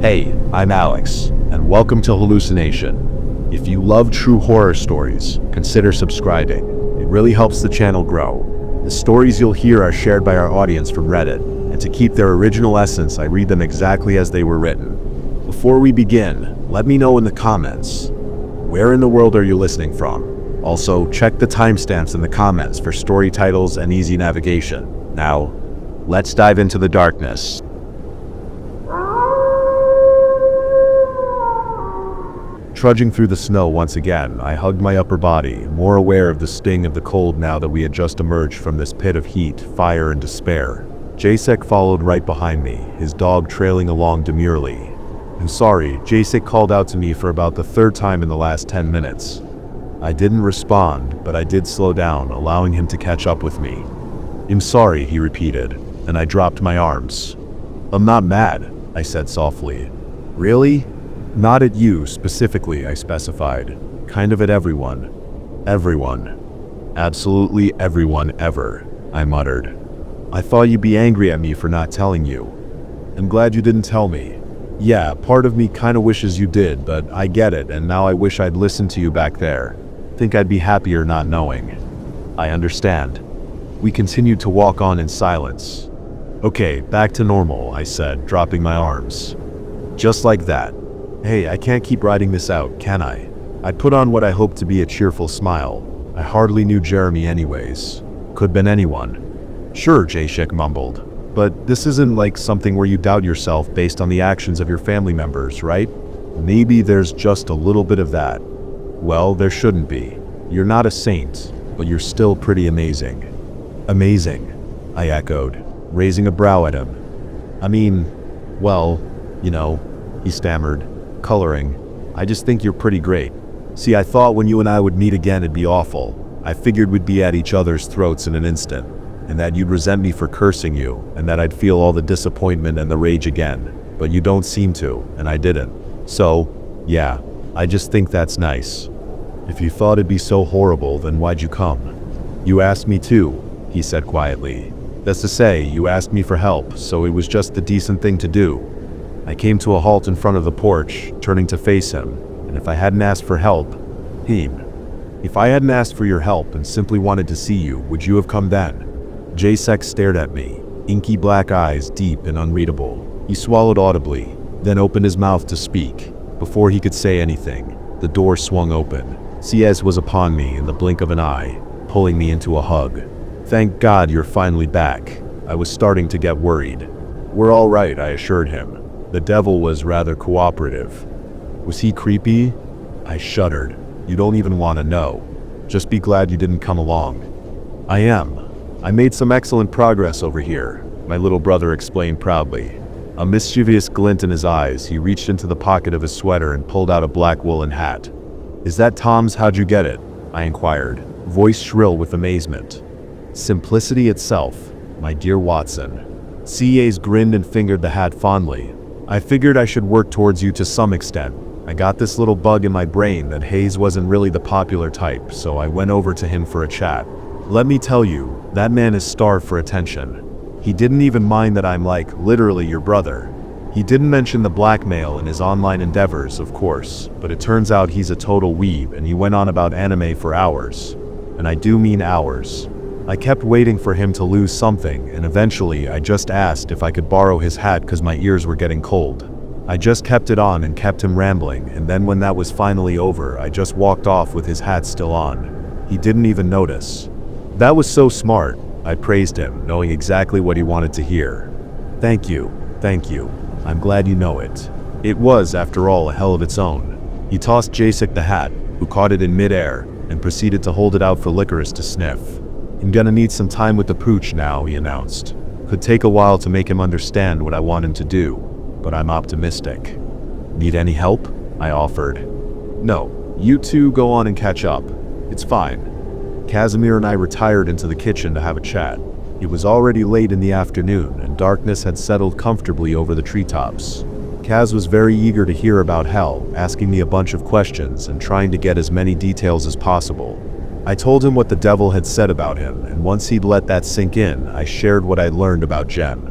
Hey, I'm Alex, and welcome to Hallucination. If you love true horror stories, consider subscribing. It really helps the channel grow. The stories you'll hear are shared by our audience from Reddit, and to keep their original essence, I read them exactly as they were written. Before we begin, let me know in the comments, where in the world are you listening from? Also, check the timestamps in the comments for story titles and easy navigation. Now, let's dive into the darkness. Trudging through the snow once again, I hugged my upper body, more aware of the sting of the cold now that we had just emerged from this pit of heat, fire, and despair. Jacek followed right behind me, his dog trailing along demurely. "I'm sorry," Jacek called out to me for about the third time in the last 10 minutes. I didn't respond, but I did slow down, allowing him to catch up with me. "I'm sorry," he repeated, and I dropped my arms. "I'm not mad," I said softly. "Really?" "Not at you, specifically," I specified. "Kind of at everyone." "Everyone. Absolutely everyone ever," I muttered. "I thought you'd be angry at me for not telling you." "I'm glad you didn't tell me." "Yeah, part of me kinda wishes you did, but I get it, and now I wish I'd listened to you back there. Think I'd be happier not knowing." "I understand." We continued to walk on in silence. "Okay, back to normal," I said, dropping my arms. "Just like that. Hey, I can't keep riding this out, can I?" I put on what I hoped to be a cheerful smile. I hardly knew Jeremy anyways. Could been anyone. "Sure," Jacek mumbled. "But this isn't like something where you doubt yourself based on the actions of your family members, right? Maybe there's just a little bit of that." "Well, there shouldn't be. You're not a saint, but you're still pretty amazing." "Amazing," I echoed, raising a brow at him. "I mean, well, he stammered, coloring. "I just think you're pretty great. See, I thought when you and I would meet again it'd be awful. I figured we'd be at each other's throats in an instant, and that you'd resent me for cursing you, and that I'd feel all the disappointment and the rage again. But you don't seem to, and I didn't. So, yeah, I just think that's nice. If you thought it'd be so horrible, then why'd you come?" "You asked me to," he said quietly. "That's to say, you asked me for help, so it was just the decent thing to do." I came to a halt in front of the porch, turning to face him, and if I hadn't asked for help, if I hadn't asked for your help and simply wanted to see you, would you have come then? Jacek stared at me, inky black eyes deep and unreadable. He swallowed audibly, then opened his mouth to speak. Before he could say anything, the door swung open. Ciez was upon me in the blink of an eye, pulling me into a hug. "Thank God you're finally back." I was starting to get worried. "We're all right," I assured him. The devil was rather cooperative. "Was he creepy?" I shuddered. "You don't even want to know. Just be glad you didn't come along." "I am. I made some excellent progress over here," my little brother explained proudly. A mischievous glint in his eyes, he reached into the pocket of his sweater and pulled out a black woolen hat. "Is that Tom's? How'd you get it?" I inquired, voice shrill with amazement. "Simplicity itself, my dear Watson." Ciez grinned and fingered the hat fondly. "I figured I should work towards you to some extent. I got this little bug in my brain that Hayes wasn't really the popular type, so I went over to him for a chat. Let me tell you, that man is starved for attention. He didn't even mind that I'm literally your brother. He didn't mention the blackmail in his online endeavors, of course, but it turns out he's a total weeb, and he went on about anime for hours. And I do mean hours. I kept waiting for him to lose something, and eventually I just asked if I could borrow his hat because my ears were getting cold. I just kept it on and kept him rambling, and then when that was finally over, I just walked off with his hat still on. He didn't even notice. That was so smart," I praised him, knowing exactly what he wanted to hear. Thank you. I'm glad you know it. It was, after all, a hell of its own." He tossed Jacek the hat, who caught it in midair, and proceeded to hold it out for Licorice to sniff. "I'm gonna need some time with the pooch now," he announced. "Could take a while to make him understand what I want him to do, but I'm optimistic." "Need any help?" I offered. "No, you two go on and catch up. It's fine." Casimir and I retired into the kitchen to have a chat. It was already late in the afternoon, and darkness had settled comfortably over the treetops. Kaz was very eager to hear about Hell, asking me a bunch of questions and trying to get as many details as possible. I told him what the devil had said about him, and once he'd let that sink in, I shared what I'd learned about Jen.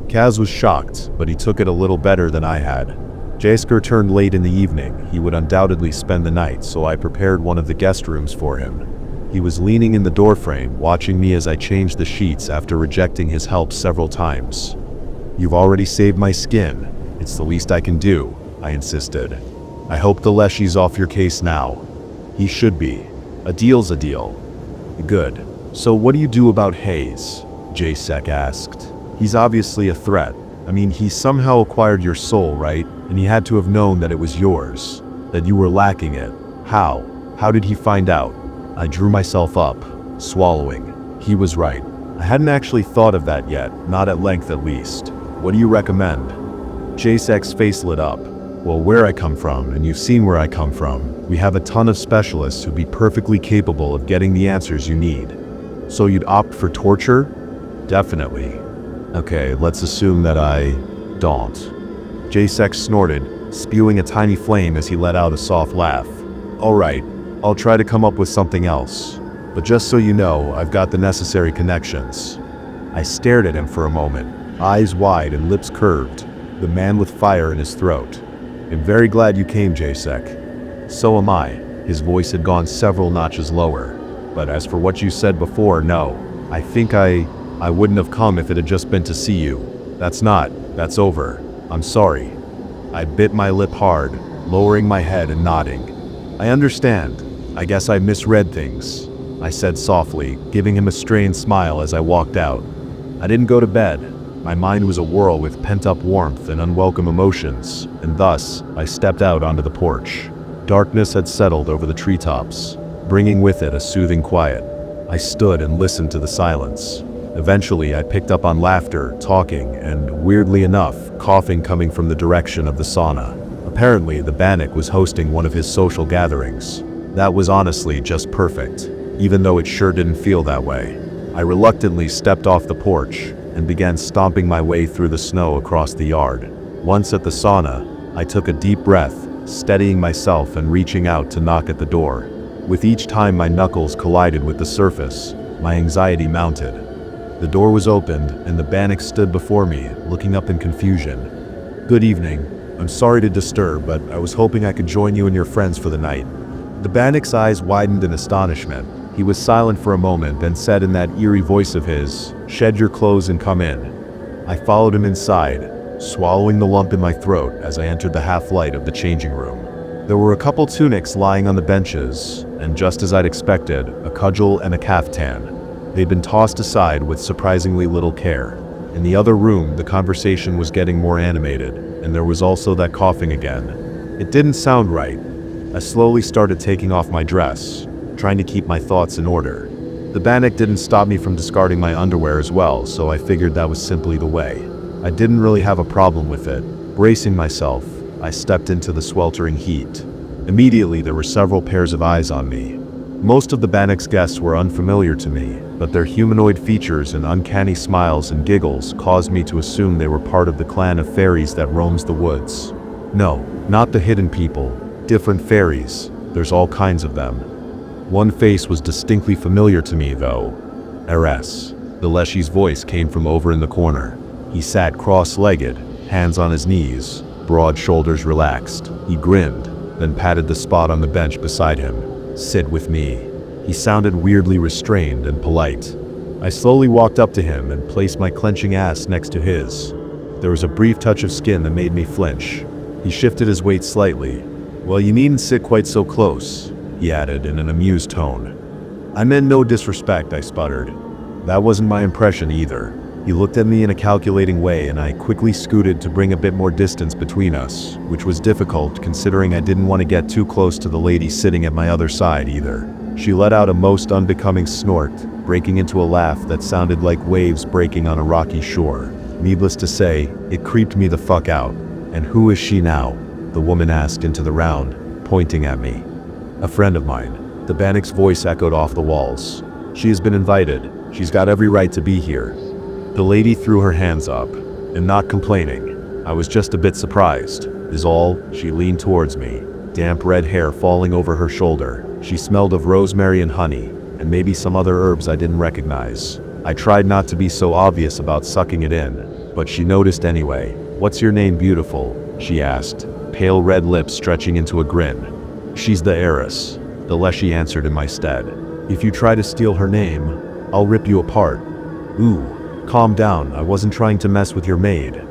Kaz was shocked, but he took it a little better than I had. Jaysk returned late in the evening. He would undoubtedly spend the night, so I prepared one of the guest rooms for him. He was leaning in the doorframe, watching me as I changed the sheets after rejecting his help several times. "You've already saved my skin. It's the least I can do," I insisted. "I hope the Leshy's off your case now." "He should be. A deal's a deal." "Good. So what do you do about Hayes?" Jacek asked. "He's obviously a threat. I mean, he somehow acquired your soul, right? And he had to have known that it was yours, that you were lacking it. How? How did he find out?" I drew myself up, swallowing. He was right. I hadn't actually thought of that yet, not at length at least. "What do you recommend?" Jacek's face lit up. "Well, where I come from, and you've seen where I come from, we have a ton of specialists who'd be perfectly capable of getting the answers you need." "So you'd opt for torture?" "Definitely." "Okay, let's assume that I don't." Jacek snorted, spewing a tiny flame as he let out a soft laugh. "All right, I'll try to come up with something else. But just so you know, I've got the necessary connections." I stared at him for a moment, eyes wide and lips curved, the man with fire in his throat. "I'm very glad you came, Jacek." "So am I." His voice had gone several notches lower. "But as for what you said before, no. I think I wouldn't have come if it had just been to see you. That's over. I'm sorry." I bit my lip hard, lowering my head and nodding. "I understand. I guess I misread things," I said softly, giving him a strained smile as I walked out. I didn't go to bed. My mind was a whirl with pent-up warmth and unwelcome emotions, and thus, I stepped out onto the porch. Darkness had settled over the treetops, bringing with it a soothing quiet. I stood and listened to the silence. Eventually, I picked up on laughter, talking, and, weirdly enough, coughing coming from the direction of the sauna. Apparently, the Bannock was hosting one of his social gatherings. That was honestly just perfect, even though it sure didn't feel that way. I reluctantly stepped off the porch and began stomping my way through the snow across the yard. Once at the sauna, I took a deep breath, steadying myself and reaching out to knock at the door. With each time my knuckles collided with the surface, my anxiety mounted. The door was opened, and the Bannock stood before me, looking up in confusion. "Good evening. I'm sorry to disturb, but I was hoping I could join you and your friends for the night." The Bannock's eyes widened in astonishment. He was silent for a moment, then said in that eerie voice of his, "Shed your clothes and come in." I followed him inside, swallowing the lump in my throat as I entered the half-light of the changing room. There were a couple tunics lying on the benches, and just as I'd expected, a cudgel and a caftan. They'd been tossed aside with surprisingly little care. In the other room, the conversation was getting more animated, and there was also that coughing again. It didn't sound right. I slowly started taking off my dress, trying to keep my thoughts in order. The Bannock didn't stop me from discarding my underwear as well, so I figured that was simply the way. I didn't really have a problem with it. Bracing myself, I stepped into the sweltering heat. Immediately, there were several pairs of eyes on me. Most of the Bannock's guests were unfamiliar to me, but their humanoid features and uncanny smiles and giggles caused me to assume they were part of the clan of fairies that roams the woods. No, not the hidden people. Different fairies. There's all kinds of them. One face was distinctly familiar to me, though. Eres. The Leshy's voice came from over in the corner. He sat cross-legged, hands on his knees, broad shoulders relaxed. He grinned, then patted the spot on the bench beside him. "Sit with me." He sounded weirdly restrained and polite. I slowly walked up to him and placed my clenching ass next to his. There was a brief touch of skin that made me flinch. He shifted his weight slightly. "Well, you needn't sit quite so close," he added in an amused tone. "I meant no disrespect," I sputtered. "That wasn't my impression either." He looked at me in a calculating way, and I quickly scooted to bring a bit more distance between us, which was difficult considering I didn't want to get too close to the lady sitting at my other side either. She let out a most unbecoming snort, breaking into a laugh that sounded like waves breaking on a rocky shore. Needless to say, it creeped me the fuck out. "And who is she now?" the woman asked into the round, pointing at me. "A friend of mine." The Bannock's voice echoed off the walls. "She has been invited. She's got every right to be here." The lady threw her hands up, and not complaining. I was just a bit surprised, is all. She leaned towards me, damp red hair falling over her shoulder. She smelled of rosemary and honey, and maybe some other herbs I didn't recognize. I tried not to be so obvious about sucking it in, but she noticed anyway. "What's your name, beautiful?" she asked, pale red lips stretching into a grin. "She's the heiress," the Leshy answered in my stead. "If you try to steal her name, I'll rip you apart." "Ooh, calm down, I wasn't trying to mess with your maid."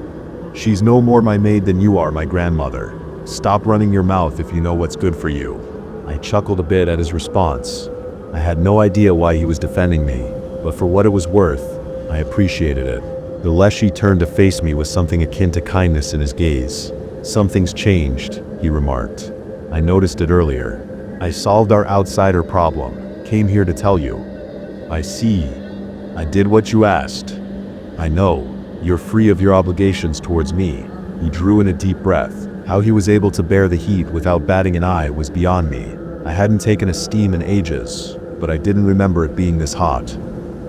"She's no more my maid than you are my grandmother. Stop running your mouth if you know what's good for you." I chuckled a bit at his response. I had no idea why he was defending me, but for what it was worth, I appreciated it. The Leshy turned to face me with something akin to kindness in his gaze. "Something's changed," he remarked. "I noticed it earlier. I solved our outsider problem. Came here to tell you." "I see. I did what you asked." "I know. You're free of your obligations towards me." He drew in a deep breath. How he was able to bear the heat without batting an eye was beyond me. I hadn't taken a steam in ages, but I didn't remember it being this hot.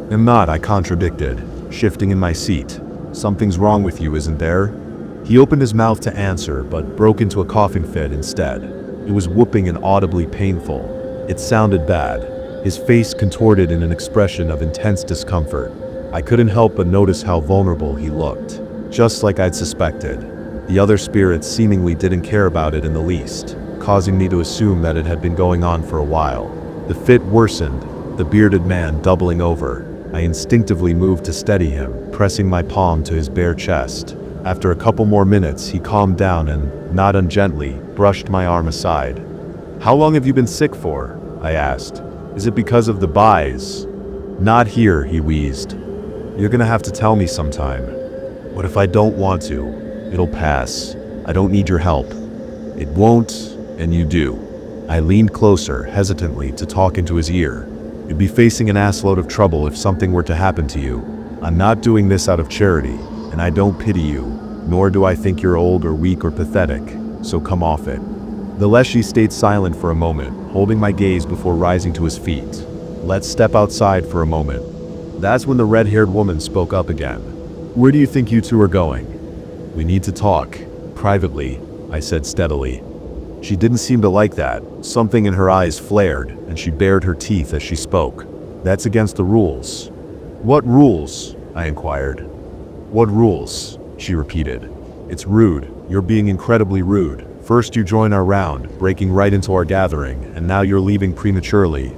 "Am not," I contradicted, shifting in my seat. "Something's wrong with you, isn't there?" He opened his mouth to answer, but broke into a coughing fit instead. It was whooping and audibly painful. It sounded bad. His face contorted in an expression of intense discomfort. I couldn't help but notice how vulnerable he looked. Just like I'd suspected. The other spirits seemingly didn't care about it in the least, causing me to assume that it had been going on for a while. The fit worsened, the bearded man doubling over. I instinctively moved to steady him, pressing my palm to his bare chest. After a couple more minutes, he calmed down and, not ungently, brushed my arm aside. "How long have you been sick for?" I asked. "Is it because of the buys?" "Not here," he wheezed. "You're gonna have to tell me sometime." "What if I don't want to? It'll pass. I don't need your help." "It won't, and you do." I leaned closer, hesitantly, to talk into his ear. "You'd be facing an assload of trouble if something were to happen to you. I'm not doing this out of charity, and I don't pity you, nor do I think you're old or weak or pathetic, so come off it." The Leshy stayed silent for a moment, holding my gaze before rising to his feet. "Let's step outside for a moment." That's when the red-haired woman spoke up again. "Where do you think you two are going?" "We need to talk. Privately," I said steadily. She didn't seem to like that. Something in her eyes flared, and she bared her teeth as she spoke. "That's against the rules." "What rules?" I inquired. "What rules?" she repeated. "It's rude. You're being incredibly rude. First you join our round, breaking right into our gathering, and now you're leaving prematurely."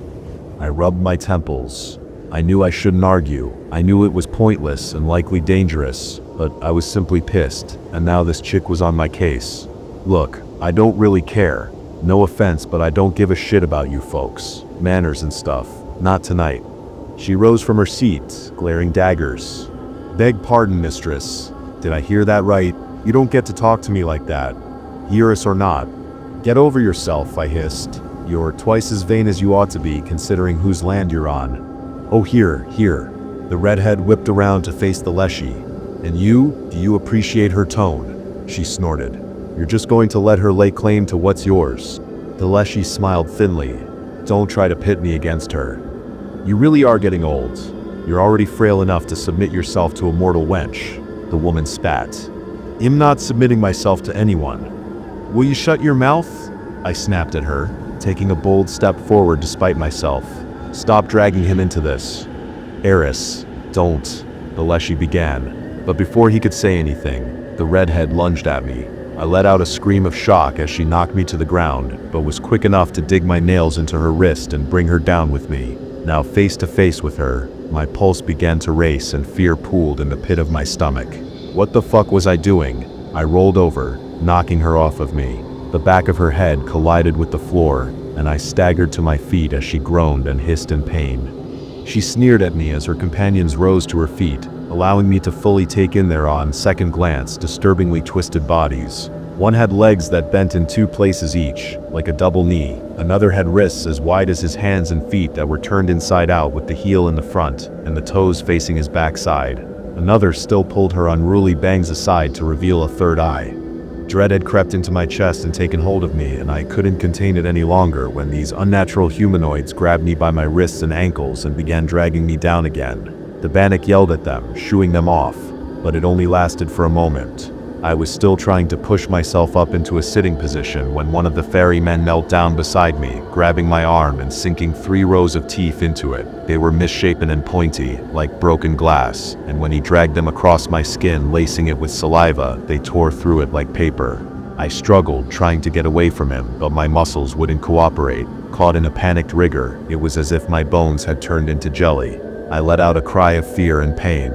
I rubbed my temples. I knew I shouldn't argue. I knew it was pointless and likely dangerous, but I was simply pissed, and now this chick was on my case. "Look, I don't really care. No offense, but I don't give a shit about you folks. Manners and stuff. Not tonight." She rose from her seat, glaring daggers. "Beg pardon, mistress. Did I hear that right? You don't get to talk to me like that. Heiress or not." "Get over yourself," I hissed. "You're twice as vain as you ought to be, considering whose land you're on." "Oh, here. The redhead whipped around to face the Leshy. "And you? Do you appreciate her tone?" She snorted. "You're just going to let her lay claim to what's yours." The Leshy smiled thinly. "Don't try to pit me against her. You really are getting old. You're already frail enough to submit yourself to a mortal wench." The woman spat. "I'm not submitting myself to anyone." "Will you shut your mouth?" I snapped at her, taking a bold step forward despite myself. "Stop dragging him into this." "Heiress, don't," the Leshy began. But before he could say anything, the redhead lunged at me. I let out a scream of shock as she knocked me to the ground, but was quick enough to dig my nails into her wrist and bring her down with me. Now face to face with her, my pulse began to race and fear pooled in the pit of my stomach. What the fuck was I doing? I rolled over, knocking her off of me. The back of her head collided with the floor, and I staggered to my feet as she groaned and hissed in pain. She sneered at me as her companions rose to her feet, allowing me to fully take in their on second glance disturbingly twisted bodies. One had legs that bent in two places each, like a double knee. Another had wrists as wide as his hands and feet that were turned inside out with the heel in the front and the toes facing his backside. Another still pulled her unruly bangs aside to reveal a third eye. Dread had crept into my chest and taken hold of me, and I couldn't contain it any longer when these unnatural humanoids grabbed me by my wrists and ankles and began dragging me down again. The Bannock yelled at them, shooing them off, but it only lasted for a moment. I was still trying to push myself up into a sitting position when one of the fairy men knelt down beside me, grabbing my arm and sinking 3 rows of teeth into it. They were misshapen and pointy, like broken glass, and when he dragged them across my skin, lacing it with saliva, they tore through it like paper. I struggled, trying to get away from him, but my muscles wouldn't cooperate. Caught in a panicked rigor, it was as if my bones had turned into jelly. I let out a cry of fear and pain.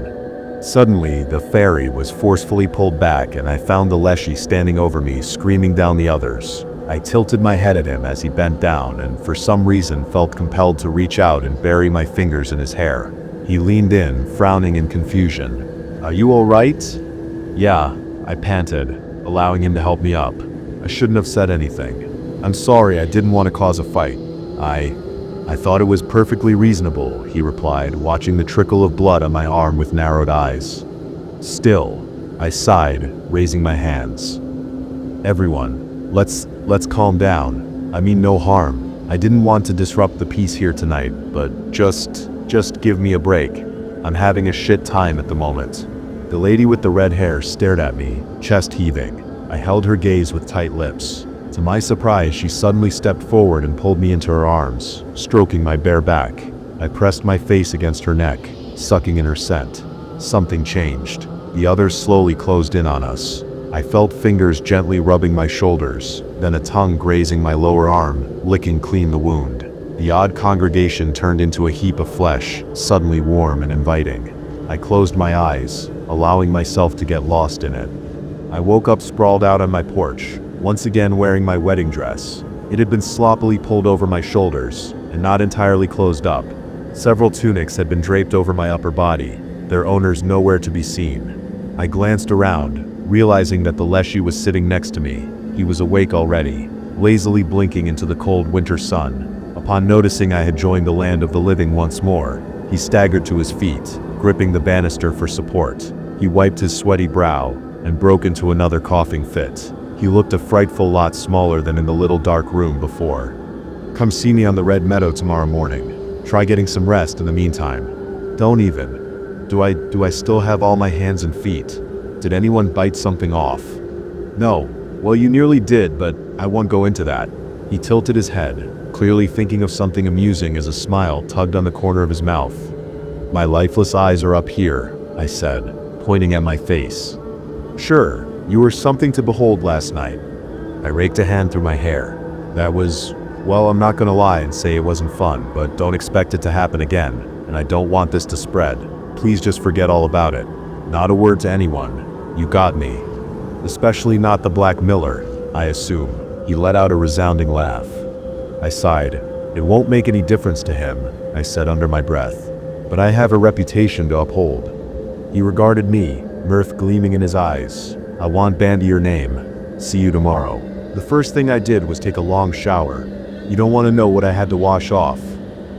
Suddenly, the ferry was forcefully pulled back and I found the Leshy standing over me, screaming down the others. I tilted my head at him as he bent down and for some reason felt compelled to reach out and bury my fingers in his hair. He leaned in, frowning in confusion. "Are you all right?" "Yeah," I panted, allowing him to help me up. I shouldn't have said anything. "I'm sorry, I didn't want to cause a fight. I thought it was perfectly reasonable," he replied, watching the trickle of blood on my arm with narrowed eyes. "Still," I sighed, raising my hands. "Everyone, let's calm down. I mean no harm. I didn't want to disrupt the peace here tonight, but just give me a break. I'm having a shit time at the moment." The lady with the red hair stared at me, chest heaving. I held her gaze with tight lips. To my surprise, she suddenly stepped forward and pulled me into her arms, stroking my bare back. I pressed my face against her neck, sucking in her scent. Something changed. The others slowly closed in on us. I felt fingers gently rubbing my shoulders, then a tongue grazing my lower arm, licking clean the wound. The odd congregation turned into a heap of flesh, suddenly warm and inviting. I closed my eyes, allowing myself to get lost in it. I woke up sprawled out on my porch, once again wearing my wedding dress. It had been sloppily pulled over my shoulders, and not entirely closed up. Several tunics had been draped over my upper body, their owners nowhere to be seen. I glanced around, realizing that the Leshy was sitting next to me. He was awake already, lazily blinking into the cold winter sun. Upon noticing I had joined the land of the living once more, he staggered to his feet, gripping the banister for support. He wiped his sweaty brow and broke into another coughing fit. He looked a frightful lot smaller than in the little dark room before. "Come see me on the Red Meadow tomorrow morning. Try getting some rest in the meantime. Don't even. Do I still have all my hands and feet? Did anyone bite something off?" "No. Well, you nearly did, but I won't go into that." He tilted his head, clearly thinking of something amusing as a smile tugged on the corner of his mouth. "My lifeless eyes are up here," I said, pointing at my face. "Sure, you were something to behold last night." I raked a hand through my hair. "That was, well, I'm not gonna lie and say it wasn't fun, but don't expect it to happen again, and I don't want this to spread. Please just forget all about it. Not a word to anyone. You got me. Especially not the Black Miller, I assume." He let out a resounding laugh. I sighed. "It won't make any difference to him," I said under my breath. "But I have a reputation to uphold." He regarded me, mirth gleaming in his eyes. "I want Bandy your name. See you tomorrow." The first thing I did was take a long shower. You don't want to know what I had to wash off.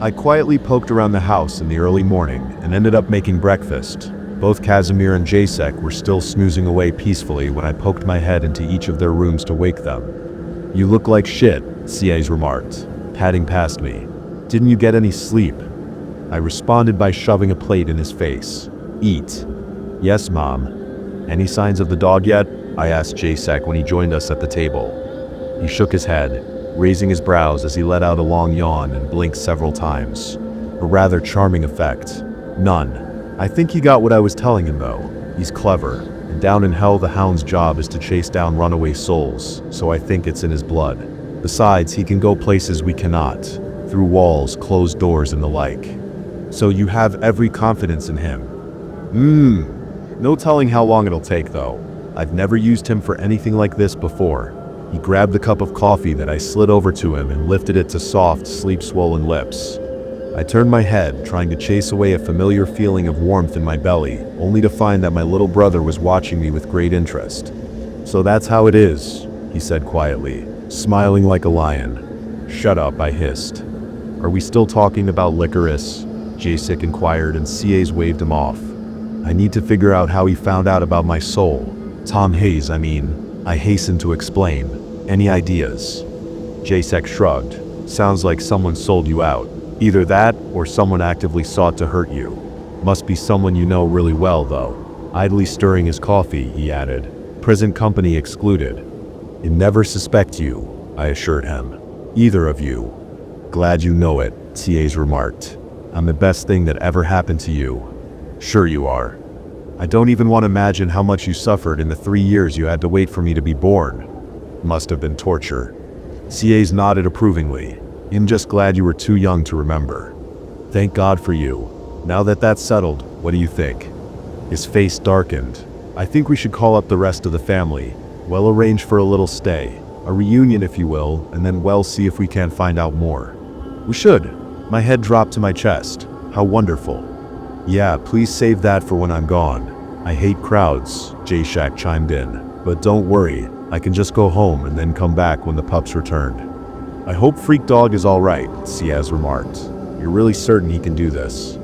I quietly poked around the house in the early morning and ended up making breakfast. Both Casimir and Jacek were still snoozing away peacefully when I poked my head into each of their rooms to wake them. "You look like shit," Sies remarked, patting past me. "Didn't you get any sleep?" I responded by shoving a plate in his face. "Eat." "Yes, Mom." "Any signs of the dog yet?" I asked Jacek when he joined us at the table. He shook his head, raising his brows as he let out a long yawn and blinked several times. A rather charming effect. "None. I think he got what I was telling him though. He's clever, and down in hell the hound's job is to chase down runaway souls, so I think it's in his blood. Besides, he can go places we cannot, through walls, closed doors and the like. So you have every confidence in him." No telling how long it'll take though. I've never used him for anything like this before." He grabbed the cup of coffee that I slid over to him and lifted it to soft, sleep-swollen lips. I turned my head, trying to chase away a familiar feeling of warmth in my belly, only to find that my little brother was watching me with great interest. "So that's how it is," he said quietly, smiling like a lion. "Shut up," I hissed. "Are we still talking about licorice?" Jacek inquired and Sies waved him off. "I need to figure out how he found out about my soul. Tom Hayes, I mean," I hastened to explain. "Any ideas?" Jacek shrugged. "Sounds like someone sold you out. Either that, or someone actively sought to hurt you. Must be someone you know really well, though." Idly stirring his coffee, he added, "Present company excluded." "He'd never suspect you," I assured him. "Either of you." "Glad you know it," Sies remarked. "I'm the best thing that ever happened to you." "Sure you are. I don't even want to imagine how much you suffered in the 3 years you had to wait for me to be born." Must have been torture. CA's nodded approvingly. I'm just glad you were too young to remember. Thank God for you. Now that that's settled, what do you think? His face darkened. I think we should call up the rest of the family. We'll arrange for a little stay. A reunion, if you will, and then we'll see if we can't find out more. We should. My head dropped to my chest. How wonderful. Yeah, please save that for when I'm gone. I hate crowds, J-Shack chimed in. But don't worry, I can just go home and then come back when the pups returned. I hope Freak Dog is alright, Ciaz remarked. You're really certain he can do this?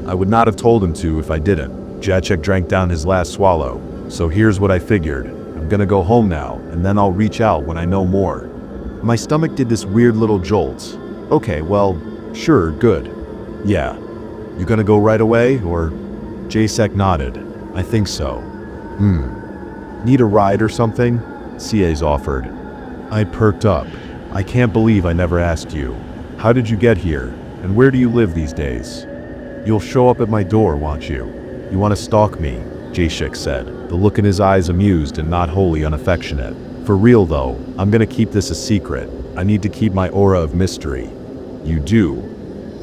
I would not have told him to if I didn't. Jacek drank down his last swallow. So here's what I figured. I'm gonna go home now, and then I'll reach out when I know more. My stomach did this weird little jolt. Okay, well, sure, good. Yeah. You gonna go right away, or? Jacek nodded. I think so. Need a ride or something? Ciaz offered. I perked up. I can't believe I never asked you. How did you get here, and where do you live these days? You'll show up at my door, won't you? You want to stalk me? Jacek said, the look in his eyes amused and not wholly unaffectionate. For real though, I'm gonna keep this a secret. I need to keep my aura of mystery. You do?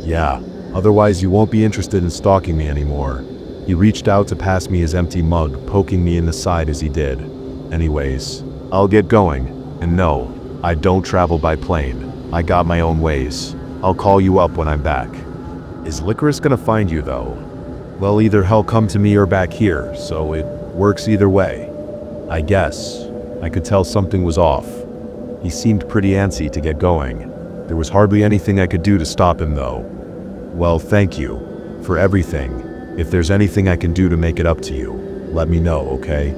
Yeah, otherwise you won't be interested in stalking me anymore. He reached out to pass me his empty mug, poking me in the side as he did. Anyways, I'll get going. And no, I don't travel by plane. I got my own ways. I'll call you up when I'm back. Is Licorice gonna find you though? Well, either he'll come to me or back here, so it works either way. I guess. I could tell something was off. He seemed pretty antsy to get going. There was hardly anything I could do to stop him though. Well, thank you for everything. If there's anything I can do to make it up to you, let me know, okay?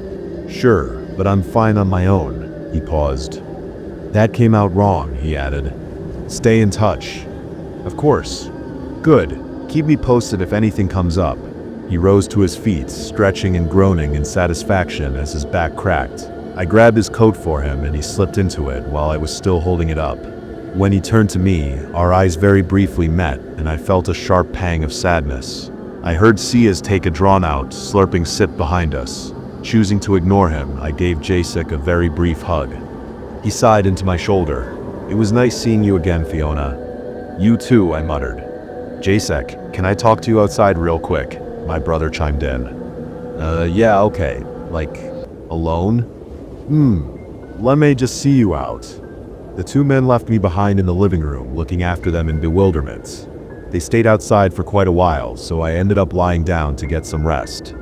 Sure, but I'm fine on my own. He paused. That came out wrong, he added. Stay in touch. Of course. Good. Keep me posted if anything comes up. He rose to his feet, stretching and groaning in satisfaction as his back cracked. I grabbed his coat for him and he slipped into it while I was still holding it up. When he turned to me, our eyes very briefly met and I felt a sharp pang of sadness. I heard Ciaz take a drawn-out, slurping sip behind us. Choosing to ignore him, I gave Jacek a very brief hug. He sighed into my shoulder. It was nice seeing you again, Fiona. You too, I muttered. Jacek, can I talk to you outside real quick? My brother chimed in. Yeah, okay. Like, alone? Let me just see you out. The two men left me behind in the living room, looking after them in bewilderment. They stayed outside for quite a while, so I ended up lying down to get some rest.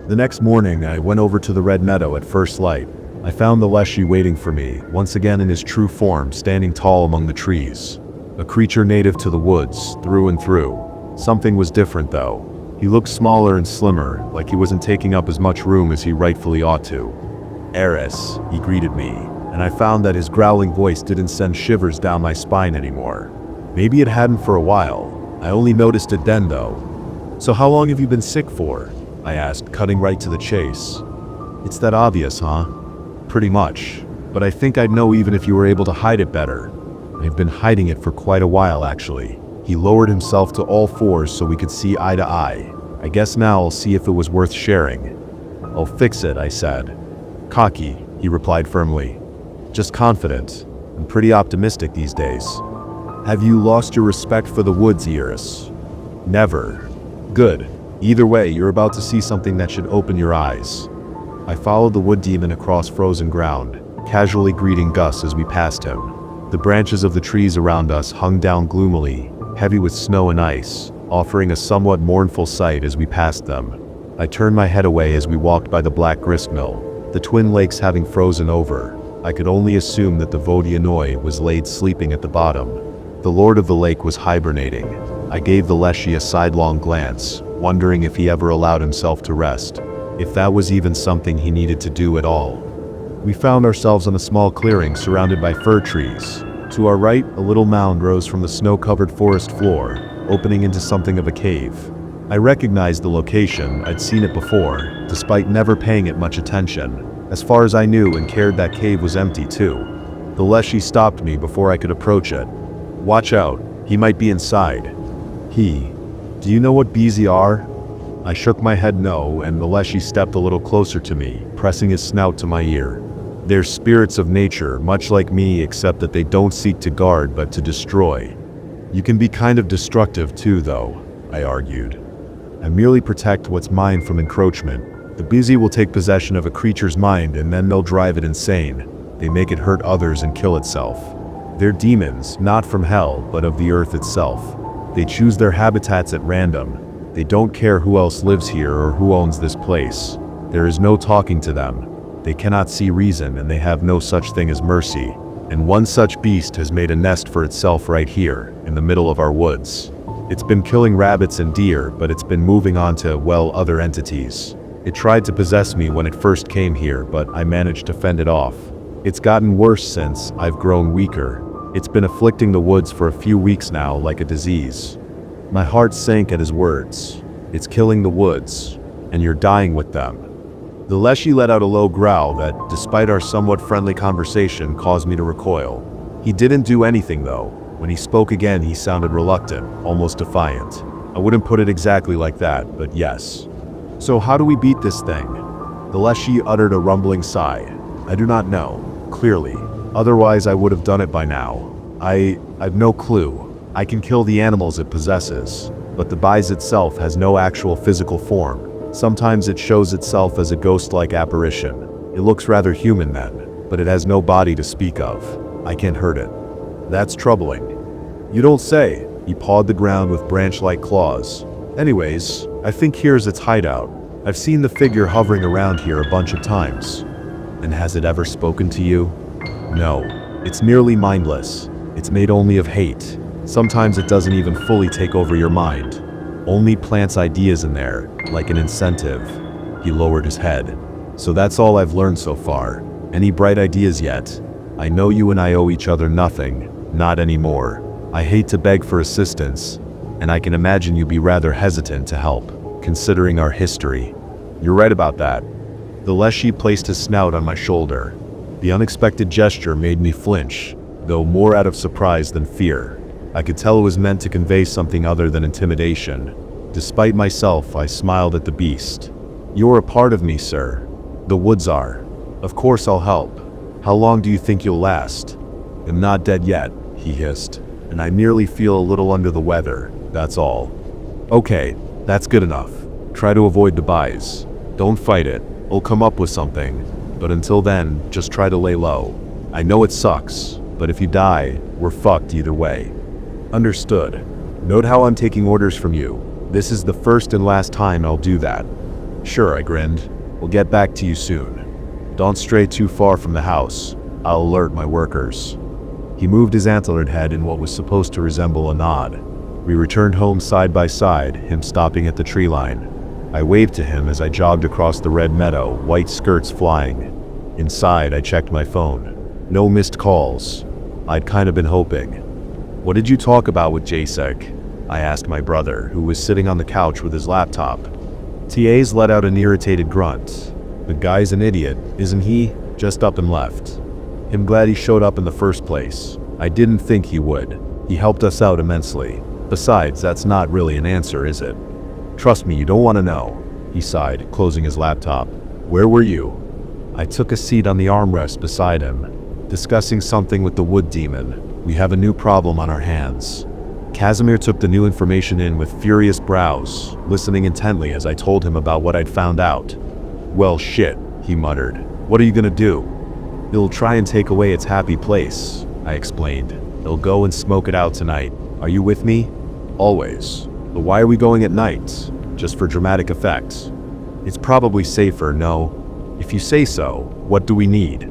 The next morning, I went over to the Red Meadow at first light. I found the Leshy waiting for me, once again in his true form, standing tall among the trees. A creature native to the woods, through and through. Something was different though. He looked smaller and slimmer, like he wasn't taking up as much room as he rightfully ought to. Eris, he greeted me, and I found that his growling voice didn't send shivers down my spine anymore. Maybe it hadn't for a while. I only noticed it then though. So how long have you been sick for? I asked, cutting right to the chase. It's that obvious, huh? Pretty much. But I think I'd know even if you were able to hide it better. I've been hiding it for quite a while actually. He lowered himself to all fours so we could see eye to eye. I guess now I'll see if it was worth sharing. I'll fix it, I said. Cocky, he replied firmly. Just confident. I'm pretty optimistic these days. Have you lost your respect for the woods, Eris? Never. Good. Either way, you're about to see something that should open your eyes. I followed the wood demon across frozen ground, casually greeting Gus as we passed him. The branches of the trees around us hung down gloomily, heavy with snow and ice, offering a somewhat mournful sight as we passed them. I turned my head away as we walked by the black grist mill, the twin lakes having frozen over. I could only assume that the Vodianoi was laid sleeping at the bottom. The lord of the lake was hibernating. I gave the Leshy a sidelong glance, wondering if he ever allowed himself to rest, if that was even something he needed to do at all. We found ourselves on a small clearing surrounded by fir trees. To our right, a little mound rose from the snow-covered forest floor, opening into something of a cave. I recognized the location. I'd seen it before, despite never paying it much attention. As far as I knew and cared, that cave was empty too. The Leshy stopped me before I could approach it. Watch out, he might be inside. Do you know what bees are? I shook my head no, and the Leshy stepped a little closer to me, pressing his snout to my ear. They're spirits of nature, much like me, except that they don't seek to guard but to destroy. You can be kind of destructive too, though, I argued. I merely protect what's mine from encroachment. The busy will take possession of a creature's mind and then they'll drive it insane. They make it hurt others and kill itself. They're demons, not from hell, but of the earth itself. They choose their habitats at random. They don't care who else lives here or who owns this place. There is no talking to them. They cannot see reason and they have no such thing as mercy. And one such beast has made a nest for itself right here, in the middle of our woods. It's been killing rabbits and deer, but it's been moving on to, well, other entities. It tried to possess me when it first came here, but I managed to fend it off. It's gotten worse since I've grown weaker. It's been afflicting the woods for a few weeks now, like a disease. My heart sank at his words. It's killing the woods, and you're dying with them. The Leshy let out a low growl that, despite our somewhat friendly conversation, caused me to recoil. He didn't do anything though. When he spoke again, he sounded reluctant, almost defiant. I wouldn't put it exactly like that, but yes. So how do we beat this thing? The Leshy uttered a rumbling sigh. I do not know, clearly. Otherwise I would have done it by now. I've no clue. I can kill the animals it possesses, but the Bise itself has no actual physical form. Sometimes it shows itself as a ghost-like apparition. It looks rather human then, but it has no body to speak of. I can't hurt it. That's troubling. You don't say. He pawed the ground with branch-like claws. Anyways, I think here's its hideout. I've seen the figure hovering around here a bunch of times. And has it ever spoken to you? No. It's merely mindless. It's made only of hate. Sometimes it doesn't even fully take over your mind. Only plants ideas in there, like an incentive. He lowered his head. So that's all I've learned so far. Any bright ideas yet? I know you and I owe each other nothing. Not anymore. I hate to beg for assistance, and I can imagine you'd be rather hesitant to help, considering our history. You're right about that. The Leshy placed his snout on my shoulder. The unexpected gesture made me flinch, though more out of surprise than fear. I could tell it was meant to convey something other than intimidation. Despite myself, I smiled at the beast. You're a part of me, sir. The woods are. Of course I'll help. How long do you think you'll last? I'm not dead yet, he hissed, and I merely feel a little under the weather, that's all. Okay, that's good enough. Try to avoid the Bise. Don't fight it. We'll come up with something. But until then, just try to lay low. I know it sucks, but if you die, we're fucked either way. Understood. Note how I'm taking orders from you. This is the first and last time I'll do that. Sure, I grinned. We'll get back to you soon. Don't stray too far from the house. I'll alert my workers. He moved his antlered head in what was supposed to resemble a nod. We returned home side by side, him stopping at the tree line. I waved to him as I jogged across the red meadow, white skirts flying. Inside, I checked my phone. No missed calls. I'd kind of been hoping. What did you talk about with Jacek? I asked my brother, who was sitting on the couch with his laptop. TA's let out an irritated grunt. The guy's an idiot, isn't he? Just up and left. I'm glad he showed up in the first place. I didn't think he would. He helped us out immensely. Besides, that's not really an answer, is it? Trust me, you don't want to know. He sighed, closing his laptop. Where were you? I took a seat on the armrest beside him, discussing something with the wood demon. We have a new problem on our hands. Casimir took the new information in with furious brows, listening intently as I told him about what I'd found out. Well, shit, he muttered. What are you gonna do? It'll try and take away its happy place, I explained. It'll go and smoke it out tonight. Are you with me? Always. But why are we going at night? Just for dramatic effect. It's probably safer, no? If you say so, what do we need?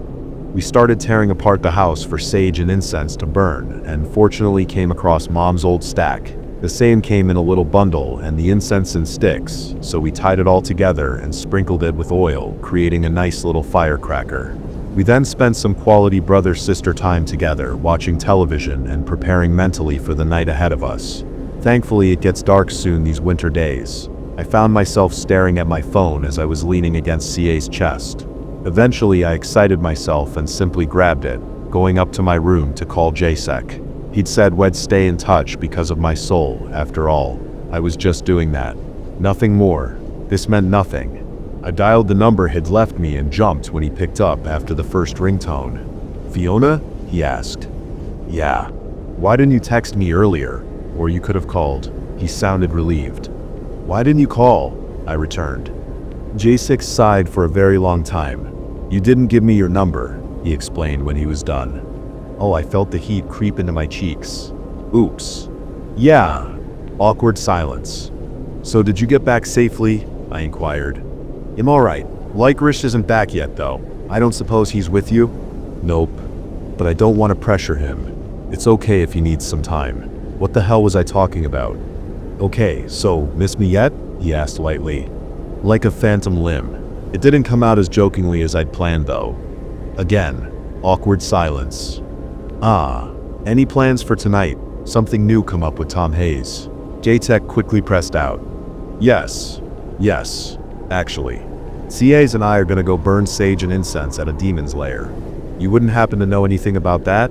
We started tearing apart the house for sage and incense to burn, and fortunately came across Mom's old stack. The same came in a little bundle, and the incense in sticks, so we tied it all together and sprinkled it with oil, creating a nice little firecracker. We then spent some quality brother-sister time together, watching television and preparing mentally for the night ahead of us. Thankfully, it gets dark soon these winter days. I found myself staring at my phone as I was leaning against CA's chest. Eventually, I excited myself and simply grabbed it, going up to my room to call Jacek. He'd said we'd stay in touch because of my soul, after all. I was just doing that. Nothing more. This meant nothing. I dialed the number he'd left me and jumped when he picked up after the first ringtone. "Fiona?" he asked. "Yeah." "Why didn't you text me earlier? Or you could have called." He sounded relieved. "Why didn't you call?" I returned. J6 sighed for a very long time. "You didn't give me your number," he explained when he was done. Oh, I felt the heat creep into my cheeks. Oops. "Yeah." Awkward silence. "So did you get back safely?" I inquired. "I'm alright. Licorice isn't back yet though. I don't suppose he's with you?" "Nope. But I don't want to pressure him. It's okay if he needs some time." What the hell was I talking about? "Okay, so, miss me yet?" he asked lightly. Like a phantom limb. It didn't come out as jokingly as I'd planned though. Again, awkward silence. Any plans for tonight? Something new come up with Tom Hayes. J-Tech quickly pressed out. Yes, actually. CAs and I are gonna go burn sage and incense at a demon's lair. You wouldn't happen to know anything about that?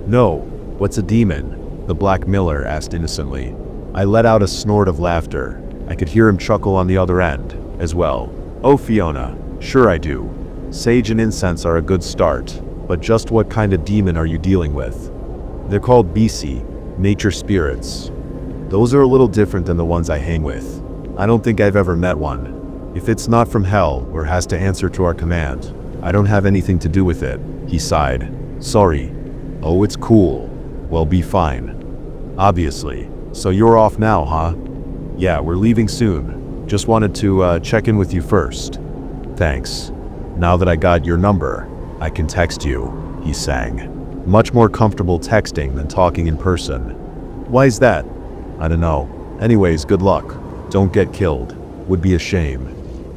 No. What's a demon? The Black Miller asked innocently. I let out a snort of laughter. I could hear him chuckle on the other end, as well. "Oh, Fiona, sure I do. Sage and incense are a good start, but just what kind of demon are you dealing with?" "They're called BC, nature spirits. Those are a little different than the ones I hang with. I don't think I've ever met one. If it's not from hell or has to answer to our command, I don't have anything to do with it," he sighed. "Sorry." "Oh, it's cool. Well, be fine." "Obviously. So you're off now, huh?" "Yeah, we're leaving soon. Just wanted to check in with you first." "Thanks. Now that I got your number, I can text you," he sang. Much more comfortable texting than talking in person. "Why's that?" "I don't know. Anyways, good luck. Don't get killed. Would be a shame."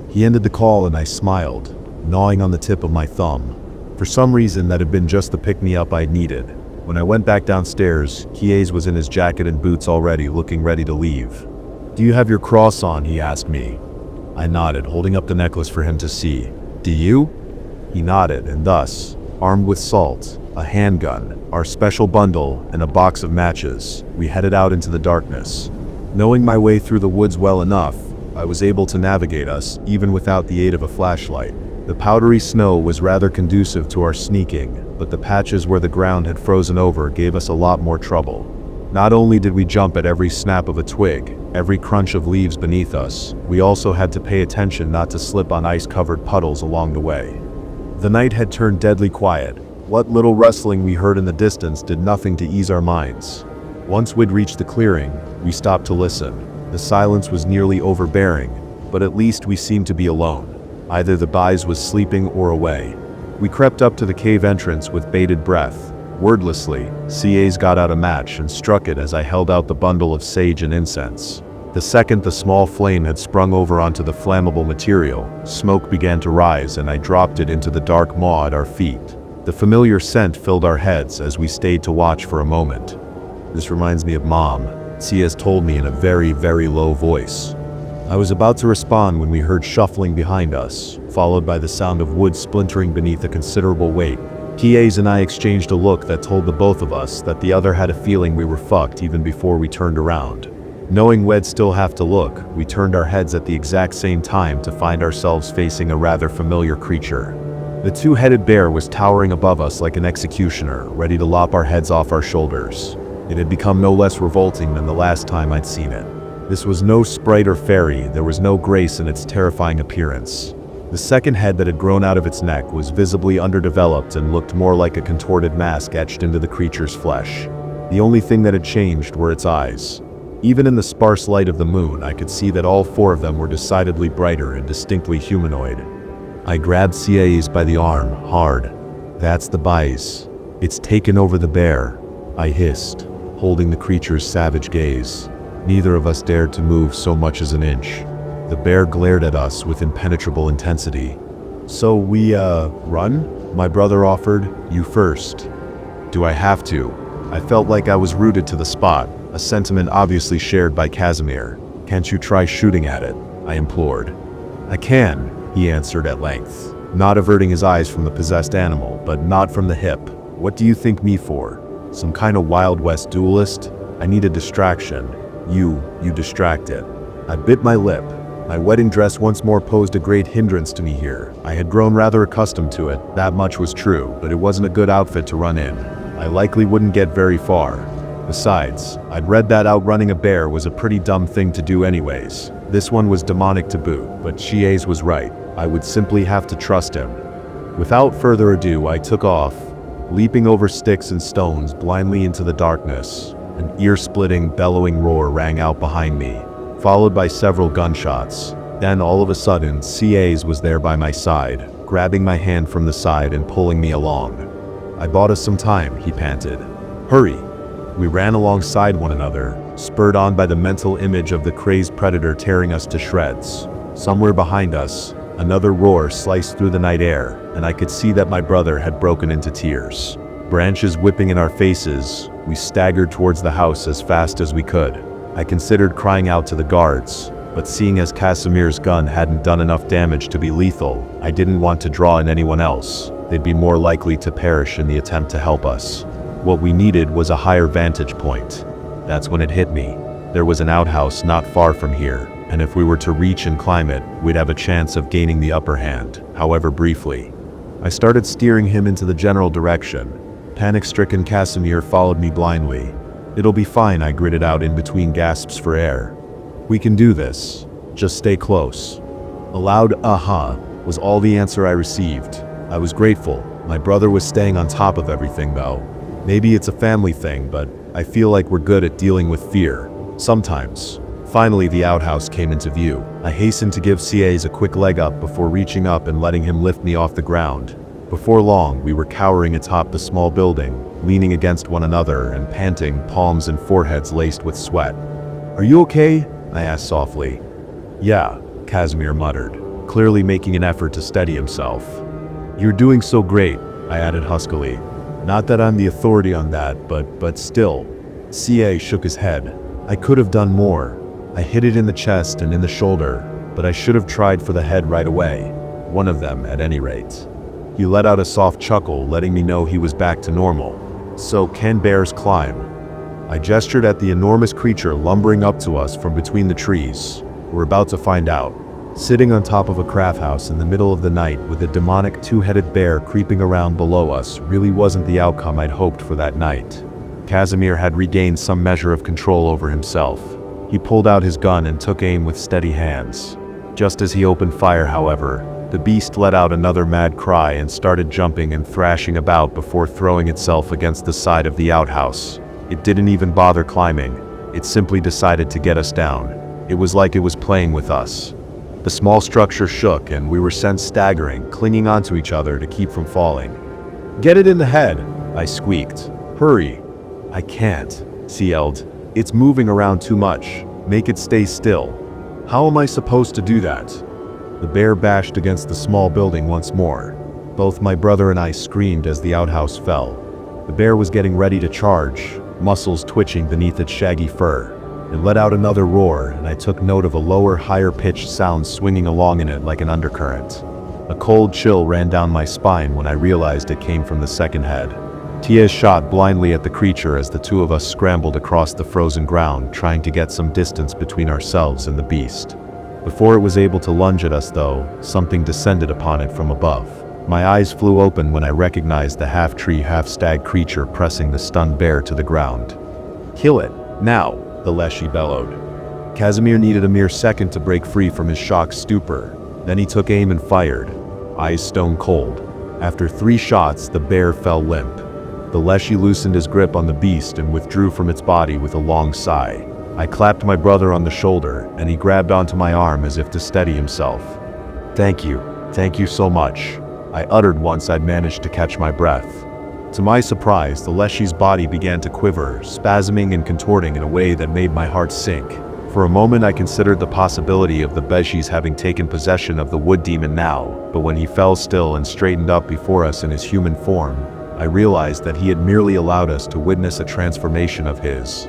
He ended the call and I smiled, gnawing on the tip of my thumb. For some reason, that had been just the pick-me-up I needed. When I went back downstairs, Kies was in his jacket and boots already, looking ready to leave. "Do you have your cross on?" he asked me. I nodded, holding up the necklace for him to see. "Do you?" He nodded, and thus, armed with salt, a handgun, our special bundle, and a box of matches, we headed out into the darkness. Knowing my way through the woods well enough, I was able to navigate us, even without the aid of a flashlight. The powdery snow was rather conducive to our sneaking, but the patches where the ground had frozen over gave us a lot more trouble. Not only did we jump at every snap of a twig, every crunch of leaves beneath us, we also had to pay attention not to slip on ice-covered puddles along the way. The night had turned deadly quiet. What little rustling we heard in the distance did nothing to ease our minds. Once we'd reached the clearing, we stopped to listen. The silence was nearly overbearing, but at least we seemed to be alone. Either the Bise was sleeping or away. We crept up to the cave entrance with bated breath. Wordlessly, CAs got out a match and struck it as I held out the bundle of sage and incense. The second the small flame had sprung over onto the flammable material, smoke began to rise and I dropped it into the dark maw at our feet. The familiar scent filled our heads as we stayed to watch for a moment. "This reminds me of Mom," CS told me in a very, very low voice. I was about to respond when we heard shuffling behind us, followed by the sound of wood splintering beneath a considerable weight. Kies and I exchanged a look that told the both of us that the other had a feeling we were fucked even before we turned around. Knowing we'd still have to look, we turned our heads at the exact same time to find ourselves facing a rather familiar creature. The two-headed bear was towering above us like an executioner, ready to lop our heads off our shoulders. It had become no less revolting than the last time I'd seen it. This was no sprite or fairy, there was no grace in its terrifying appearance. The second head that had grown out of its neck was visibly underdeveloped and looked more like a contorted mask etched into the creature's flesh. The only thing that had changed were its eyes. Even in the sparse light of the moon, I could see that all four of them were decidedly brighter and distinctly humanoid. I grabbed CAs by the arm, hard. "That's the Bise. It's taken over the bear," I hissed, holding the creature's savage gaze. Neither of us dared to move so much as an inch. The bear glared at us with impenetrable intensity. "So we, run?" my brother offered. "You first." "Do I have to?" I felt like I was rooted to the spot, a sentiment obviously shared by Casimir. "Can't you try shooting at it?" I implored. "I can," he answered at length, not averting his eyes from the possessed animal, but not from the hip. "What do you think me for? Some kind of Wild West duelist? I need a distraction. You distract it." I bit my lip. My wedding dress once more posed a great hindrance to me here. I had grown rather accustomed to it, that much was true, but it wasn't a good outfit to run in. I likely wouldn't get very far. Besides, I'd read that outrunning a bear was a pretty dumb thing to do anyways. This one was demonic to boot, but Chies was right. I would simply have to trust him. Without further ado, I took off, leaping over sticks and stones blindly into the darkness. An ear-splitting, bellowing roar rang out behind me, followed by several gunshots. Then all of a sudden, CAs was there by my side, grabbing my hand from the side and pulling me along. "I bought us some time," he panted. "Hurry." We ran alongside one another, spurred on by the mental image of the crazed predator tearing us to shreds. Somewhere behind us, another roar sliced through the night air, and I could see that my brother had broken into tears. Branches whipping in our faces, we staggered towards the house as fast as we could. I considered crying out to the guards, but seeing as Casimir's gun hadn't done enough damage to be lethal, I didn't want to draw in anyone else. They'd be more likely to perish in the attempt to help us. What we needed was a higher vantage point. That's when it hit me. There was an outhouse not far from here, and if we were to reach and climb it, we'd have a chance of gaining the upper hand, however briefly. I started steering him into the general direction. Panic-stricken Casimir followed me blindly. "It'll be fine," I gritted out in between gasps for air. "We can do this. Just stay close." A loud "uh-huh" was all the answer I received. I was grateful. My brother was staying on top of everything though. Maybe it's a family thing, but I feel like we're good at dealing with fear. Sometimes. Finally, the outhouse came into view. I hastened to give CAs a quick leg up before reaching up and letting him lift me off the ground. Before long, we were cowering atop the small building, leaning against one another and panting, palms and foreheads laced with sweat. "Are you okay?" I asked softly. "Yeah," Casimir muttered, clearly making an effort to steady himself. "You're doing so great," I added huskily. "Not that I'm the authority on that, but still." CA shook his head. "I could have done more. I hit it in the chest and in the shoulder, but I should have tried for the head right away. One of them, at any rate." He let out a soft chuckle, letting me know he was back to normal. "So can bears climb?" I gestured at the enormous creature lumbering up to us from between the trees. "We're about to find out." Sitting on top of a craft house in the middle of the night with a demonic two-headed bear creeping around below us really wasn't the outcome I'd hoped for that night. Casimir had regained some measure of control over himself. He pulled out his gun and took aim with steady hands. Just as he opened fire, however, the beast let out another mad cry and started jumping and thrashing about before throwing itself against the side of the outhouse. It didn't even bother climbing. It simply decided to get us down. It was like it was playing with us. The small structure shook and we were sent staggering, clinging onto each other to keep from falling. "Get it in the head," I squeaked. "Hurry." "I can't," she yelled. "It's moving around too much. Make it stay still." "How am I supposed to do that?" The bear bashed against the small building once more. Both my brother and I screamed as the outhouse fell. The bear was getting ready to charge, muscles twitching beneath its shaggy fur. It let out another roar, and I took note of a lower, higher-pitched sound swinging along in it like an undercurrent. A cold chill ran down my spine when I realized it came from the second head. Tiez shot blindly at the creature as the two of us scrambled across the frozen ground, trying to get some distance between ourselves and the beast. Before it was able to lunge at us, though, something descended upon it from above. My eyes flew open when I recognized the half-tree, half-stag creature pressing the stunned bear to the ground. "Kill it, now!" the Leshy bellowed. Casimir needed a mere second to break free from his shocked stupor. Then he took aim and fired, eyes stone cold. After 3 shots, the bear fell limp. The Leshy loosened his grip on the beast and withdrew from its body with a long sigh. I clapped my brother on the shoulder, and he grabbed onto my arm as if to steady himself. Thank you so much," I uttered once I'd managed to catch my breath. To my surprise, the Leshy's body began to quiver, spasming and contorting in a way that made my heart sink. For a moment I considered the possibility of the Beshies having taken possession of the wood demon now, but when he fell still and straightened up before us in his human form, I realized that he had merely allowed us to witness a transformation of his.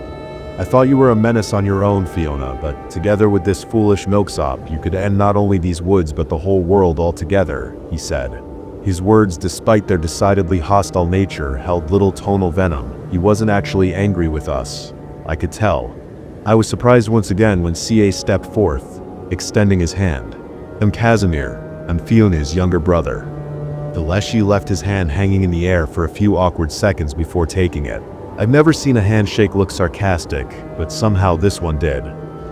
"I thought you were a menace on your own, Fiona, but together with this foolish milksop, you could end not only these woods but the whole world altogether," he said. His words, despite their decidedly hostile nature, held little tonal venom. He wasn't actually angry with us. I could tell. I was surprised once again when CA stepped forth. extending his hand. "I'm Casimir. I'm Fiona's younger brother." The Leshy left his hand hanging in the air for a few awkward seconds before taking it. I've never seen a handshake look sarcastic, but somehow this one did.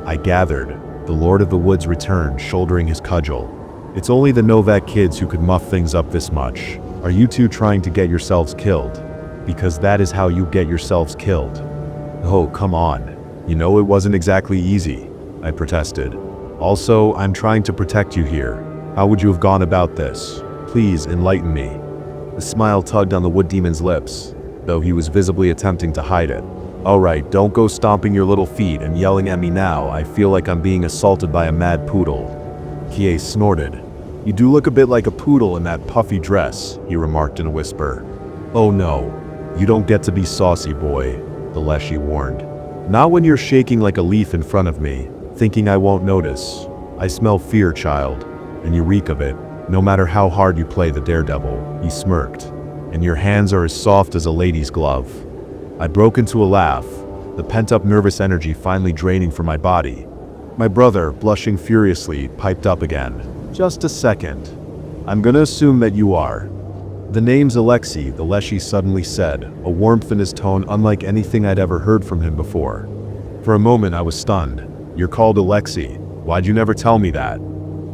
I gathered. The Lord of the Woods returned, shouldering his cudgel. "It's only the Novak kids who could muff things up this much. Are you two trying to get yourselves killed? Because that is how you get yourselves killed." "Oh, come on. You know it wasn't exactly easy," I protested. "Also, I'm trying to protect you here. How would you have gone about this? Please enlighten me." The smile tugged on the wood demon's lips, though he was visibly attempting to hide it. "All right, don't go stomping your little feet and yelling at me now. I feel like I'm being assaulted by a mad poodle." Kie snorted. "You do look a bit like a poodle in that puffy dress," he remarked in a whisper. "Oh no, you don't get to be saucy, boy," the Leshy warned. "Not when you're shaking like a leaf in front of me, thinking I won't notice. I smell fear, child, and you reek of it, no matter how hard you play the daredevil," he smirked. "And your hands are as soft as a lady's glove." I broke into a laugh, the pent-up nervous energy finally draining from my body. My brother, blushing furiously, piped up again. "Just a second. I'm gonna assume that you are." "The name's Alexei," the Leshy suddenly said, a warmth in his tone unlike anything I'd ever heard from him before. For a moment I was stunned. "You're called Alexei. Why'd you never tell me that?"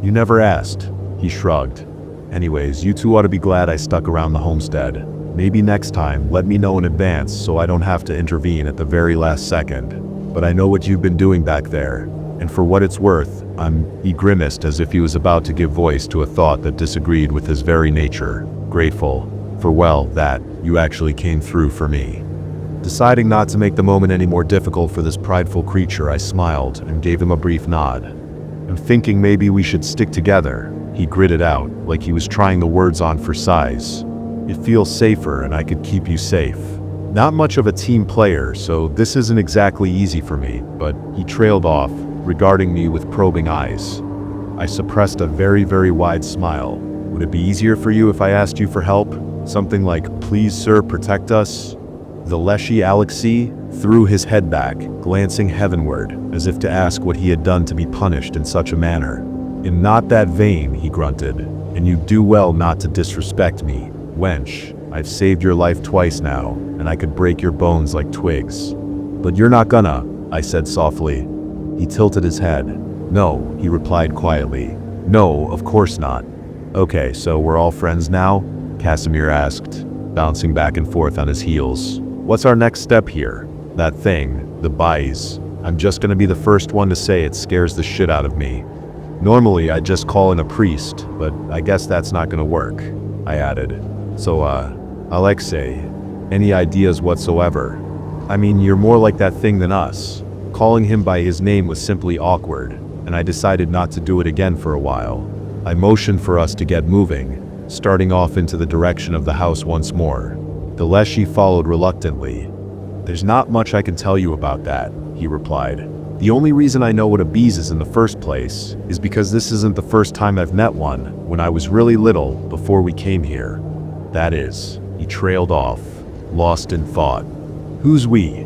"You never asked," he shrugged. "Anyways, you two ought to be glad I stuck around the homestead. Maybe next time, let me know in advance so I don't have to intervene at the very last second. But I know what you've been doing back there. And for what it's worth, he grimaced as if he was about to give voice to a thought that disagreed with his very nature. Grateful for, well, that you actually came through for me." Deciding not to make the moment any more difficult for this prideful creature, I smiled and gave him a brief nod. "I'm thinking maybe we should stick together," he gritted out, like he was trying the words on for size. "It feels safer and I could keep you safe. Not much of a team player, so this isn't exactly easy for me," but he trailed off, regarding me with probing eyes. I suppressed a very, very wide smile. "Would it be easier for you if I asked you for help? Something like, 'Please, sir, protect us'?" The Leshy Alexei threw his head back, glancing heavenward, as if to ask what he had done to be punished in such a manner. "In not that vein," he grunted, "and you do well not to disrespect me. Wench, I've saved your life twice now, and I could break your bones like twigs." "But you're not gonna," I said softly. He tilted his head. "No," he replied quietly. "No, of course not." "Okay, so we're all friends now?" Casimir asked, bouncing back and forth on his heels. "What's our next step here?" "That thing, the Bize. I'm just gonna be the first one to say it scares the shit out of me. Normally I'd just call in a priest, but I guess that's not gonna work," I added. "So, Alexei, any ideas whatsoever? I mean, you're more like that thing than us." Calling him by his name was simply awkward, and I decided not to do it again for a while. I motioned for us to get moving, starting off into the direction of the house once more. The Leshy followed reluctantly. "There's not much I can tell you about that," he replied. "The only reason I know what a Bize is in the first place is because this isn't the first time I've met one, when I was really little, before we came here. That is," he trailed off, lost in thought. "Who's we?"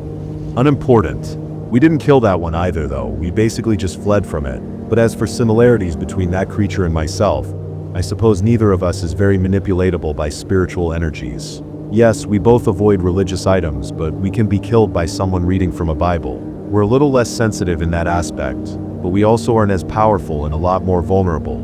"Unimportant. We didn't kill that one either though, we basically just fled from it. But as for similarities between that creature and myself, I suppose neither of us is very manipulatable by spiritual energies. Yes, we both avoid religious items, but we can be killed by someone reading from a Bible. We're a little less sensitive in that aspect, but we also aren't as powerful and a lot more vulnerable.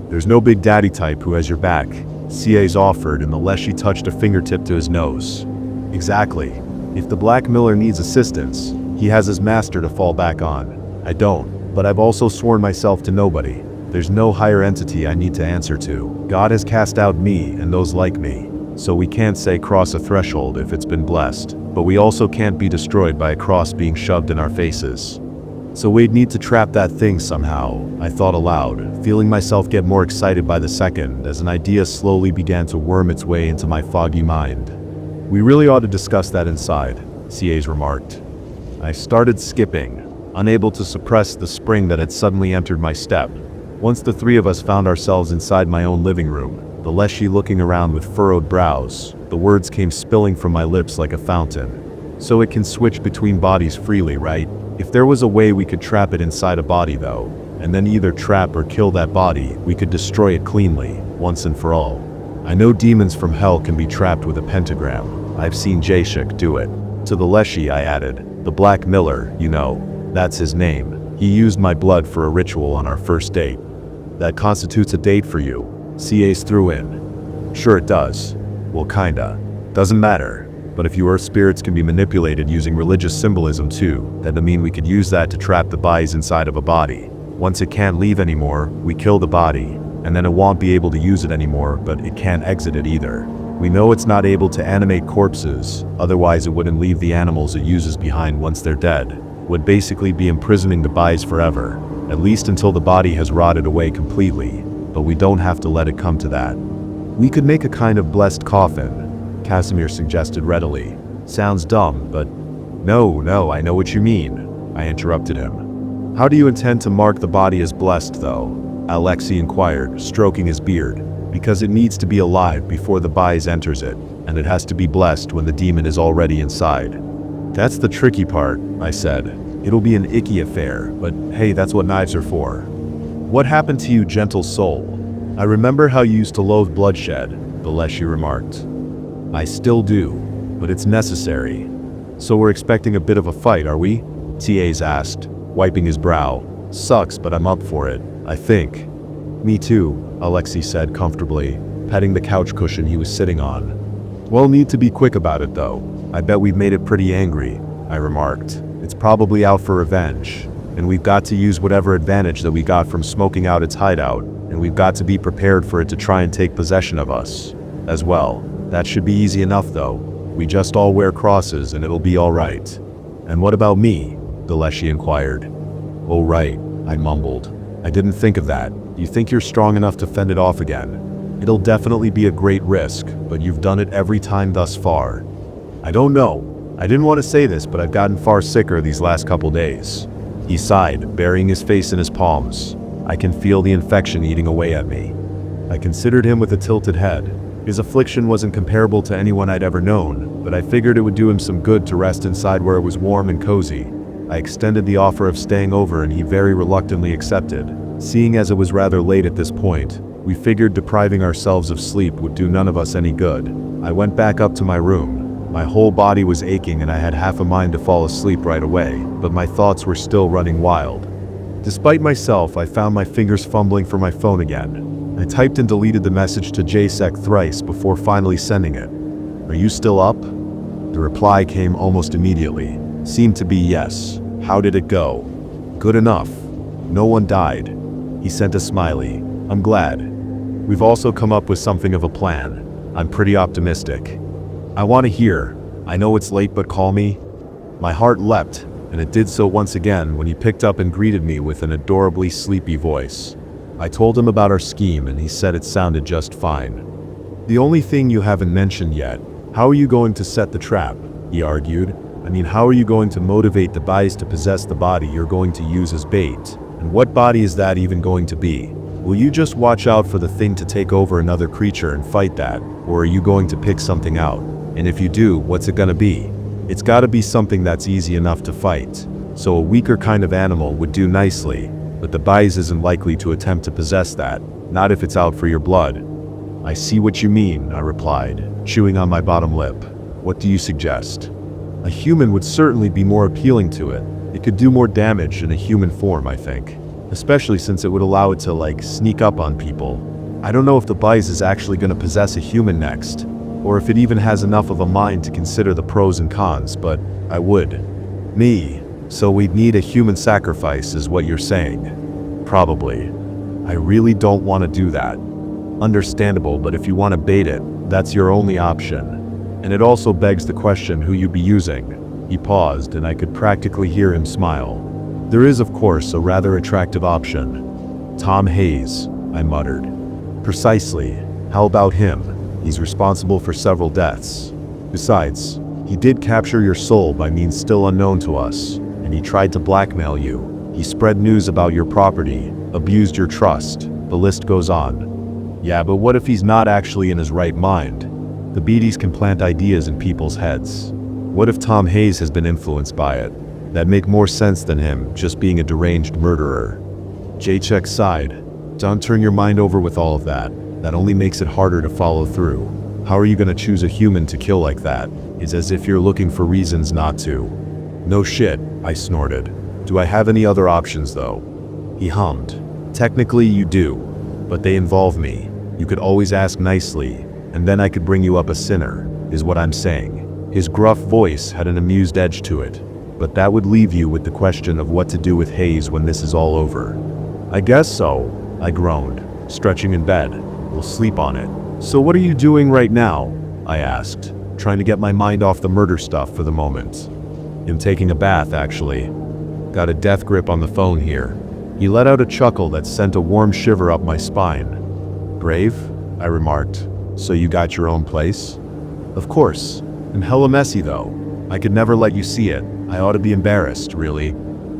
There's no big daddy type who has your back," CA's offered, and the Leshy touched a fingertip to his nose. "Exactly. If the Black Miller needs assistance, he has his master to fall back on. I don't, but I've also sworn myself to nobody. There's no higher entity I need to answer to. God has cast out me and those like me, so we can't say cross a threshold if it's been blessed, but we also can't be destroyed by a cross being shoved in our faces. So we'd need to trap that thing somehow," I thought aloud, feeling myself get more excited by the second as an idea slowly began to worm its way into my foggy mind. "We really ought to discuss that inside," CA's remarked. I started skipping, unable to suppress the spring that had suddenly entered my step. Once the three of us found ourselves inside my own living room, the Leshy looking around with furrowed brows, the words came spilling from my lips like a fountain. "So it can switch between bodies freely, right? If there was a way we could trap it inside a body though, and then either trap or kill that body, we could destroy it cleanly, once and for all. I know demons from hell can be trapped with a pentagram. I've seen Jacek do it. To the Leshy I added, the Black Miller, you know, that's his name. He used my blood for a ritual on our first date. That constitutes a date for you, CA's threw in. Sure it does. Well, kinda. Doesn't matter. But if your spirits can be manipulated using religious symbolism too, that'd mean we could use that to trap the bodies inside of a body. Once it can't leave anymore, we kill the body, and then it won't be able to use it anymore, but it can't exit it either. We know it's not able to animate corpses, otherwise it wouldn't leave the animals it uses behind once they're dead. Would basically be imprisoning the bodies forever, at least until the body has rotted away completely, but we don't have to let it come to that. We could make a kind of blessed coffin, Casimir suggested readily. Sounds dumb, but no, I know what you mean, I interrupted him. How do you intend to mark the body as blessed though? Alexei inquired, stroking his beard. Because it needs to be alive before the bodies enters it, and it has to be blessed when the demon is already inside. That's the tricky part, I said. It'll be an icky affair, but hey, that's what knives are for. What happened to you, gentle soul? I remember how you used to loathe bloodshed, the Leshy remarked. I still do, but it's necessary. So we're expecting a bit of a fight, are we? TA's asked, wiping his brow. Sucks, but I'm up for it, I think. Me too, Alexei said comfortably, petting the couch cushion he was sitting on. We'll need to be quick about it though. I bet we've made it pretty angry, I remarked. It's probably out for revenge, and we've got to use whatever advantage that we got from smoking out its hideout, and we've got to be prepared for it to try and take possession of us as well. That should be easy enough though. We just all wear crosses and it'll be alright. And what about me? The Leshy inquired. Oh right, I mumbled. I didn't think of that. You think you're strong enough to fend it off again? It'll definitely be a great risk, but you've done it every time thus far. I don't know. I didn't want to say this, but I've gotten far sicker these last couple days. He sighed, burying his face in his palms. I can feel the infection eating away at me. I considered him with a tilted head. His affliction wasn't comparable to anyone I'd ever known, but I figured it would do him some good to rest inside where it was warm and cozy. I extended the offer of staying over and he very reluctantly accepted. Seeing as it was rather late at this point, we figured depriving ourselves of sleep would do none of us any good. I went back up to my room. My whole body was aching and I had half a mind to fall asleep right away, but my thoughts were still running wild. Despite myself, I found my fingers fumbling for my phone again. I typed and deleted the message to Jacek thrice before finally sending it. Are you still up? The reply came almost immediately. Seemed to be yes. How did it go? Good enough. No one died. He sent a smiley. I'm glad. We've also come up with something of a plan. I'm pretty optimistic. I want to hear. I know it's late, but call me. My heart leapt, and it did so once again when he picked up and greeted me with an adorably sleepy voice. I told him about our scheme and he said it sounded just fine. The only thing you haven't mentioned yet, how are you going to set the trap? He argued. I mean, how are you going to motivate the bodies to possess the body you're going to use as bait? And what body is that even going to be? Will you just watch out for the thing to take over another creature and fight that? Or are you going to pick something out? And if you do, what's it gonna be? It's gotta be something that's easy enough to fight. So a weaker kind of animal would do nicely, but the bodies isn't likely to attempt to possess that, not if it's out for your blood. I see what you mean, I replied, chewing on my bottom lip. What do you suggest? A human would certainly be more appealing to it. It could do more damage in a human form, I think. Especially since it would allow it to, sneak up on people. I don't know if the bodies is actually gonna possess a human next, or if it even has enough of a mind to consider the pros and cons, but I would. Me. So we'd need a human sacrifice, is what you're saying. Probably. I really don't want to do that. Understandable, but if you want to bait it, that's your only option. And it also begs the question who you'd be using. He paused, and I could practically hear him smile. There is, of course, a rather attractive option. Tom Hayes, I muttered. Precisely. How about him? He's responsible for several deaths. Besides, he did capture your soul by means still unknown to us, and he tried to blackmail you. He spread news about your property, abused your trust. The list goes on. Yeah, but what if he's not actually in his right mind? The Beaties can plant ideas in people's heads. What if Tom Hayes has been influenced by it? That'd make more sense than him just being a deranged murderer. Jacek sighed. Don't turn your mind over with all of that. That only makes it harder to follow through. How are you gonna choose a human to kill like that? It's as if you're looking for reasons not to. No shit, I snorted. Do I have any other options though? He hummed. Technically you do, but they involve me. You could always ask nicely, and then I could bring you up a sinner, is what I'm saying. His gruff voice had an amused edge to it, but that would leave you with the question of what to do with Hayes when this is all over. I guess so, I groaned, stretching in bed. We'll sleep on it. So what are you doing right now? I asked, trying to get my mind off the murder stuff for the moment. I'm taking a bath, actually. Got a death grip on the phone here. He let out a chuckle that sent a warm shiver up my spine. Brave? I remarked. So you got your own place? Of course. I'm hella messy though. I could never let you see it. I ought to be embarrassed, really.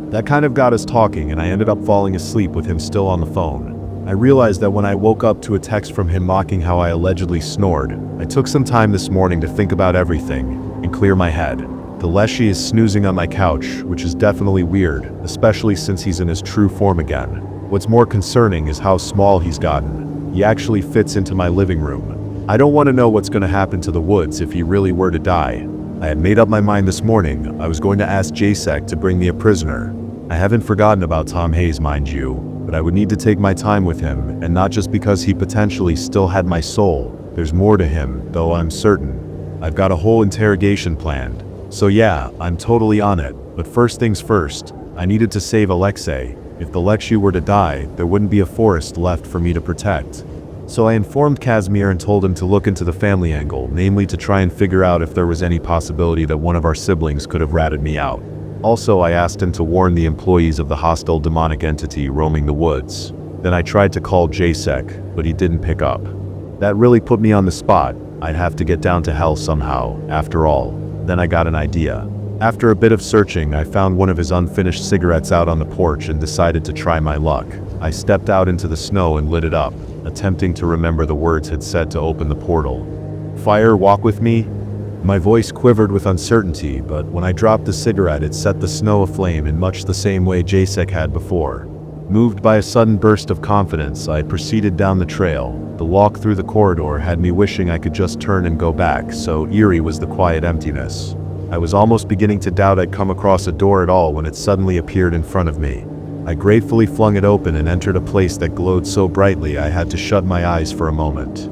That kind of got us talking, and I ended up falling asleep with him still on the phone. I realized that when I woke up to a text from him mocking how I allegedly snored, I took some time this morning to think about everything and clear my head. The Leshy is snoozing on my couch, which is definitely weird, especially since he's in his true form again. What's more concerning is how small he's gotten. He actually fits into my living room. I don't want to know what's going to happen to the woods if he really were to die. I had made up my mind this morning. I was going to ask Jacek to bring me a prisoner. I haven't forgotten about Tom Hayes, mind you, but I would need to take my time with him, and not just because he potentially still had my soul. There's more to him, though I'm certain. I've got a whole interrogation planned. So yeah, I'm totally on it, but first things first, I needed to save Alexei. If the Lexi were to die, there wouldn't be a forest left for me to protect. So I informed Casimir and told him to look into the family angle, namely to try and figure out if there was any possibility that one of our siblings could have ratted me out. Also, I asked him to warn the employees of the hostile demonic entity roaming the woods. Then I tried to call Jacek, but he didn't pick up. That really put me on the spot. I'd have to get down to hell somehow, after all. Then I got an idea. After a bit of searching, I found one of his unfinished cigarettes out on the porch and decided to try my luck. I stepped out into the snow and lit it up, attempting to remember the words had said to open the portal. Fire, walk with me? My voice quivered with uncertainty, but when I dropped the cigarette, it set the snow aflame in much the same way Jacek had before. Moved by a sudden burst of confidence, I proceeded down the trail. The walk through the corridor had me wishing I could just turn and go back, so eerie was the quiet emptiness. I was almost beginning to doubt I'd come across a door at all when it suddenly appeared in front of me. I gratefully flung it open and entered a place that glowed so brightly I had to shut my eyes for a moment.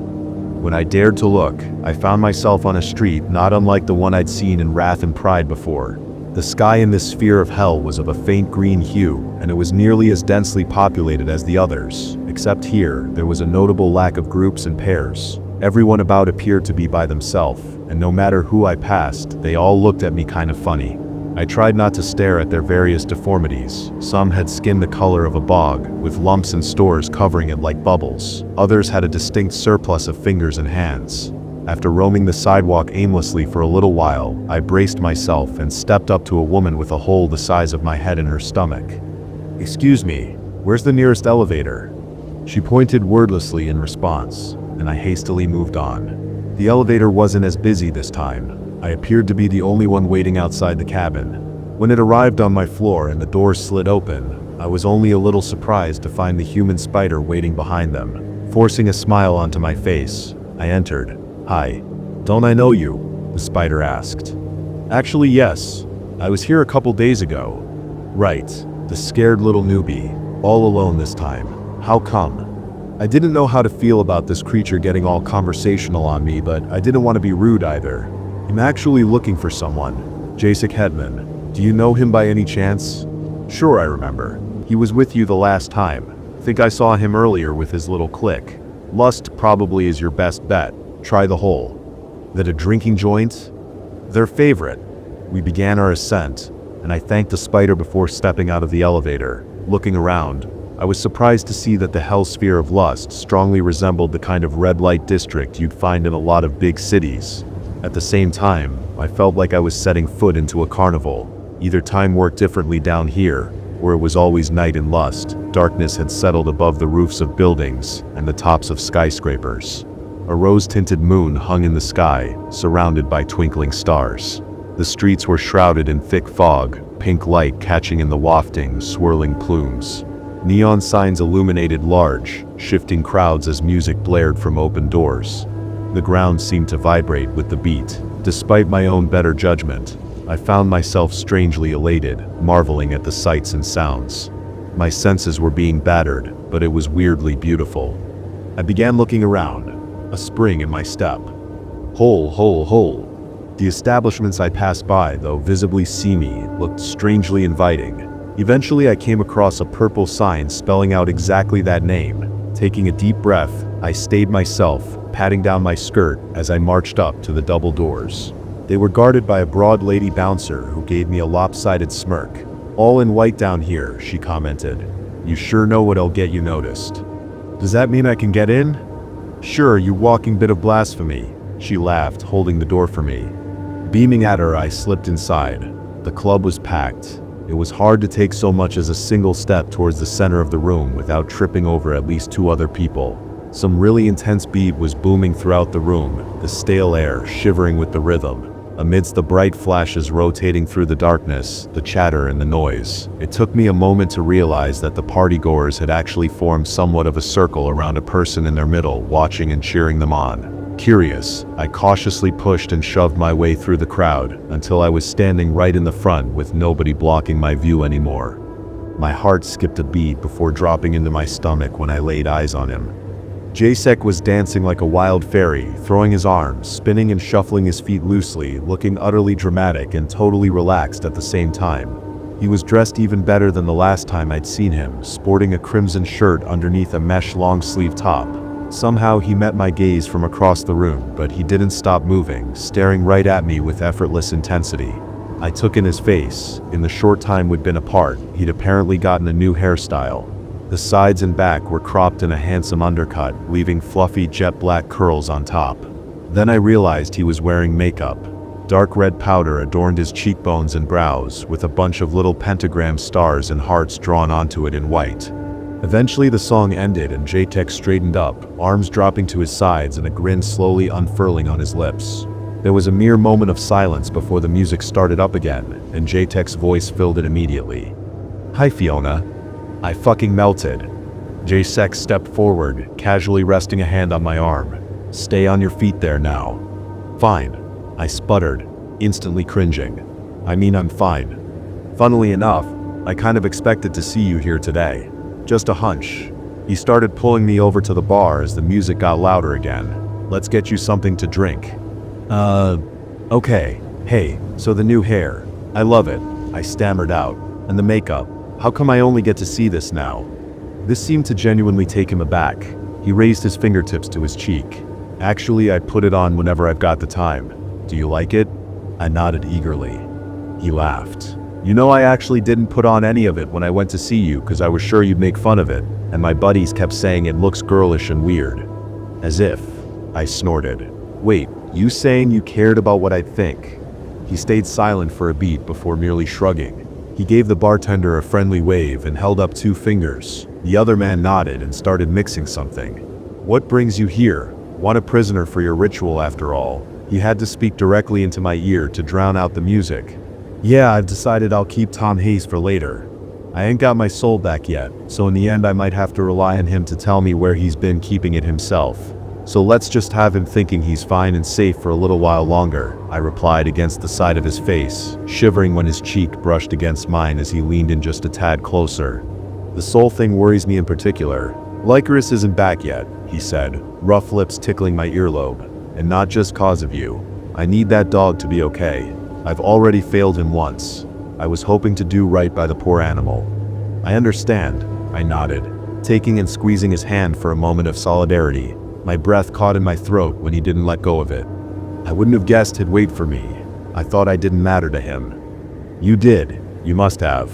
When I dared to look, I found myself on a street not unlike the one I'd seen in Wrath and Pride before. The sky in this sphere of hell was of a faint green hue, and it was nearly as densely populated as the others, except here, there was a notable lack of groups and pairs. Everyone about appeared to be by themselves, and no matter who I passed, they all looked at me kind of funny. I tried not to stare at their various deformities. Some had skin the color of a bog, with lumps and stores covering it like bubbles. Others had a distinct surplus of fingers and hands. After roaming the sidewalk aimlessly for a little while, I braced myself and stepped up to a woman with a hole the size of my head in her stomach. "Excuse me, where's the nearest elevator?" She pointed wordlessly in response, and I hastily moved on. The elevator wasn't as busy this time. I appeared to be the only one waiting outside the cabin. When it arrived on my floor and the doors slid open, I was only a little surprised to find the human spider waiting behind them. Forcing a smile onto my face, I entered. "Hi. Don't I know you?" the spider asked. "Actually, yes. I was here a couple days ago." "Right. The scared little newbie. All alone this time. How come?" I didn't know how to feel about this creature getting all conversational on me, but I didn't want to be rude either. "I'm actually looking for someone. Jacek Hedman. Do you know him by any chance?" "Sure, I remember. He was with you the last time. Think I saw him earlier with his little clique. Lust probably is your best bet. Try the hole." "That a drinking joint?" "Their favorite." We began our ascent, and I thanked the spider before stepping out of the elevator. Looking around, I was surprised to see that the hell sphere of lust strongly resembled the kind of red light district you'd find in a lot of big cities. At the same time, I felt like I was setting foot into a carnival. Either time worked differently down here, or it was always night in lust. Darkness had settled above the roofs of buildings and the tops of skyscrapers. A rose-tinted moon hung in the sky, surrounded by twinkling stars. The streets were shrouded in thick fog, pink light catching in the wafting, swirling plumes. Neon signs illuminated large, shifting crowds as music blared from open doors. The ground seemed to vibrate with the beat. Despite my own better judgment, I found myself strangely elated, marveling at the sights and sounds. My senses were being battered, but it was weirdly beautiful. I began looking around, a spring in my step. Hole, hole, hole. The establishments I passed by, though visibly seamy, looked strangely inviting. Eventually I came across a purple sign spelling out exactly that name. Taking a deep breath, I stayed myself, patting down my skirt as I marched up to the double doors. They were guarded by a broad lady bouncer who gave me a lopsided smirk. "All in white down here," she commented. "You sure know what'll get you noticed." "Does that mean I can get in?" "Sure, you walking bit of blasphemy," she laughed, holding the door for me. Beaming at her, I slipped inside. The club was packed. It was hard to take so much as a single step towards the center of the room without tripping over at least two other people. Some really intense beat was booming throughout the room, the stale air shivering with the rhythm. Amidst the bright flashes rotating through the darkness, the chatter and the noise, it took me a moment to realize that the partygoers had actually formed somewhat of a circle around a person in their middle, watching and cheering them on. Curious, I cautiously pushed and shoved my way through the crowd until I was standing right in the front with nobody blocking my view anymore. My heart skipped a beat before dropping into my stomach when I laid eyes on him. Jacek was dancing like a wild fairy, throwing his arms, spinning and shuffling his feet loosely, looking utterly dramatic and totally relaxed at the same time. He was dressed even better than the last time I'd seen him, sporting a crimson shirt underneath a mesh long-sleeve top. Somehow he met my gaze from across the room, but he didn't stop moving, staring right at me with effortless intensity. I took in his face. In the short time we'd been apart, he'd apparently gotten a new hairstyle. The sides and back were cropped in a handsome undercut, leaving fluffy jet black curls on top. Then I realized he was wearing makeup. Dark red powder adorned his cheekbones and brows, with a bunch of little pentagram stars and hearts drawn onto it in white. Eventually the song ended and Jacek straightened up, arms dropping to his sides and a grin slowly unfurling on his lips. There was a mere moment of silence before the music started up again, and Jacek's voice filled it immediately. "Hi Fiona." I fucking melted. Jacek stepped forward, casually resting a hand on my arm. "Stay on your feet there now." "Fine," I sputtered, instantly cringing. "I mean, I'm fine. Funnily enough, I kind of expected to see you here today. Just a hunch." He started pulling me over to the bar as the music got louder again. "Let's get you something to drink." Okay. Hey, so the new hair. I love it," I stammered out. "And the makeup. How come I only get to see this now?" This seemed to genuinely take him aback. He raised his fingertips to his cheek. "Actually, I put it on whenever I've got the time. Do you like it?" I nodded eagerly. He laughed. "You know, I actually didn't put on any of it when I went to see you because I was sure you'd make fun of it, and my buddies kept saying it looks girlish and weird." "As if," I snorted. "Wait, you saying you cared about what I'd think?" He stayed silent for a beat before merely shrugging. He gave the bartender a friendly wave and held up two fingers. The other man nodded and started mixing something. "What brings you here? Want a prisoner for your ritual after all?" He had to speak directly into my ear to drown out the music. "Yeah, I've decided I'll keep Tom Hayes for later. I ain't got my soul back yet, so in the end I might have to rely on him to tell me where he's been keeping it himself. So let's just have him thinking he's fine and safe for a little while longer," I replied against the side of his face, shivering when his cheek brushed against mine as he leaned in just a tad closer. "The soul thing worries me in particular. Lycoris isn't back yet," he said, rough lips tickling my earlobe. "And not just cause of you. I need that dog to be okay. I've already failed him once. I was hoping to do right by the poor animal." "I understand," I nodded, taking and squeezing his hand for a moment of solidarity. My breath caught in my throat when he didn't let go of it. "I wouldn't have guessed he'd wait for me. I thought I didn't matter to him." "You did. You must have."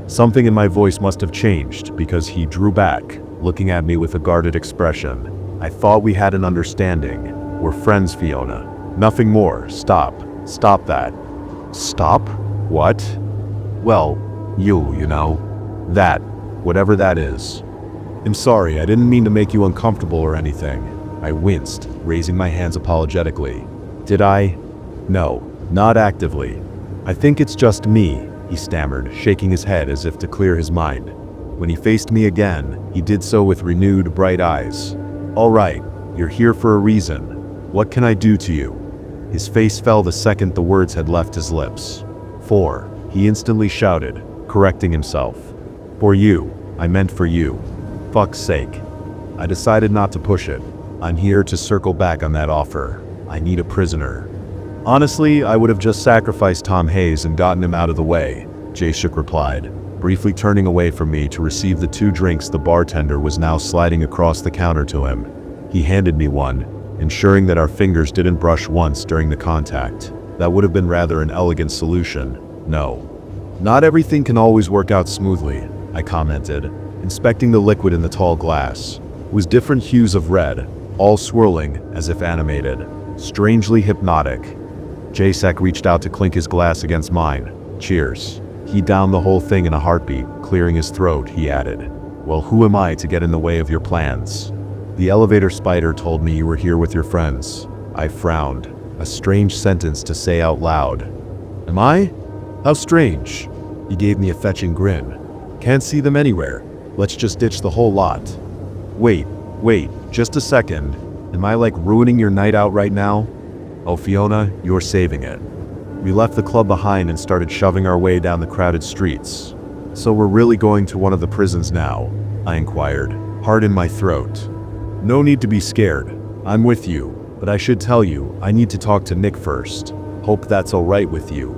Something in my voice must have changed because he drew back, looking at me with a guarded expression. "I thought we had an understanding. We're friends, Fiona. Nothing more. Stop. Stop that." "Stop? What?" "Well, you know. That. Whatever that is." "I'm sorry, I didn't mean to make you uncomfortable or anything." I winced, raising my hands apologetically. "Did I?" "No, not actively. I think it's just me," he stammered, shaking his head as if to clear his mind. When he faced me again, he did so with renewed, bright eyes. "All right, you're here for a reason. What can I do to you?" His face fell the second the words had left his lips. "For," he instantly shouted, correcting himself. "For you. I meant for you. Fuck's sake." I decided not to push it. I'm here to circle back on that offer. I need a prisoner. Honestly, I would have just sacrificed Tom Hayes and gotten him out of the way, Jaeshik replied, briefly turning away from me to receive the 2 drinks the bartender was now sliding across the counter to him. He handed me one, ensuring that our fingers didn't brush once during the contact. That would have been rather an elegant solution. No. Not everything can always work out smoothly, I commented, inspecting the liquid in the tall glass. It was different hues of red, all swirling as if animated. Strangely hypnotic. Jaeshik reached out to clink his glass against mine. "Cheers." He downed the whole thing in a heartbeat, clearing his throat, he added. "Well, who am I to get in the way of your plans? The elevator spider told me you were here with your friends." I frowned. A strange sentence to say out loud. "Am I? How strange." He gave me a fetching grin. "Can't see them anywhere. Let's just ditch the whole lot." Wait, just a second. Am I like ruining your night out right now?" "Oh, Fiona, you're saving it." We left the club behind and started shoving our way down the crowded streets. "So we're really going to one of the prisons now?" I inquired, heart in my throat. "No need to be scared. I'm with you, but I should tell you, I need to talk to Nick first. Hope that's all right with you."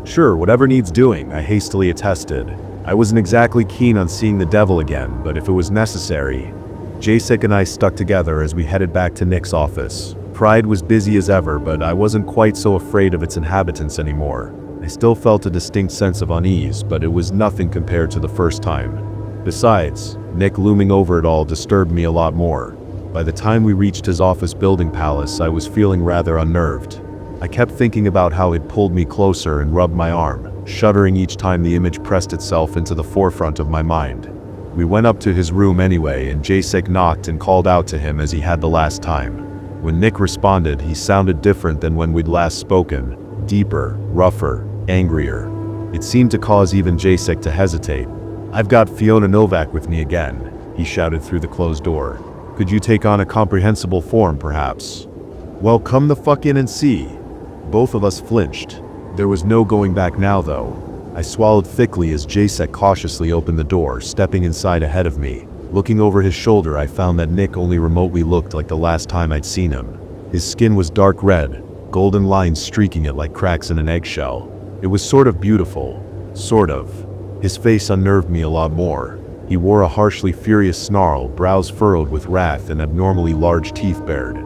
"Sure, whatever needs doing," I hastily attested. I wasn't exactly keen on seeing the devil again, but if it was necessary. Jaeshik and I stuck together as we headed back to Nick's office. Pride was busy as ever, but I wasn't quite so afraid of its inhabitants anymore. I still felt a distinct sense of unease, but it was nothing compared to the first time. Besides, Nick looming over it all disturbed me a lot more. By the time we reached his office building palace, I was feeling rather unnerved. I kept thinking about how it pulled me closer and rubbed my arm, shuddering each time the image pressed itself into the forefront of my mind. We went up to his room anyway, and Jaeshik knocked and called out to him as he had the last time. When Nick responded, he sounded different than when we'd last spoken. Deeper, rougher, angrier. It seemed to cause even Jaeshik to hesitate. "I've got Fiona Novak with me again," he shouted through the closed door. "Could you take on a comprehensible form, perhaps?" "Well, come the fuck in and see." Both of us flinched. There was no going back now, though. I swallowed thickly as Jaeshik cautiously opened the door, stepping inside ahead of me. Looking over his shoulder, I found that Nick only remotely looked like the last time I'd seen him. His skin was dark red, golden lines streaking it like cracks in an eggshell. It was sort of beautiful. Sort of. His face unnerved me a lot more. He wore a harshly furious snarl, brows furrowed with wrath and abnormally large teeth bared.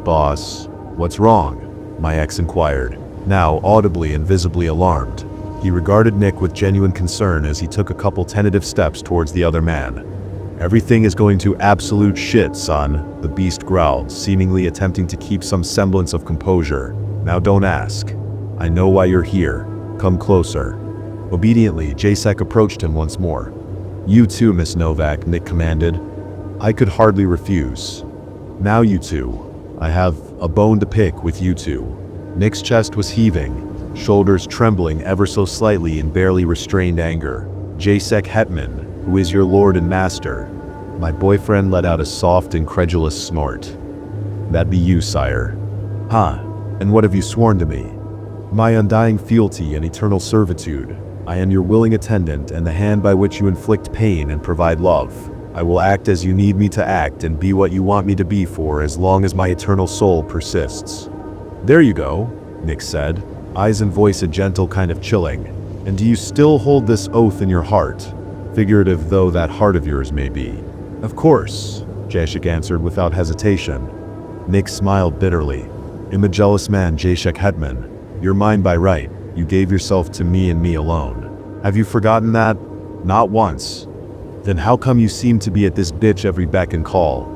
"Boss, what's wrong?" my ex inquired, now audibly and visibly alarmed. He regarded Nick with genuine concern as he took a couple tentative steps towards the other man. "Everything is going to absolute shit, son," the beast growled, seemingly attempting to keep some semblance of composure. "Now don't ask. I know why you're here. Come closer." Obediently, Jaeshik approached him once more. "You too, Miss Novak," Nick commanded. I could hardly refuse. "Now you two. I have a bone to pick with you two." Nick's chest was heaving, shoulders trembling ever so slightly in barely restrained anger. "Jaeshik Hetman, who is your lord and master." My boyfriend let out a soft, incredulous snort. "That be you, sire." "Huh? And what have you sworn to me?" "My undying fealty and eternal servitude. I am your willing attendant and the hand by which you inflict pain and provide love. I will act as you need me to act and be what you want me to be for as long as my eternal soul persists." "There you go," Nick said, eyes and voice a gentle kind of chilling. "And do you still hold this oath in your heart? Figurative though that heart of yours may be." "Of course," Jaeshik answered without hesitation. Nick smiled bitterly. "I'm a jealous man, Jaeshik Hetman. You're mine by right. You gave yourself to me and me alone. Have you forgotten that? Not once. Then how come you seem to be at this bitch every beck and call?"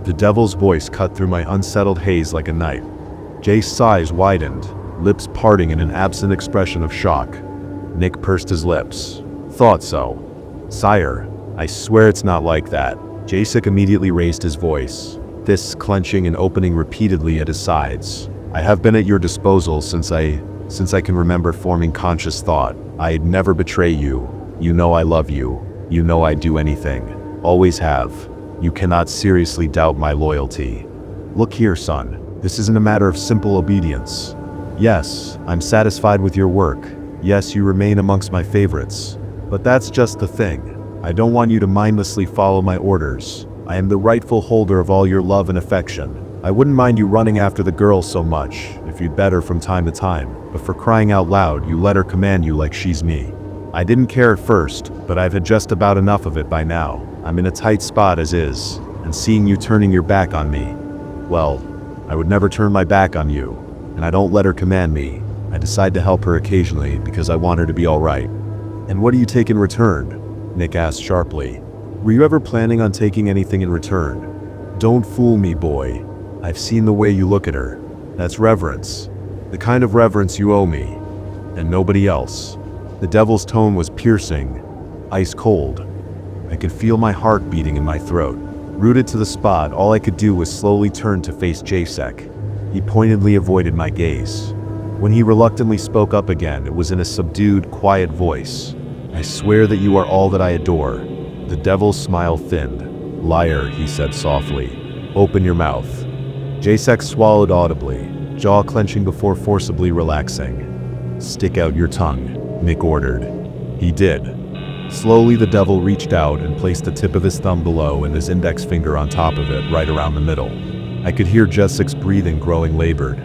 The devil's voice cut through my unsettled haze like a knife. Jace's eyes widened, lips parting in an absent expression of shock. Nick pursed his lips. "Thought so. Sire, I swear it's not like that." Jaeshik immediately raised his voice, fists clenching and opening repeatedly at his sides. "I have been at your disposal since I can remember forming conscious thought. I'd never betray you. You know I love you. You know I'd do anything. Always have. You cannot seriously doubt my loyalty. Look here, son. This isn't a matter of simple obedience. Yes, I'm satisfied with your work. Yes, you remain amongst my favorites. But that's just the thing. I don't want you to mindlessly follow my orders. I am the rightful holder of all your love and affection. I wouldn't mind you running after the girl so much, if you'd bet her from time to time, but for crying out loud, you let her command you like she's me. I didn't care at first, but I've had just about enough of it by now. I'm in a tight spot as is, and seeing you turning your back on me, well, I would never turn my back on you, and I don't let her command me. I decide to help her occasionally because I want her to be alright. And what do you take in return? Nick asked sharply. Were you ever planning on taking anything in return? Don't fool me, boy. I've seen the way you look at her. That's reverence. The kind of reverence you owe me. And nobody else. The devil's tone was piercing, ice cold. I could feel my heart beating in my throat. Rooted to the spot, all I could do was slowly turn to face Jacek. He pointedly avoided my gaze. When he reluctantly spoke up again, it was in a subdued, quiet voice. I swear that you are all that I adore. The devil's smile thinned. Liar, he said softly. Open your mouth. Jacek swallowed audibly, jaw clenching before forcibly relaxing. Stick out your tongue, Nick ordered. He did. Slowly the devil reached out and placed the tip of his thumb below and his index finger on top of it, right around the middle. I could hear Jacek's breathing growing labored.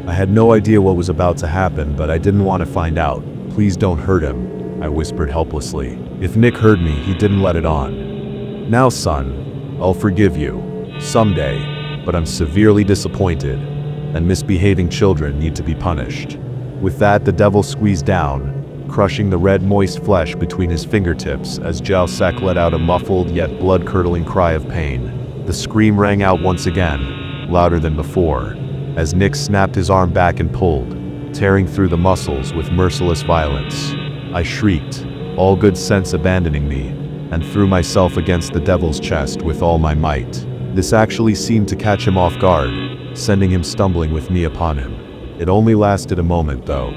I had no idea what was about to happen, but I didn't want to find out. Please don't hurt him, I whispered helplessly. If Nick heard me, he didn't let it on. Now, son, I'll forgive you. Someday. But I'm severely disappointed, and misbehaving children need to be punished. With that, the devil squeezed down, crushing the red, moist flesh between his fingertips as Jacek let out a muffled yet blood-curdling cry of pain. The scream rang out once again, louder than before, as Nick snapped his arm back and pulled, tearing through the muscles with merciless violence. I shrieked, all good sense abandoning me, and threw myself against the devil's chest with all my might. This actually seemed to catch him off guard, sending him stumbling with me upon him. It only lasted a moment, though.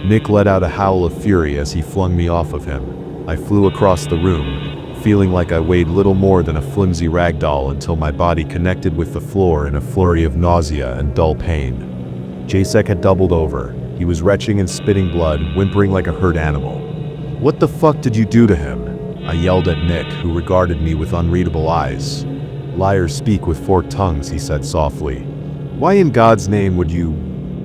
Nick let out a howl of fury as he flung me off of him. I flew across the room, feeling like I weighed little more than a flimsy rag doll until my body connected with the floor in a flurry of nausea and dull pain. Jacek had doubled over. He was retching and spitting blood, whimpering like a hurt animal. What the fuck did you do to him? I yelled at Nick, who regarded me with unreadable eyes. Liars speak with forked tongues, he said softly. Why in God's name would you?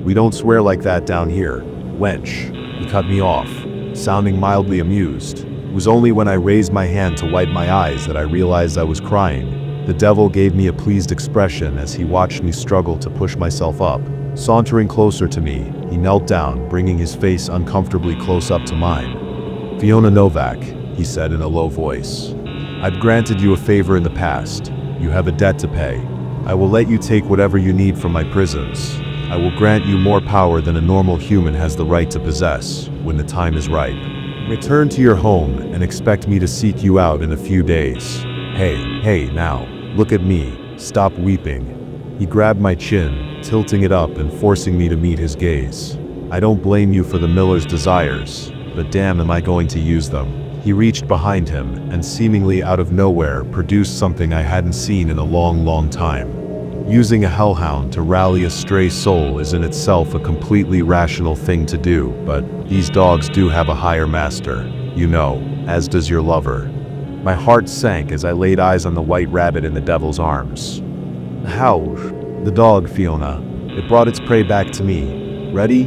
We don't swear like that down here. Wench. He cut me off, sounding mildly amused. It was only when I raised my hand to wipe my eyes that I realized I was crying. The devil gave me a pleased expression as he watched me struggle to push myself up. Sauntering closer to me, he knelt down, bringing his face uncomfortably close up to mine. Fiona Novak, he said in a low voice. I've granted you a favor in the past. You have a debt to pay. I will let you take whatever you need from my prisons. I will grant you more power than a normal human has the right to possess, when the time is ripe. Return to your home and expect me to seek you out in a few days. Hey, now, look at me. Stop weeping. He grabbed my chin, tilting it up and forcing me to meet his gaze. I don't blame you for the miller's desires, but damn am I going to use them. He reached behind him and seemingly out of nowhere produced something I hadn't seen in a long time. Using a hellhound to rally a stray soul is in itself a completely rational thing to do, but these dogs do have a higher master, you know, as does your lover. My heart sank as I laid eyes on the white rabbit in the devil's arms. How? The dog, Fiona. It brought its prey back to me. Ready?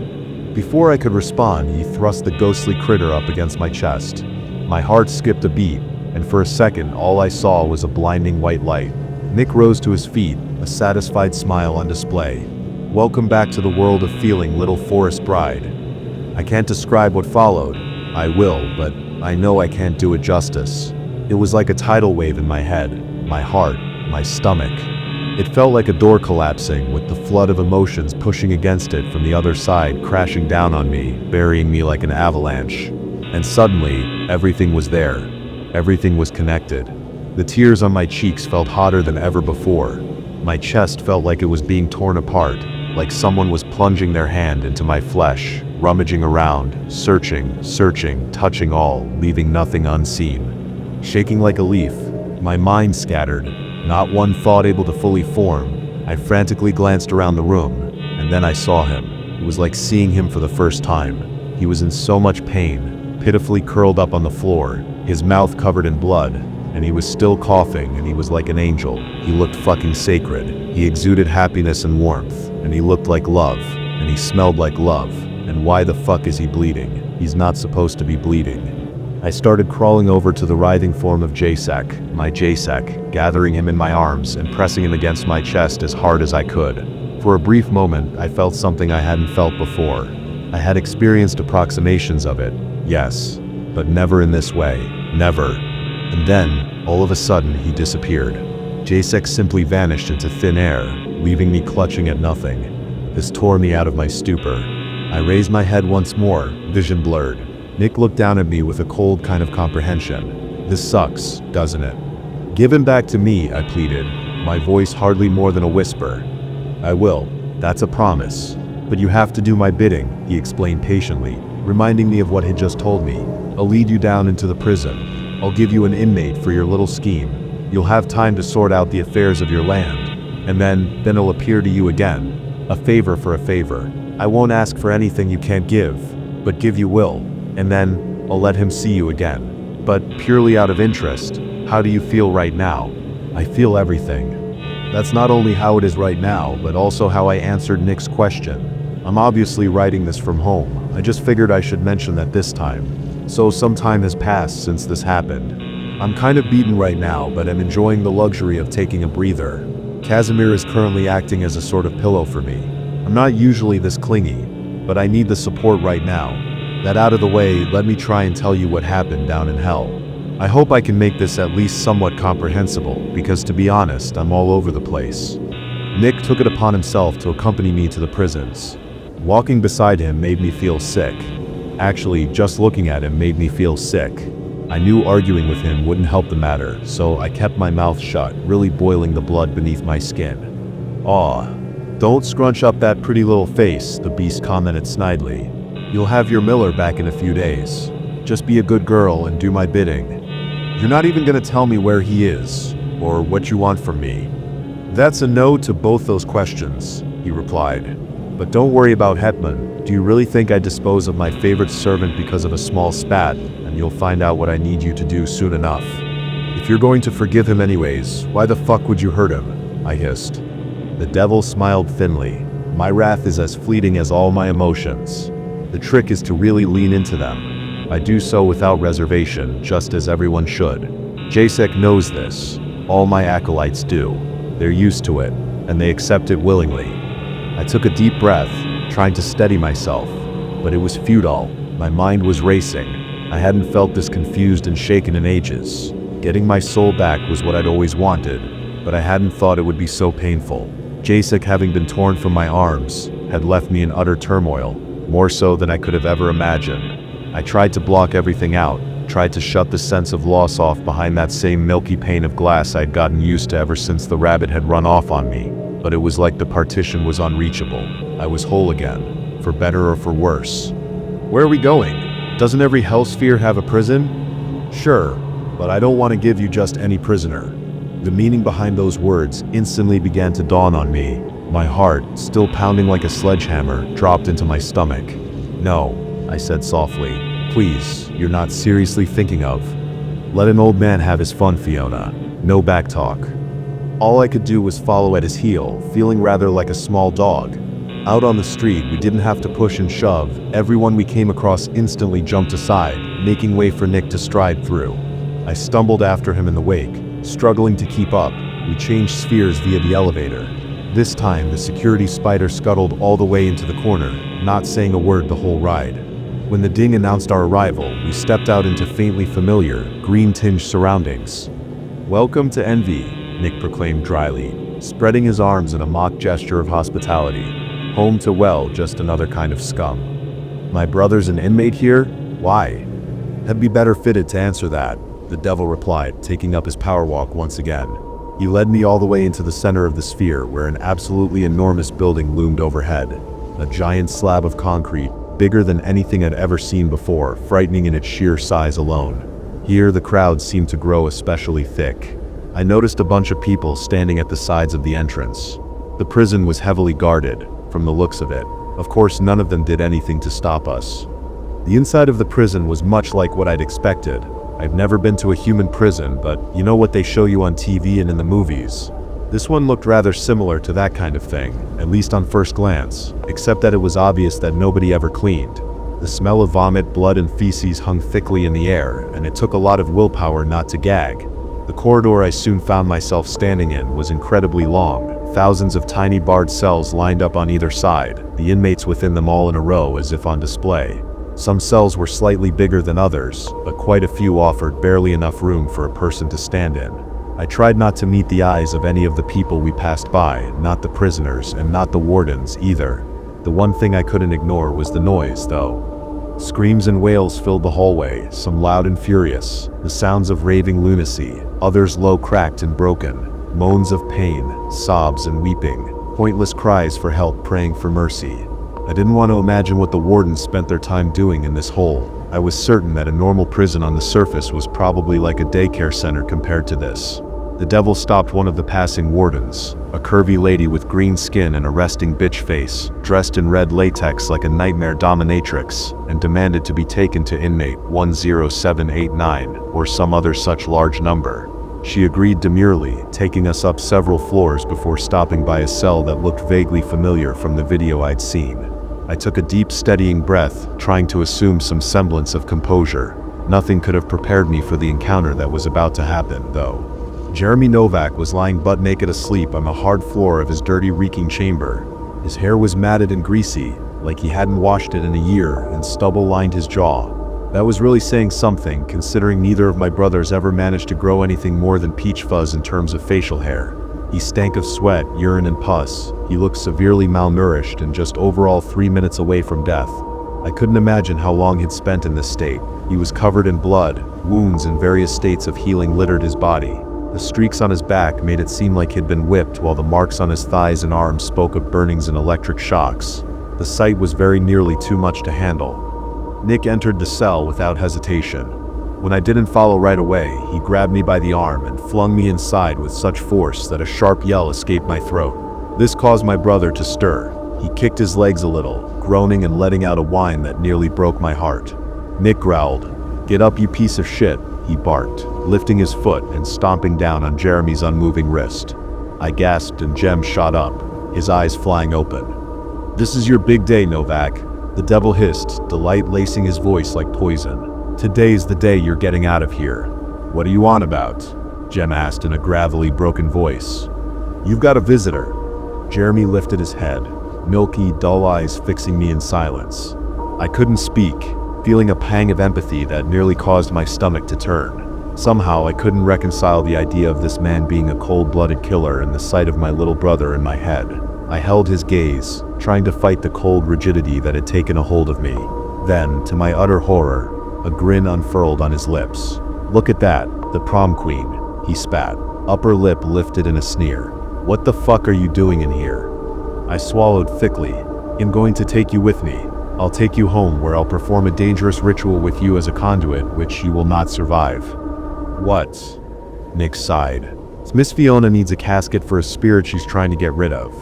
Before I could respond, he thrust the ghostly critter up against my chest. My heart skipped a beat, and for a second all I saw was a blinding white light. Nick rose to his feet, a satisfied smile on display. Welcome back to the world of feeling, little forest bride. I can't describe what followed. I will, but I know I can't do it justice. It was like a tidal wave in my head, my heart, my stomach. It felt like a door collapsing, with the flood of emotions pushing against it from the other side, crashing down on me, burying me like an avalanche. And suddenly, everything was there. Everything was connected. The tears on my cheeks felt hotter than ever before. My chest felt like it was being torn apart, like someone was plunging their hand into my flesh, rummaging around, searching, touching all, leaving nothing unseen. Shaking like a leaf, my mind scattered, not one thought able to fully form, I frantically glanced around the room, and then I saw him. It was like seeing him for the first time. He was in so much pain, pitifully curled up on the floor, his mouth covered in blood, and he was still coughing, and he was like an angel. He looked fucking sacred. He exuded happiness and warmth, and he looked like love, and he smelled like love. And why the fuck is he bleeding? He's not supposed to be bleeding. I started crawling over to the writhing form of Jasek, my Jasek, gathering him in my arms and pressing him against my chest as hard as I could. For a brief moment, I felt something I hadn't felt before. I had experienced approximations of it, yes, but never in this way, never. And then, all of a sudden, he disappeared. Jasek simply vanished into thin air, leaving me clutching at nothing. This tore me out of my stupor. I raised my head once more, vision blurred. Nick looked down at me with a cold kind of comprehension. This sucks, doesn't it? Give him back to me, I pleaded, my voice hardly more than a whisper. I will, that's a promise. But you have to do my bidding, he explained patiently, reminding me of what he'd just told me. I'll lead you down into the prison. I'll give you an inmate for your little scheme. You'll have time to sort out the affairs of your land. And then it'll appear to you again. A favor for a favor. I won't ask for anything you can't give, but give you will. And then, I'll let him see you again. But purely out of interest, how do you feel right now? I feel everything. That's not only how it is right now, but also how I answered Nick's question. I'm obviously writing this from home. I just figured I should mention that this time. So some time has passed since this happened. I'm kind of beaten right now, but I'm enjoying the luxury of taking a breather. Casimir is currently acting as a sort of pillow for me. I'm not usually this clingy, but I need the support right now. That out of the way, let me try and tell you what happened down in hell. I hope I can make this at least somewhat comprehensible, because to be honest, I'm all over the place. Nick took it upon himself to accompany me to the prisons. Walking beside him made me feel sick. Actually, just looking at him made me feel sick. I knew arguing with him wouldn't help the matter, so I kept my mouth shut, really boiling the blood beneath my skin. Aw, don't scrunch up that pretty little face, the beast commented snidely. You'll have your Miller back in a few days. Just be a good girl and do my bidding. You're not even gonna tell me where he is, or what you want from me. That's a no to both those questions, he replied. But don't worry about Hetman. Do you really think I'd dispose of my favorite servant because of a small spat, and you'll find out what I need you to do soon enough. If you're going to forgive him anyways, why the fuck would you hurt him? I hissed. The devil smiled thinly. My wrath is as fleeting as all my emotions. The trick is to really lean into them. I do so without reservation, just as everyone should. Jasek knows this. All my acolytes do. They're used to it, and they accept it willingly. I took a deep breath, trying to steady myself, but it was futile. My mind was racing. I hadn't felt this confused and shaken in ages. Getting my soul back was what I'd always wanted, but I hadn't thought it would be so painful. Jasek, having been torn from my arms, had left me in utter turmoil, more so than I could have ever imagined. I tried to block everything out, tried to shut the sense of loss off behind that same milky pane of glass I'd gotten used to ever since the rabbit had run off on me, but it was like the partition was unreachable. I was whole again, for better or for worse. Where are we going? Doesn't every hellsphere have a prison? Sure, but I don't want to give you just any prisoner. The meaning behind those words instantly began to dawn on me. My heart, still pounding like a sledgehammer, dropped into my stomach. No, I said softly. Please, you're not seriously thinking of. Let an old man have his fun, Fiona. No backtalk. All I could do was follow at his heel, feeling rather like a small dog. Out on the street, we didn't have to push and shove. Everyone we came across instantly jumped aside, making way for Nick to stride through. I stumbled after him in the wake, struggling to keep up. We changed spheres via the elevator. This time, the security spider scuttled all the way into the corner, not saying a word the whole ride. When the ding announced our arrival, we stepped out into faintly familiar, green-tinged surroundings. Welcome to Envy, Nick proclaimed dryly, spreading his arms in a mock gesture of hospitality. Home to, well, just another kind of scum. My brother's an inmate here? Why? I'd be better fitted to answer that, the devil replied, taking up his power walk once again. He led me all the way into the center of the sphere, where an absolutely enormous building loomed overhead. A giant slab of concrete, bigger than anything I'd ever seen before, frightening in its sheer size alone. Here, the crowd seemed to grow especially thick. I noticed a bunch of people standing at the sides of the entrance. The prison was heavily guarded, from the looks of it. Of course, none of them did anything to stop us. The inside of the prison was much like what I'd expected. I've never been to a human prison, but you know what they show you on TV and in the movies. This one looked rather similar to that kind of thing, at least on first glance, except that it was obvious that nobody ever cleaned. The smell of vomit, blood, and feces hung thickly in the air, and it took a lot of willpower not to gag. The corridor I soon found myself standing in was incredibly long, thousands of tiny barred cells lined up on either side, the inmates within them all in a row as if on display. Some cells were slightly bigger than others, but quite a few offered barely enough room for a person to stand in. I tried not to meet the eyes of any of the people we passed by, not the prisoners, and not the wardens either. The one thing I couldn't ignore was the noise, though. Screams and wails filled the hallway, some loud and furious, the sounds of raving lunacy, others low, cracked, and broken, moans of pain, sobs and weeping, pointless cries for help, praying for mercy. I didn't want to imagine what the wardens spent their time doing in this hole. I was certain that a normal prison on the surface was probably like a daycare center compared to this. The devil stopped one of the passing wardens, a curvy lady with green skin and a resting bitch face, dressed in red latex like a nightmare dominatrix, and demanded to be taken to inmate 10789, or some other such large number. She agreed demurely, taking us up several floors before stopping by a cell that looked vaguely familiar from the video I'd seen. I took a deep, steadying breath, trying to assume some semblance of composure. Nothing could have prepared me for the encounter that was about to happen, though. Jeremy Novak was lying butt naked asleep on the hard floor of his dirty, reeking chamber. His hair was matted and greasy, like he hadn't washed it in a year, and stubble lined his jaw. That was really saying something, considering neither of my brothers ever managed to grow anything more than peach fuzz in terms of facial hair. He stank of sweat, urine, and pus. He looked severely malnourished and just overall 3 minutes away from death. I couldn't imagine how long he'd spent in this state. He was covered in blood, wounds and various states of healing littered his body. The streaks on his back made it seem like he'd been whipped, while the marks on his thighs and arms spoke of burnings and electric shocks. The sight was very nearly too much to handle. Nick entered the cell without hesitation. When I didn't follow right away, he grabbed me by the arm and flung me inside with such force that a sharp yell escaped my throat. This caused my brother to stir. He kicked his legs a little, groaning and letting out a whine that nearly broke my heart. Nick growled, "Get up, you piece of shit," he barked, lifting his foot and stomping down on Jeremy's unmoving wrist. I gasped and Jem shot up, his eyes flying open. "This is your big day, Novak," the devil hissed, delight lacing his voice like poison. "Today's the day you're getting out of here." "What are you on about?" Jem asked in a gravelly, broken voice. "You've got a visitor." Jeremy lifted his head, milky, dull eyes fixing me in silence. I couldn't speak, feeling a pang of empathy that nearly caused my stomach to turn. Somehow I couldn't reconcile the idea of this man being a cold-blooded killer and the sight of my little brother in my head. I held his gaze, trying to fight the cold rigidity that had taken a hold of me. Then, to my utter horror, a grin unfurled on his lips. "Look at that, the prom queen," he spat, upper lip lifted in a sneer. "What the fuck are you doing in here?" I swallowed thickly. "I'm going to take you with me. I'll take you home where I'll perform a dangerous ritual with you as a conduit, which you will not survive." "What?" Nick sighed. "Miss Fiona needs a casket for a spirit she's trying to get rid of.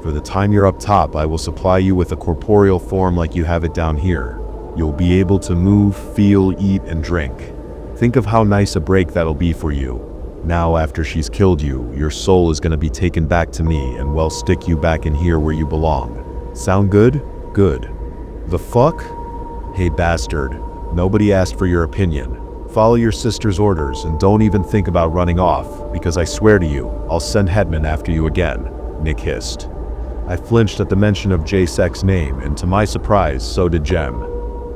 For the time you're up top, I will supply you with a corporeal form like you have it down here. You'll be able to move, feel, eat, and drink. Think of how nice a break that'll be for you. Now, after she's killed you, your soul is going to be taken back to me, and we'll stick you back in here where you belong. Sound good? Good." "The fuck?" "Hey bastard, nobody asked for your opinion. Follow your sister's orders and don't even think about running off, because I swear to you, I'll send Hetman after you again," Nick hissed. I flinched at the mention of Jasek's name, and to my surprise, so did Jem.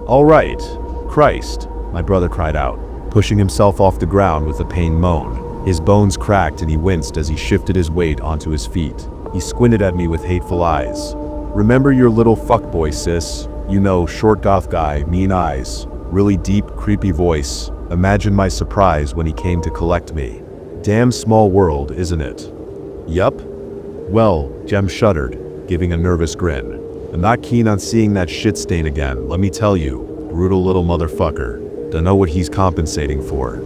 "All right, Christ," my brother cried out, pushing himself off the ground with a pained moan. His bones cracked and he winced as he shifted his weight onto his feet. He squinted at me with hateful eyes. "Remember your little fuckboy, sis? You know, short goth guy, mean eyes, really deep, creepy voice. Imagine my surprise when he came to collect me. Damn small world, isn't it?" "Yup." "Well," Jem shuddered, giving a nervous grin. "I'm not keen on seeing that shit stain again, let me tell you. Brutal little motherfucker." Dunno what he's compensating for.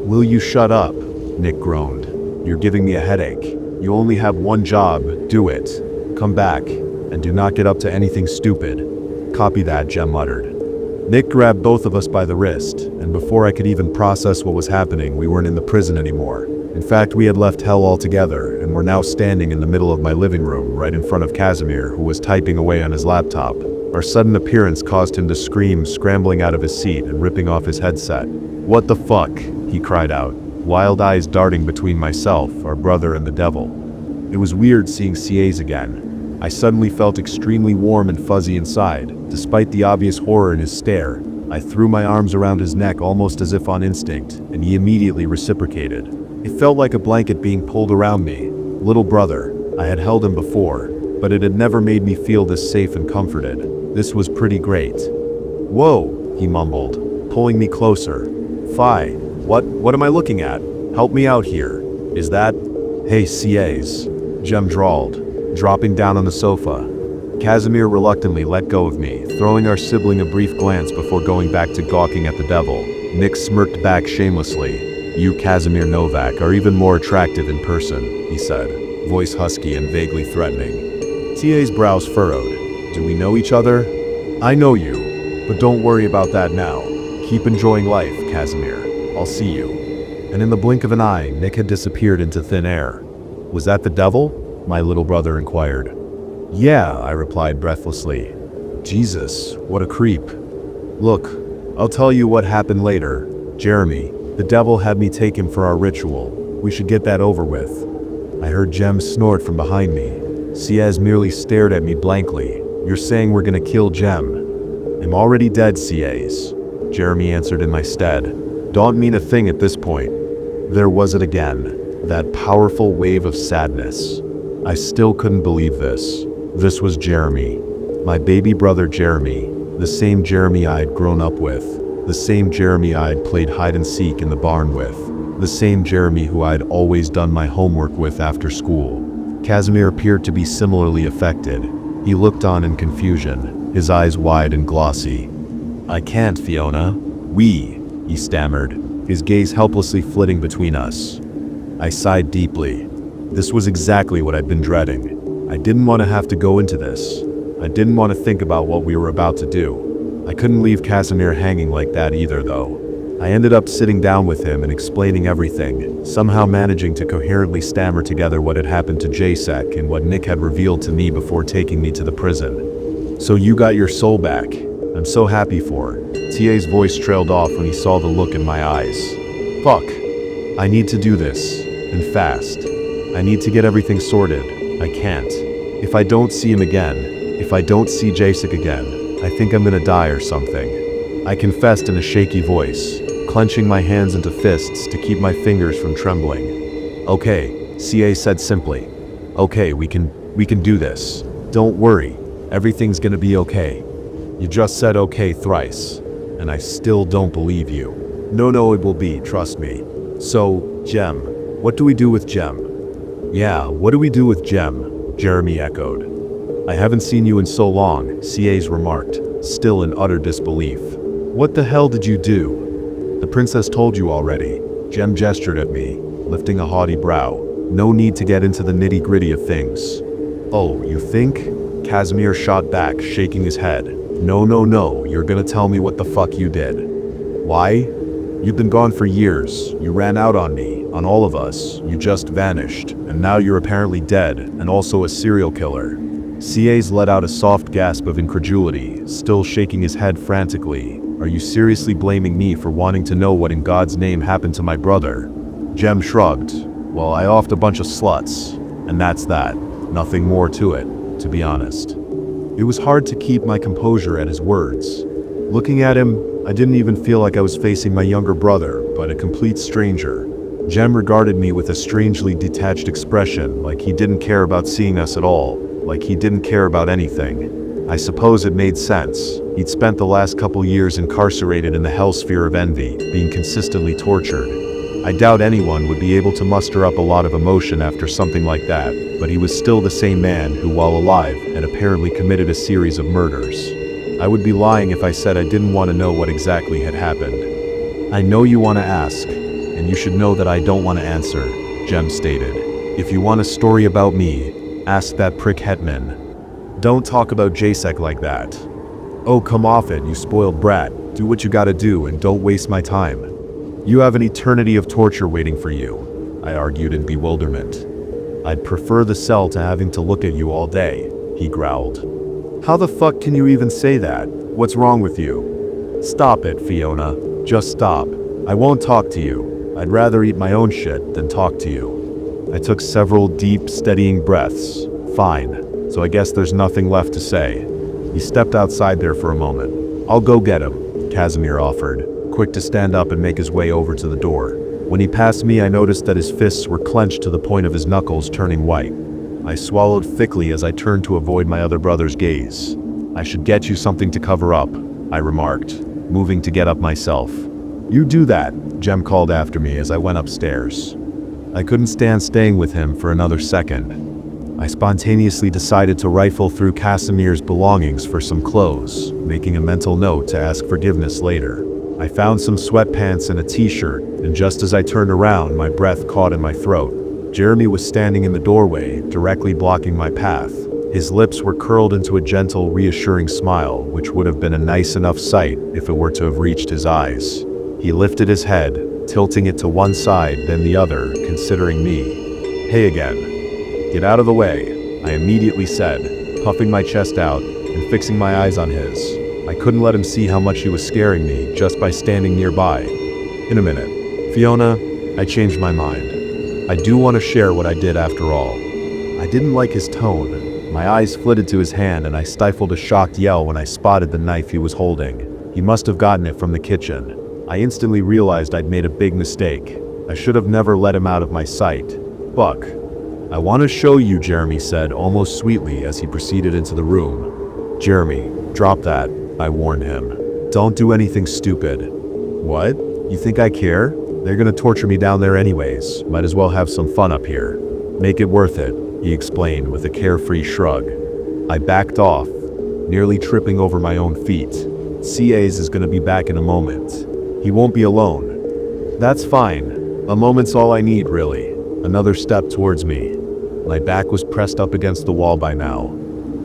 Will you shut up? Nick groaned. You're giving me a headache. You only have one job, do it. Come back, and do not get up to anything stupid. Copy that, Jem muttered. Nick grabbed both of us by the wrist, and before I could even process what was happening, we weren't in the prison anymore. In fact, we had left hell altogether, and were now standing in the middle of my living room, right in front of Casimir, who was typing away on his laptop. Our sudden appearance caused him to scream, scrambling out of his seat and ripping off his headset. What the fuck? He cried out, wild eyes darting between myself, our brother, and the devil. It was weird seeing CAs again. I suddenly felt extremely warm and fuzzy inside. Despite the obvious horror in his stare, I threw my arms around his neck almost as if on instinct, and he immediately reciprocated. It felt like a blanket being pulled around me. Little brother. I had held him before, but it had never made me feel this safe and comforted. This was pretty great. Whoa, he mumbled, pulling me closer. Fi, what am I looking at? Help me out here. Is that? Hey, CAs, Jem drawled, dropping down on the sofa. Casimir reluctantly let go of me, throwing our sibling a brief glance before going back to gawking at the devil. Nick smirked back shamelessly. You, Casimir Novak, are even more attractive in person, he said, voice husky and vaguely threatening. TA's brows furrowed. Do we know each other? I know you, but don't worry about that now. Keep enjoying life, Casimir. I'll see you. And in the blink of an eye, Nick had disappeared into thin air. Was that the devil? My little brother inquired. Yeah, I replied breathlessly. Jesus, what a creep. Look, I'll tell you what happened later. Jeremy, the devil had me take him for our ritual. We should get that over with. I heard Jem snort from behind me. Ciaz merely stared at me blankly. You're saying we're gonna kill Jem? I'm already dead, Ciaz, Jeremy answered in my stead. Don't mean a thing at this point. There was it again, that powerful wave of sadness. I still couldn't believe this. This was Jeremy. My baby brother Jeremy, the same Jeremy I'd grown up with, the same Jeremy I'd played hide and seek in the barn with, the same Jeremy who I'd always done my homework with after school. Casimir appeared to be similarly affected. He looked on in confusion, his eyes wide and glossy. I can't, Fiona. He stammered, his gaze helplessly flitting between us. I sighed deeply. This was exactly what I'd been dreading. I didn't want to have to go into this. I didn't want to think about what we were about to do. I couldn't leave Casimir hanging like that either, though. I ended up sitting down with him and explaining everything, somehow managing to coherently stammer together what had happened to Jacek and what Nick had revealed to me before taking me to the prison. So you got your soul back. I'm so happy for her. TA's voice trailed off when he saw the look in my eyes. Fuck. I need to do this. And fast. I need to get everything sorted. I can't. If I don't see him again, if I don't see Jacek again, I think I'm gonna die or something. I confessed in a shaky voice, clenching my hands into fists to keep my fingers from trembling. Okay, CA said simply. Okay, we can do this. Don't worry. Everything's gonna be okay. You just said okay thrice, and I still don't believe you. No, it will be, trust me. So, Jem, what do we do with Jem? Yeah, what do we do with Jem? Jeremy echoed. I haven't seen you in so long, CA's remarked, still in utter disbelief. What the hell did you do? The princess told you already. Jem gestured at me, lifting a haughty brow. No need to get into the nitty-gritty of things. Oh, you think? Casimir shot back, shaking his head. No, you're gonna tell me what the fuck you did. Why? You've been gone for years. You ran out on me, on all of us. You just vanished, and now you're apparently dead, and also a serial killer. CA's let out a soft gasp of incredulity, still shaking his head frantically. Are you seriously blaming me for wanting to know what in God's name happened to my brother? Jem shrugged. Well, I offed a bunch of sluts, and that's that. Nothing more to it, to be honest. It was hard to keep my composure at his words. Looking at him, I didn't even feel like I was facing my younger brother, but a complete stranger. Jem regarded me with a strangely detached expression, like he didn't care about seeing us at all, like he didn't care about anything. I suppose it made sense. He'd spent the last couple years incarcerated in the hellsphere of envy, being consistently tortured. I doubt anyone would be able to muster up a lot of emotion after something like that, but he was still the same man who, while alive, had apparently committed a series of murders. I would be lying if I said I didn't want to know what exactly had happened. I know you want to ask, and you should know that I don't want to answer, Jem stated. If you want a story about me, ask that prick Hetman. Don't talk about Jasek like that. Oh, come off it, you spoiled brat. Do what you gotta do and don't waste my time. You have an eternity of torture waiting for you, I argued in bewilderment. I'd prefer the cell to having to look at you all day, he growled. How the fuck can you even say that? What's wrong with you? Stop it, Fiona. Just stop. I won't talk to you. I'd rather eat my own shit than talk to you. I took several deep, steadying breaths. Fine. So I guess there's nothing left to say. He stepped outside there for a moment. I'll go get him, Casimir offered, quick to stand up and make his way over to the door. When he passed me, I noticed that his fists were clenched to the point of his knuckles turning white. I swallowed thickly as I turned to avoid my other brother's gaze. I should get you something to cover up, I remarked, moving to get up myself. You do that, Jem called after me as I went upstairs. I couldn't stand staying with him for another second. I spontaneously decided to rifle through Casimir's belongings for some clothes, making a mental note to ask forgiveness later. I found some sweatpants and a t-shirt, and just as I turned around, my breath caught in my throat. Jeremy was standing in the doorway, directly blocking my path. His lips were curled into a gentle, reassuring smile, which would have been a nice enough sight if it were to have reached his eyes. He lifted his head, tilting it to one side, then the other, considering me. Hey again. Get out of the way, I immediately said, puffing my chest out and fixing my eyes on his. I couldn't let him see how much he was scaring me just by standing nearby. In a minute. Fiona, I changed my mind. I do want to share what I did after all. I didn't like his tone. My eyes flitted to his hand and I stifled a shocked yell when I spotted the knife he was holding. He must have gotten it from the kitchen. I instantly realized I'd made a big mistake. I should have never let him out of my sight. Buck. I want to show you, Jeremy said, almost sweetly as he proceeded into the room. Jeremy, drop that, I warned him. Don't do anything stupid. What? You think I care? They're gonna torture me down there anyways. Might as well have some fun up here. Make it worth it, he explained with a carefree shrug. I backed off, nearly tripping over my own feet. CA's is gonna be back in a moment. He won't be alone. That's fine. A moment's all I need, really. Another step towards me. My back was pressed up against the wall by now.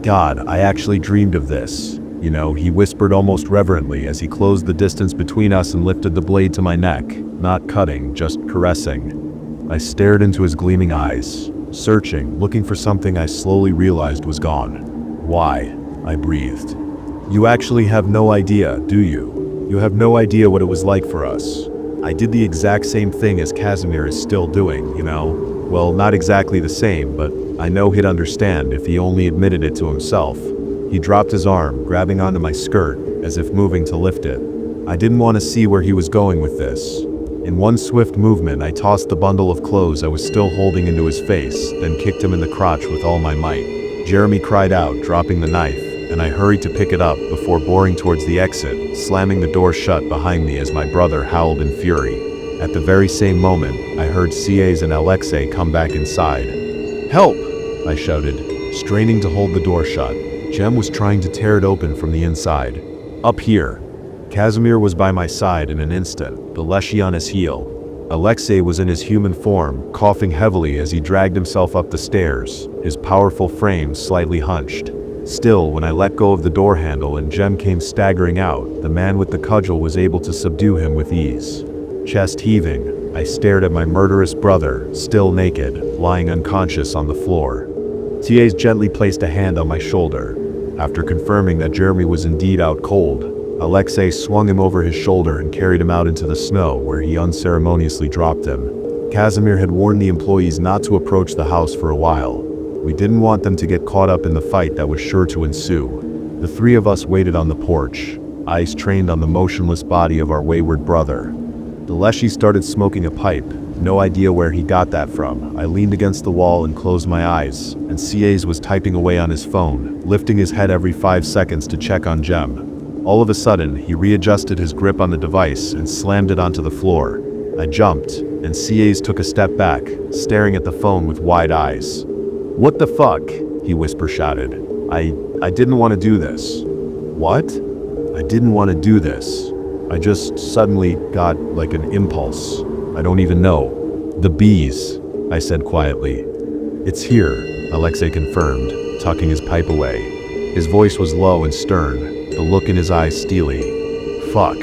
God, I actually dreamed of this. You know, he whispered almost reverently as he closed the distance between us and lifted the blade to my neck, not cutting, just caressing. I stared into his gleaming eyes, searching, looking for something I slowly realized was gone. Why? I breathed. You actually have no idea, do you? You have no idea what it was like for us. I did the exact same thing as Casimir is still doing, you know? Well, not exactly the same, but I know he'd understand if he only admitted it to himself. He dropped his arm, grabbing onto my skirt, as if moving to lift it. I didn't want to see where he was going with this. In one swift movement, I tossed the bundle of clothes I was still holding into his face, then kicked him in the crotch with all my might. Jeremy cried out, dropping the knife, and I hurried to pick it up before boring towards the exit, slamming the door shut behind me as my brother howled in fury. At the very same moment, I heard CA's and Alexei come back inside. Help! I shouted, straining to hold the door shut. Jem was trying to tear it open from the inside. Up here. Casimir was by my side in an instant, the Leshy on his heel. Alexei was in his human form, coughing heavily as he dragged himself up the stairs, his powerful frame slightly hunched. Still, when I let go of the door handle and Jem came staggering out, the man with the cudgel was able to subdue him with ease. Chest heaving, I stared at my murderous brother, still naked, lying unconscious on the floor. TA's gently placed a hand on my shoulder. After confirming that Jeremy was indeed out cold, Alexei swung him over his shoulder and carried him out into the snow, where he unceremoniously dropped him. Casimir had warned the employees not to approach the house for a while. We didn't want them to get caught up in the fight that was sure to ensue. The three of us waited on the porch, eyes trained on the motionless body of our wayward brother. The Leshy started smoking a pipe, no idea where he got that from. I leaned against the wall and closed my eyes, and CA's was typing away on his phone, lifting his head every 5 seconds to check on Jem. All of a sudden, he readjusted his grip on the device and slammed it onto the floor. I jumped, and CA's took a step back, staring at the phone with wide eyes. "What the fuck?" he whisper shouted. I didn't want to do this. What? I didn't want to do this. I just suddenly got like an impulse. I don't even know. The bees, I said quietly. It's here, Alexei confirmed, tucking his pipe away. His voice was low and stern, the look in his eyes steely. Fuck.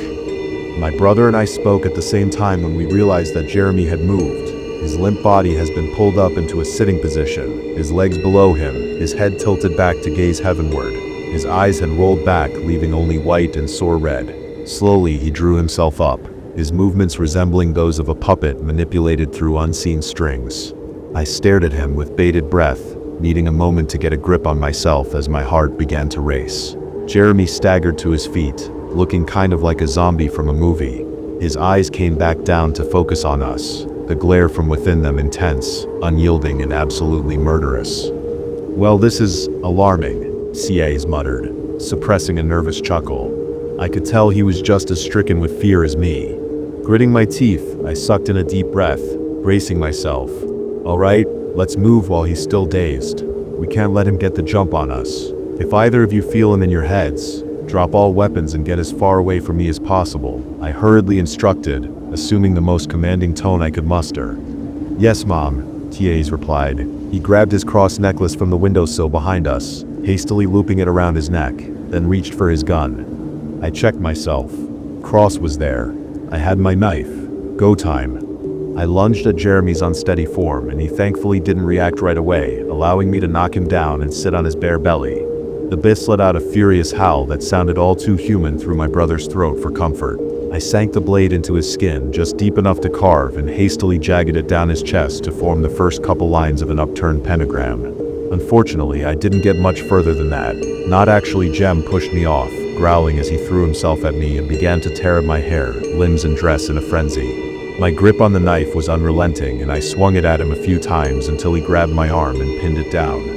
My brother and I spoke at the same time when we realized that Jeremy had moved. His limp body has been pulled up into a sitting position, his legs below him, his head tilted back to gaze heavenward. His eyes had rolled back, leaving only white and sore red. Slowly, he drew himself up, his movements resembling those of a puppet manipulated through unseen strings. I stared at him with bated breath, needing a moment to get a grip on myself as my heart began to race. Jeremy staggered to his feet, looking kind of like a zombie from a movie. His eyes came back down to focus on us, the glare from within them intense, unyielding, and absolutely murderous. Well, this is alarming, C.A.'s muttered, suppressing a nervous chuckle. I could tell he was just as stricken with fear as me. Gritting my teeth, I sucked in a deep breath, bracing myself. All right, let's move while he's still dazed. We can't let him get the jump on us. If either of you feel him in your heads, drop all weapons and get as far away from me as possible, I hurriedly instructed, assuming the most commanding tone I could muster. Yes, Mom, T.A.'s replied. He grabbed his cross necklace from the windowsill behind us, hastily looping it around his neck, then reached for his gun. I checked myself. Cross was there. I had my knife. Go time. I lunged at Jeremy's unsteady form, and he thankfully didn't react right away, allowing me to knock him down and sit on his bare belly. The beast let out a furious howl that sounded all too human through my brother's throat for comfort. I sank the blade into his skin just deep enough to carve and hastily jagged it down his chest to form the first couple lines of an upturned pentagram. Unfortunately, I didn't get much further than that. Not actually. Jem pushed me off, growling as he threw himself at me and began to tear at my hair, limbs and dress in a frenzy. My grip on the knife was unrelenting, and I swung it at him a few times until he grabbed my arm and pinned it down.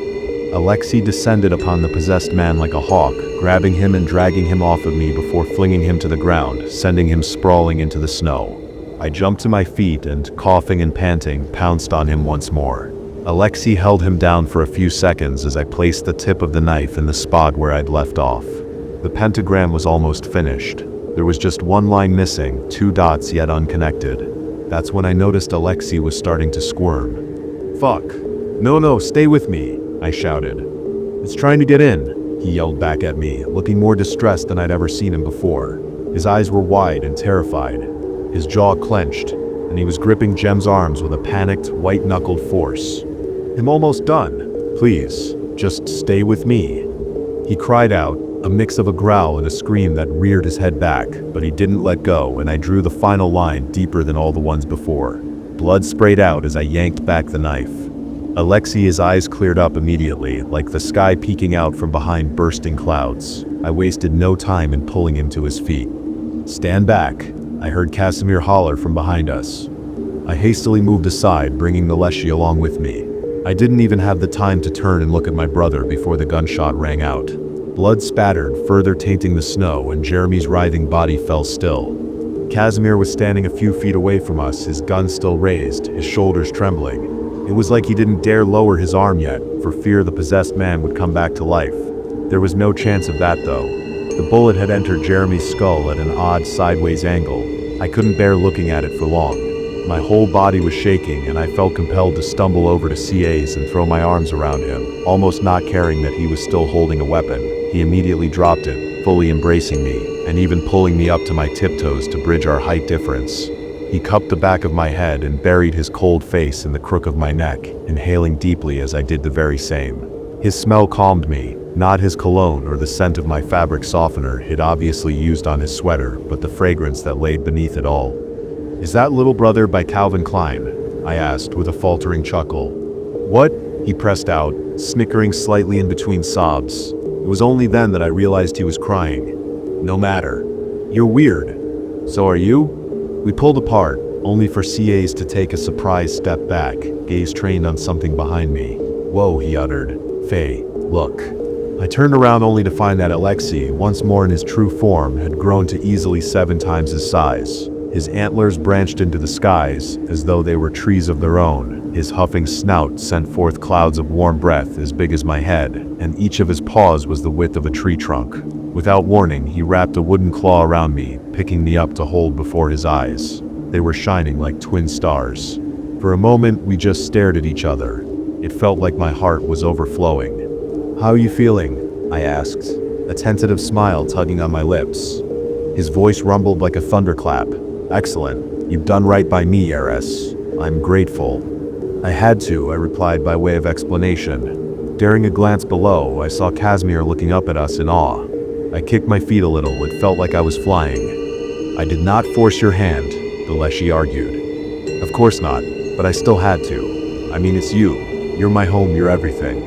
Alexei descended upon the possessed man like a hawk, grabbing him and dragging him off of me before flinging him to the ground, sending him sprawling into the snow. I jumped to my feet and, coughing and panting, pounced on him once more. Alexei held him down for a few seconds as I placed the tip of the knife in the spot where I'd left off. The pentagram was almost finished. There was just one line missing, 2 dots yet unconnected. That's when I noticed Alexei was starting to squirm. Fuck. No, stay with me, I shouted. It's trying to get in, he yelled back at me, looking more distressed than I'd ever seen him before. His eyes were wide and terrified. His jaw clenched, and he was gripping Jem's arms with a panicked, white-knuckled force. I'm almost done. Please, just stay with me. He cried out, a mix of a growl and a scream that reared his head back, but he didn't let go, and I drew the final line deeper than all the ones before. Blood sprayed out as I yanked back the knife. Alexei's eyes cleared up immediately, like the sky peeking out from behind bursting clouds. I wasted no time in pulling him to his feet. Stand back, I heard Casimir holler from behind us. I hastily moved aside, bringing the Leshy along with me. I didn't even have the time to turn and look at my brother before the gunshot rang out. Blood spattered, further tainting the snow, and Jeremy's writhing body fell still. Casimir was standing a few feet away from us, his gun still raised, his shoulders trembling. It was like he didn't dare lower his arm yet, for fear the possessed man would come back to life. There was no chance of that though. The bullet had entered Jeremy's skull at an odd sideways angle. I couldn't bear looking at it for long. My whole body was shaking, and I felt compelled to stumble over to CA's and throw my arms around him, almost not caring that he was still holding a weapon. He immediately dropped it, fully embracing me, and even pulling me up to my tiptoes to bridge our height difference. He cupped the back of my head and buried his cold face in the crook of my neck, inhaling deeply as I did the very same. His smell calmed me, not his cologne or the scent of my fabric softener he'd obviously used on his sweater, but the fragrance that laid beneath it all. Is that Little Brother by Calvin Klein? I asked with a faltering chuckle. What? He pressed out, snickering slightly in between sobs. It was only then that I realized he was crying. No matter. You're weird. So are you? We pulled apart, only for CA's to take a surprised step back, gaze trained on something behind me. Whoa, he uttered. Faye, look. I turned around only to find that Alexei, once more in his true form, had grown to easily 7 times his size. His antlers branched into the skies, as though they were trees of their own. His huffing snout sent forth clouds of warm breath as big as my head, and each of his paws was the width of a tree trunk. Without warning, he wrapped a wooden claw around me, picking me up to hold before his eyes. They were shining like twin stars. For a moment, we just stared at each other. It felt like my heart was overflowing. "How are you feeling?" I asked, a tentative smile tugging on my lips. His voice rumbled like a thunderclap. "Excellent. You've done right by me, heiress. I'm grateful." "I had to," I replied by way of explanation. Daring a glance below, I saw Casimir looking up at us in awe. I kicked my feet a little. It felt like I was flying. "I did not force your hand," the Leshy argued. "Of course not, but I still had to. I mean, it's you. You're my home, you're everything."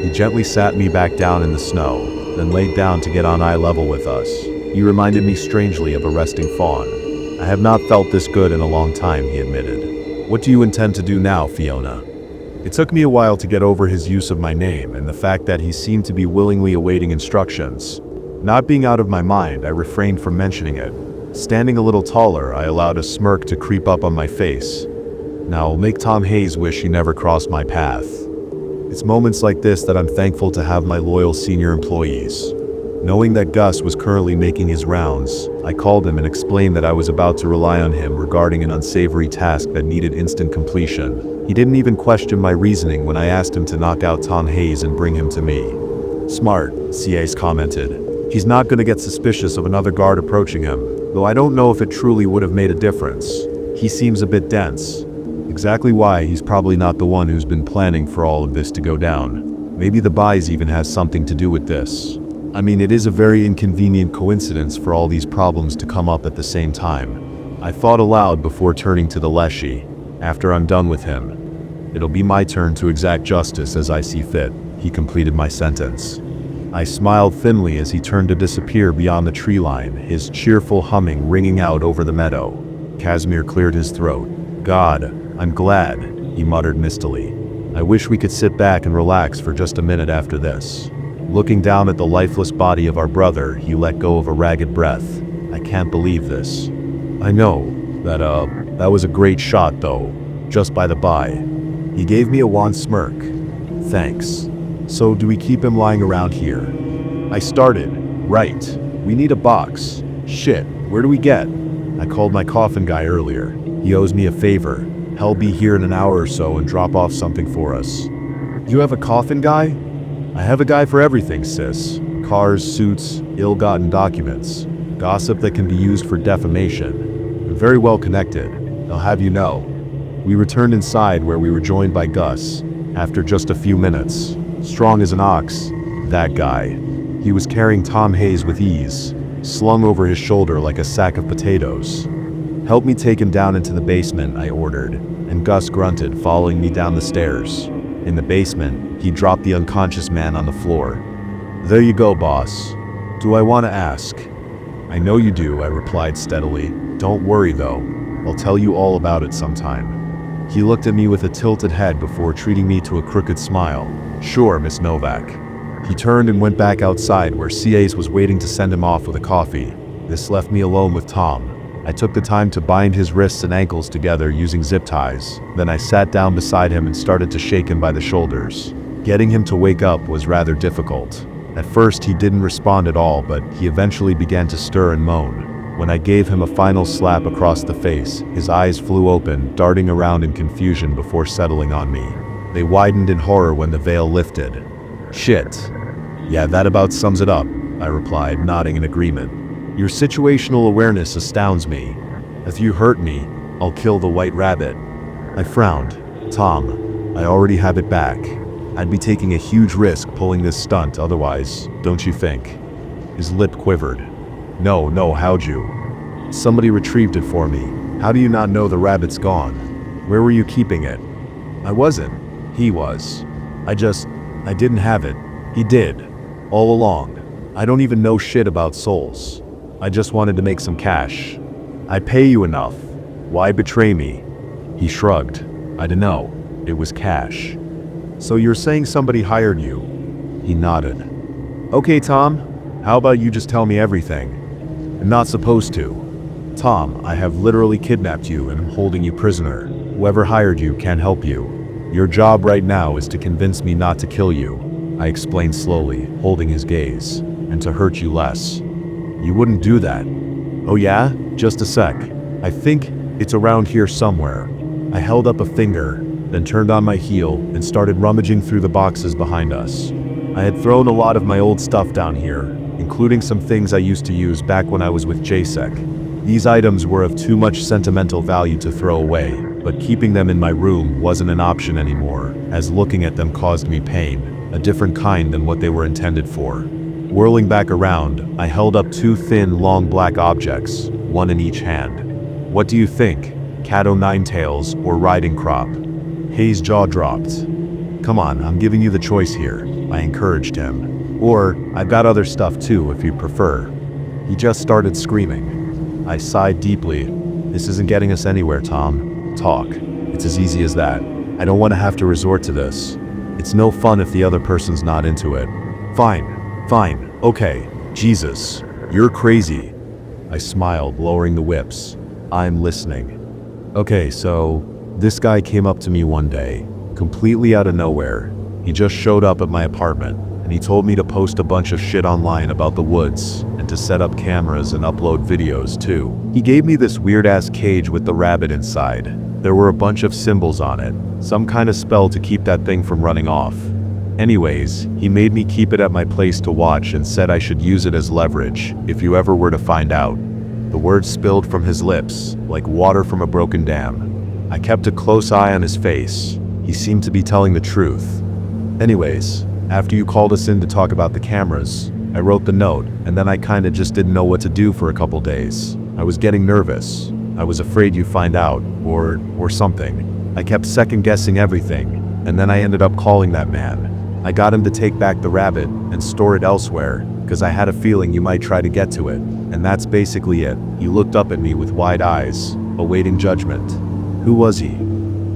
He gently sat me back down in the snow, then laid down to get on eye level with us. He reminded me strangely of a resting fawn. "I have not felt this good in a long time," he admitted. "What do you intend to do now, Fiona?" It took me a while to get over his use of my name and the fact that he seemed to be willingly awaiting instructions. Not being out of my mind, I refrained from mentioning it. Standing a little taller, I allowed a smirk to creep up on my face. "Now I'll make Tom Hayes wish he never crossed my path." It's moments like this that I'm thankful to have my loyal senior employees. Knowing that Gus was currently making his rounds, I called him and explained that I was about to rely on him regarding an unsavory task that needed instant completion. He didn't even question my reasoning when I asked him to knock out Tom Hayes and bring him to me. "Smart," CA's commented. "He's not going to get suspicious of another guard approaching him, though I don't know if it truly would have made a difference. He seems a bit dense." Exactly why he's probably not the one who's been planning for all of this to go down. Maybe the buys even has something to do with this. I mean, it is a very inconvenient coincidence for all these problems to come up at the same time. I thought aloud before turning to the Leshy. "After I'm done with him, it'll be my turn to exact justice as I see fit," he completed my sentence. I smiled thinly as he turned to disappear beyond the tree line, his cheerful humming ringing out over the meadow. Casimir cleared his throat. "God, I'm glad," he muttered mistily. "I wish we could sit back and relax for just a minute after this." Looking down at the lifeless body of our brother, he let go of a ragged breath. "I can't believe this." "I know. That was a great shot, though. Just by the by." He gave me a wan smirk. "Thanks. So do we keep him lying around here?" I started. "Right. We need a box. Shit, where do we get?" I called my coffin guy earlier. He owes me a favor. He'll be here in an hour or so and drop off something for us. "You have a coffin guy?" "I have a guy for everything, sis. Cars, suits, ill-gotten documents. Gossip that can be used for defamation. I'm very well connected. I'll have you know." We returned inside where we were joined by Gus. After just a few minutes. Strong as an ox. That guy. He was carrying Tom Hayes with ease, slung over his shoulder like a sack of potatoes. "Help me take him down into the basement," I ordered, and Gus grunted, following me down the stairs. In the basement, he dropped the unconscious man on the floor. "There you go, boss. Do I want to ask?" "I know you do," I replied steadily. "Don't worry, though. I'll tell you all about it sometime." He looked at me with a tilted head before treating me to a crooked smile. "Sure, Miss Novak." He turned and went back outside where CA's was waiting to send him off with a coffee. This left me alone with Tom. I took the time to bind his wrists and ankles together using zip ties. Then I sat down beside him and started to shake him by the shoulders. Getting him to wake up was rather difficult. At first he didn't respond at all, but he eventually began to stir and moan. When I gave him a final slap across the face, his eyes flew open, darting around in confusion before settling on me. They widened in horror when the veil lifted. "Shit. Yeah, that about sums it up," I replied, nodding in agreement. "Your situational awareness astounds me. If you hurt me, I'll kill the white rabbit." I frowned. "Tom, I already have it back. I'd be taking a huge risk pulling this stunt otherwise, don't you think?" His lip quivered. No, how'd you?" "Somebody retrieved it for me. How do you not know the rabbit's gone?" "Where were you keeping it?" "I wasn't. He was. I didn't have it. He did. All along. I don't even know shit about souls. I just wanted to make some cash. I pay you enough. Why betray me?" He shrugged. "I don't know. It was cash." "So you're saying somebody hired you?" He nodded. "Okay, Tom. How about you just tell me everything?" "I'm not supposed to." "Tom, I have literally kidnapped you and I'm holding you prisoner. Whoever hired you can't help you. Your job right now is to convince me not to kill you," I explained slowly, holding his gaze. and to hurt you less. You wouldn't do that. Oh yeah? Just a sec. I think it's around here somewhere. I held up a finger, then turned on my heel and started rummaging through the boxes behind us. I had thrown a lot of my old stuff down here, including some things I used to use back when I was with JSEC. These items were of too much sentimental value to throw away, but keeping them in my room wasn't an option anymore, as looking at them caused me pain, a different kind than what they were intended for. Whirling back around, I held up two thin, long black objects, one in each hand. What do you think? Cat o' nine tails or riding crop? Hayes' jaw dropped. Come on, I'm giving you the choice here, I encouraged him. Or, I've got other stuff too if you prefer. He just started screaming. I sighed deeply. This isn't getting us anywhere, Tom. Talk. It's as easy as that. I don't want to have to resort to this. It's no fun if the other person's not into it. Fine, okay. Jesus, you're crazy. I smiled, lowering the whips. I'm listening. Okay, so, this guy came up to me one day, completely out of nowhere. He just showed up at my apartment, and he told me to post a bunch of shit online about the woods, and to set up cameras and upload videos too. He gave me this weird-ass cage with the rabbit inside. There were a bunch of symbols on it, some kind of spell to keep that thing from running off. Anyways, he made me keep it at my place to watch and said I should use it as leverage, if you ever were to find out. The words spilled from his lips, like water from a broken dam. I kept a close eye on his face. He seemed to be telling the truth. Anyways, after you called us in to talk about the cameras, I wrote the note, and then I kinda just didn't know what to do for a couple days. I was getting nervous. I was afraid you'd find out, or something. I kept second-guessing everything, and then I ended up calling that man. I got him to take back the rabbit and store it elsewhere, because I had a feeling you might try to get to it. And that's basically it. He looked up at me with wide eyes, awaiting judgment. Who was he?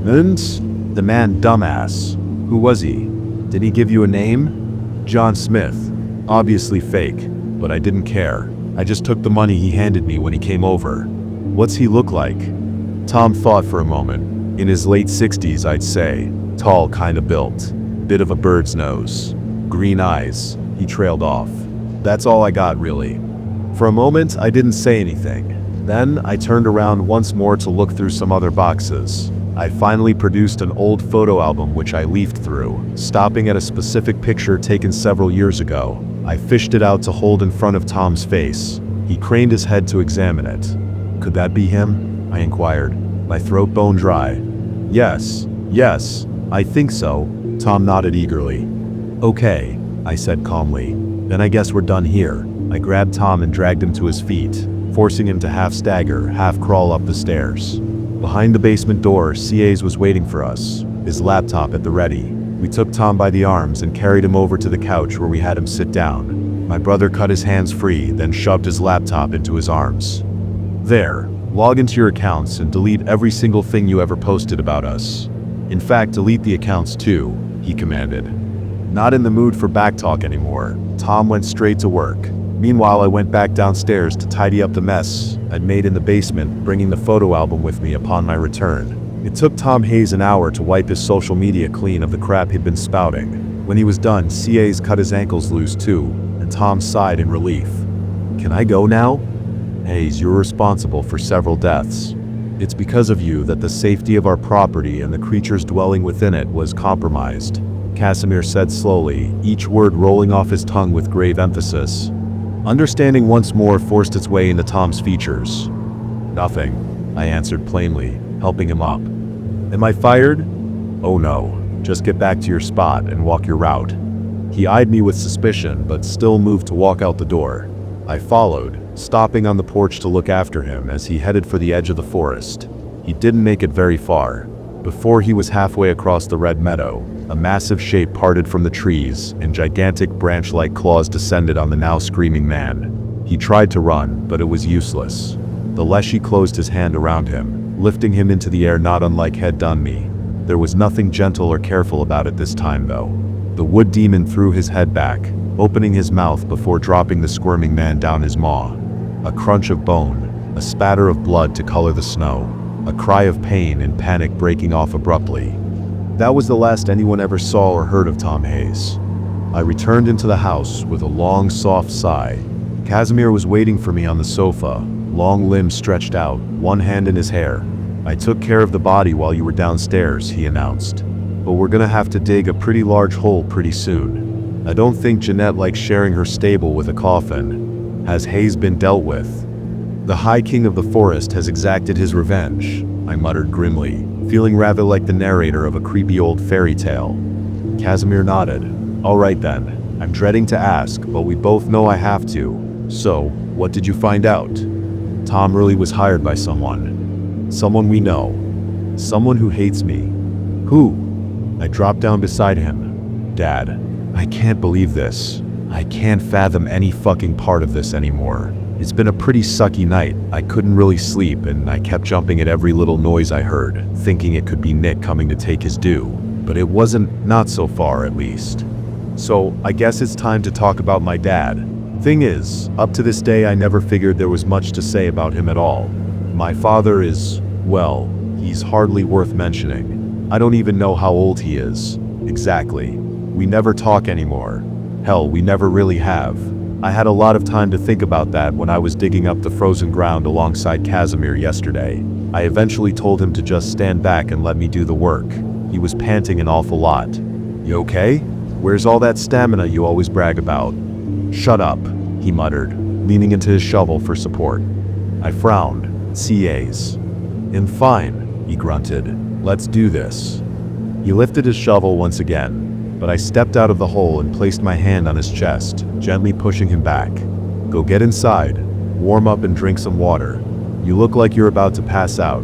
The man, dumbass. Who was he? Did he give you a name? John Smith. Obviously fake, but I didn't care. I just took the money he handed me when he came over. What's he look like? Tom thought for a moment. In his late 60s, I'd say. Tall, kinda built. Bit of a bird's nose. Green eyes. He trailed off. That's all I got, really. For a moment, I didn't say anything. Then, I turned around once more to look through some other boxes. I finally produced an old photo album which I leafed through, stopping at a specific picture taken several years ago. I fished it out to hold in front of Tom's face. He craned his head to examine it. Could that be him? I inquired, my throat bone dry. Yes, I think so. Tom nodded eagerly. Okay, I said calmly. Then I guess we're done here. I grabbed Tom and dragged him to his feet, forcing him to half stagger, half crawl up the stairs. Behind the basement door, CA's was waiting for us, his laptop at the ready. We took Tom by the arms and carried him over to the couch where we had him sit down. My brother cut his hands free, then shoved his laptop into his arms. There, log into your accounts and delete every single thing you ever posted about us. In fact, delete the accounts too, he commanded. Not in the mood for backtalk anymore, Tom went straight to work. Meanwhile, I went back downstairs to tidy up the mess I'd made in the basement, bringing the photo album with me upon my return. It took Tom Hayes an hour to wipe his social media clean of the crap he'd been spouting. When he was done, CA's cut his ankles loose too, and Tom sighed in relief. Can I go now? Hayes, you're responsible for several deaths. It's because of you that the safety of our property and the creatures dwelling within it was compromised, Casimir said slowly, each word rolling off his tongue with grave emphasis. Understanding once more forced its way into Tom's features. Nothing, I answered plainly, helping him up. Am I fired? Oh no, just get back to your spot and walk your route. He eyed me with suspicion, but still moved to walk out the door. I followed, stopping on the porch to look after him as he headed for the edge of the forest. He didn't make it very far. Before he was halfway across the red meadow, a massive shape parted from the trees, and gigantic branch-like claws descended on the now screaming man. He tried to run, but it was useless. The Leshy closed his hand around him, lifting him into the air not unlike had done me. There was nothing gentle or careful about it this time, though. The wood demon threw his head back, opening his mouth before dropping the squirming man down his maw. A crunch of bone, a spatter of blood to color the snow, a cry of pain and panic breaking off abruptly. That was the last anyone ever saw or heard of Tom Hayes. I returned into the house with a long, soft sigh. Casimir was waiting for me on the sofa, long limbs stretched out, one hand in his hair. "I took care of the body while you were downstairs," he announced. "But we're gonna have to dig a pretty large hole pretty soon. I don't think Jeanette likes sharing her stable with a coffin. Has Hayes been dealt with?" "The High King of the Forest has exacted his revenge," I muttered grimly, feeling rather like the narrator of a creepy old fairy tale. Casimir nodded. "All right then. I'm dreading to ask, but we both know I have to. So, what did you find out?" "Tom really was hired by someone. Someone we know. Someone who hates me." "Who?" I dropped down beside him. "Dad, I can't believe this. I can't fathom any fucking part of this anymore. It's been a pretty sucky night. I couldn't really sleep, and I kept jumping at every little noise I heard, thinking it could be Nick coming to take his due. But it wasn't, not so far at least. So, I guess it's time to talk about my dad. Thing is, up to this day I never figured there was much to say about him at all. My father is, well, he's hardly worth mentioning. I don't even know how old he is. Exactly. We never talk anymore. Hell, we never really have. I had a lot of time to think about that when I was digging up the frozen ground alongside Casimir yesterday. I eventually told him to just stand back and let me do the work. He was panting an awful lot. "You okay? Where's all that stamina you always brag about?" "Shut up," he muttered, leaning into his shovel for support. I frowned. CAs. "I'm fine," he grunted. "Let's do this." He lifted his shovel once again, but I stepped out of the hole and placed my hand on his chest, gently pushing him back. "Go get inside, warm up and drink some water. You look like you're about to pass out."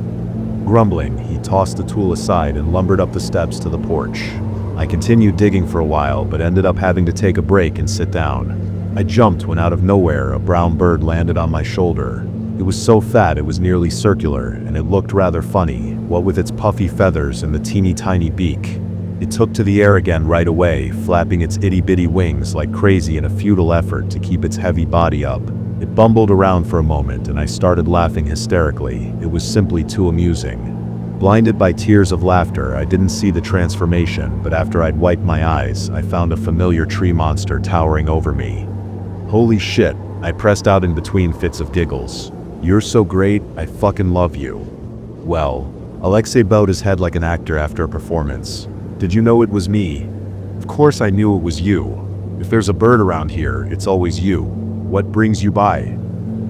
Grumbling, he tossed the tool aside and lumbered up the steps to the porch. I continued digging for a while, but ended up having to take a break and sit down. I jumped when out of nowhere a brown bird landed on my shoulder. It was so fat it was nearly circular, and it looked rather funny, what with its puffy feathers and the teeny-tiny beak. It took to the air again right away, flapping its itty-bitty wings like crazy in a futile effort to keep its heavy body up. It bumbled around for a moment, and I started laughing hysterically. It was simply too amusing. Blinded by tears of laughter, I didn't see the transformation, but after I'd wiped my eyes, I found a familiar tree monster towering over me. "Holy shit," I pressed out in between fits of giggles. "You're so great, I fucking love you." Well, Alexei bowed his head like an actor after a performance. "Did you know it was me?" "Of course I knew it was you. If there's a bird around here, it's always you. What brings you by?"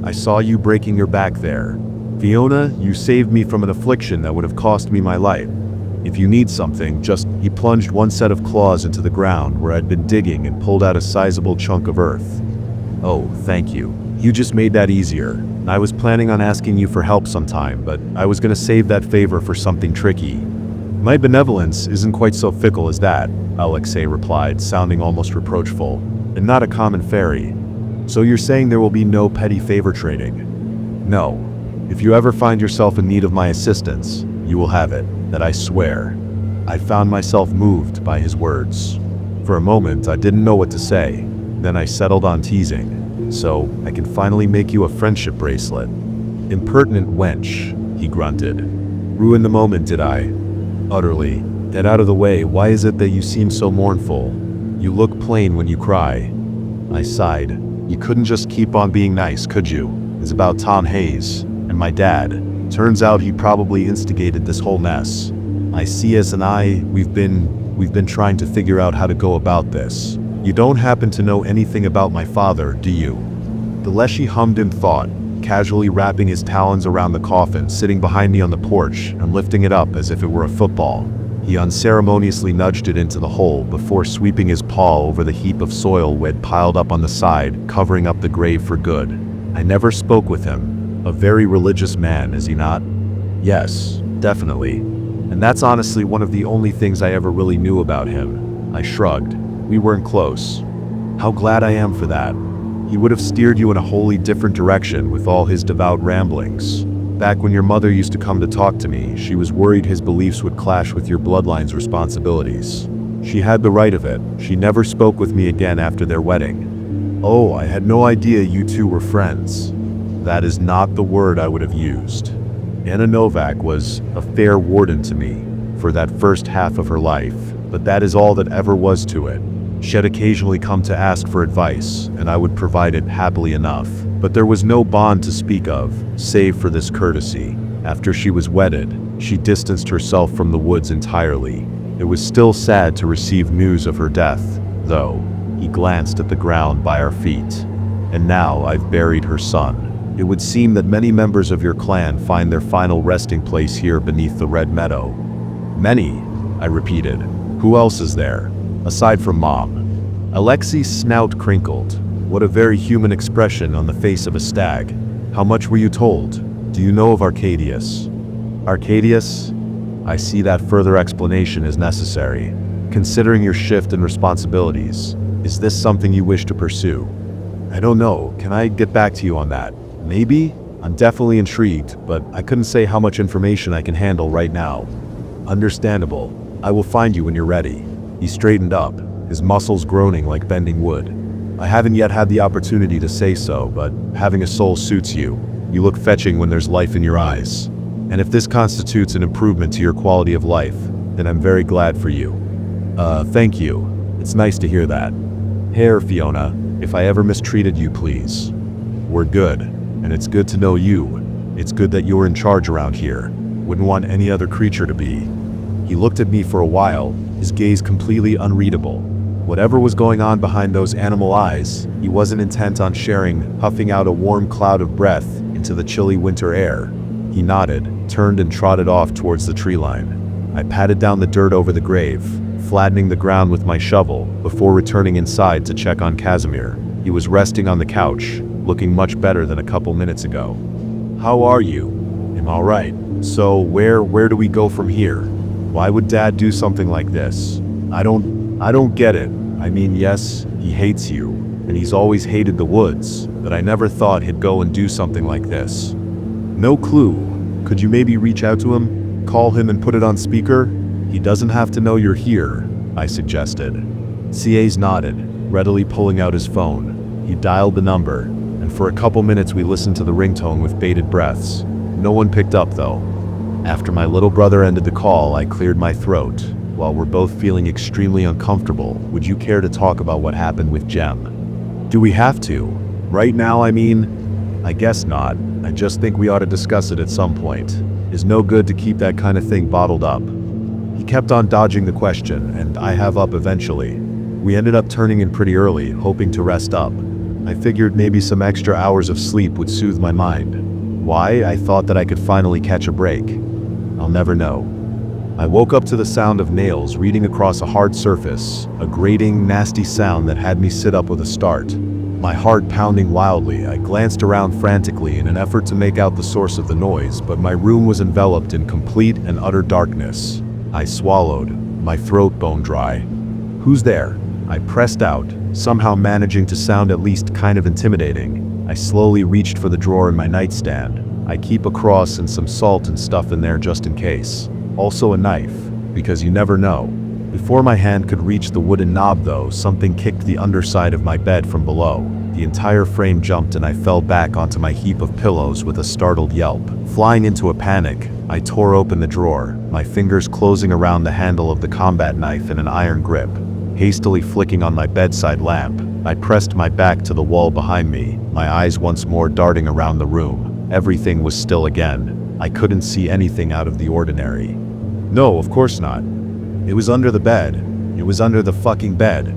"I saw you breaking your back there. Fiona, you saved me from an affliction that would have cost me my life. If you need something, just..." He plunged one set of claws into the ground where I'd been digging and pulled out a sizable chunk of earth. "Oh, thank you. You just made that easier. I was planning on asking you for help sometime, but I was gonna save that favor for something tricky." "My benevolence isn't quite so fickle as that," Alexei replied, sounding almost reproachful. "And not a common fairy. So you're saying there will be no petty favor trading?" "No. If you ever find yourself in need of my assistance, you will have it, that I swear." I found myself moved by his words. For a moment, I didn't know what to say. Then I settled on teasing. "So, I can finally make you a friendship bracelet." "Impertinent wench," he grunted. "Ruin the moment, did I?" "Utterly. Get out of the way. Why is it that you seem so mournful? You look plain when you cry." I sighed. "You couldn't just keep on being nice, could you? It's about Tom Hayes. And my dad. Turns out he probably instigated this whole mess. CS and I, we've been trying to figure out how to go about this. You don't happen to know anything about my father, do you?" The Leshy hummed in thought, casually wrapping his talons around the coffin sitting behind me on the porch and lifting it up as if it were a football. He unceremoniously nudged it into the hole before sweeping his paw over the heap of soil we'd piled up on the side, covering up the grave for good. I never spoke with him. A very religious man, is he not? Yes, definitely. And that's honestly one of the only things I ever really knew about him. I shrugged. We weren't close. How glad I am for that. He would have steered you in a wholly different direction with all his devout ramblings. Back when your mother used to come to talk to me, she was worried his beliefs would clash with your bloodline's responsibilities. She had the right of it. She never spoke with me again after their wedding. "Oh, I had no idea you two were friends." That is not the word I would have used. Anna Novak was a fair warden to me for that first half of her life, but that is all that ever was to it. She had occasionally come to ask for advice, and I would provide it happily enough. But there was no bond to speak of, save for this courtesy. After she was wedded, she distanced herself from the woods entirely. It was still sad to receive news of her death, though. He glanced at the ground by our feet. And now I've buried her son. It would seem that many members of your clan find their final resting place here beneath the Red Meadow. Many, I repeated. Who else is there? Aside from Mom. Alexi's snout crinkled. What a very human expression on the face of a stag. How much were you told? Do you know of Arcadius? Arcadius? I see that further explanation is necessary. Considering your shift in responsibilities, is this something you wish to pursue? I don't know. Can I get back to you on that? Maybe? I'm definitely intrigued, but I couldn't say how much information I can handle right now. Understandable. I will find you when you're ready. He straightened up, his muscles groaning like bending wood. I haven't yet had the opportunity to say so, but having a soul suits you. You look fetching when there's life in your eyes. And if this constitutes an improvement to your quality of life, then I'm very glad for you. Thank you. It's nice to hear that. Here, Fiona, if I ever mistreated you, please. We're good, and it's good to know you. It's good that you're in charge around here. Wouldn't want any other creature to be. He looked at me for a while, his gaze completely unreadable. Whatever was going on behind those animal eyes, he wasn't intent on sharing, huffing out a warm cloud of breath into the chilly winter air. He nodded, turned and trotted off towards the tree line. I patted down the dirt over the grave, flattening the ground with my shovel, before returning inside to check on Casimir. He was resting on the couch, looking much better than a couple minutes ago. How are you? I'm all right. So where do we go from here? Why would Dad do something like this? I don't get it. I mean, yes, he hates you, and he's always hated the woods, but I never thought he'd go and do something like this. No clue. Could you maybe reach out to him? Call him and put it on speaker? He doesn't have to know you're here, I suggested. CA's nodded, readily pulling out his phone. He dialed the number, and for a couple minutes we listened to the ringtone with bated breaths. No one picked up though. After my little brother ended the call, I cleared my throat. While we're both feeling extremely uncomfortable, would you care to talk about what happened with Jem? Do we have to? Right now, I mean? I guess not. I just think we ought to discuss it at some point. It's no good to keep that kind of thing bottled up. He kept on dodging the question, and I have up eventually. We ended up turning in pretty early, hoping to rest up. I figured maybe some extra hours of sleep would soothe my mind. Why? I thought that I could finally catch a break. I'll never know. I woke up to the sound of nails reading across a hard surface, a grating, nasty sound that had me sit up with a start. My heart pounding wildly, I glanced around frantically in an effort to make out the source of the noise, but my room was enveloped in complete and utter darkness. I swallowed, my throat bone dry. Who's there? I pressed out, somehow managing to sound at least kind of intimidating. I slowly reached for the drawer in my nightstand. I keep a cross and some salt and stuff in there just in case. Also a knife, because you never know. Before my hand could reach the wooden knob though, something kicked the underside of my bed from below. The entire frame jumped and I fell back onto my heap of pillows with a startled yelp. Flying into a panic, I tore open the drawer, my fingers closing around the handle of the combat knife in an iron grip. Hastily flicking on my bedside lamp, I pressed my back to the wall behind me, my eyes once more darting around the room. Everything was still again. I couldn't see anything out of the ordinary. No, of course not. It was under the bed. It was under the fucking bed.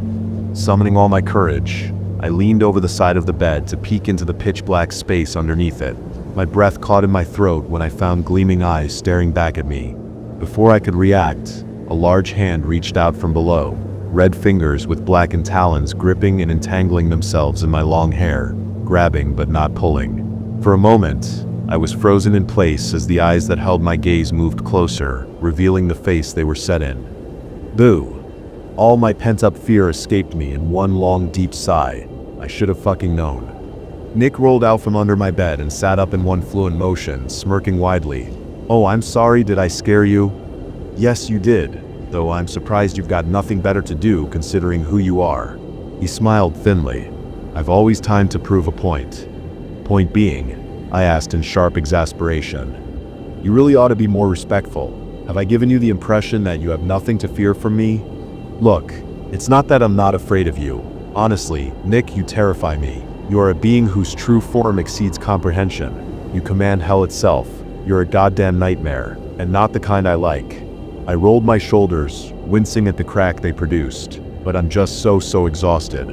Summoning all my courage, I leaned over the side of the bed to peek into the pitch-black space underneath it. My breath caught in my throat when I found gleaming eyes staring back at me. Before I could react, a large hand reached out from below, red fingers with blackened talons gripping and entangling themselves in my long hair, grabbing but not pulling. For a moment, I was frozen in place as the eyes that held my gaze moved closer, revealing the face they were set in. Boo. All my pent-up fear escaped me in one long deep sigh. I should have fucking known. Nick rolled out from under my bed and sat up in one fluent motion, smirking widely. Oh, I'm sorry, did I scare you? Yes, you did, though I'm surprised you've got nothing better to do considering who you are. He smiled thinly. I've always time to prove a point. Point being, I asked in sharp exasperation. You really ought to be more respectful. Have I given you the impression that you have nothing to fear from me? Look, It's not that I'm not afraid of you. Honestly, Nick, you terrify me. You are a being whose true form exceeds comprehension. You command hell itself. You're a goddamn nightmare, and not the kind I like. I rolled my shoulders, wincing at the crack they produced, but I'm just so exhausted.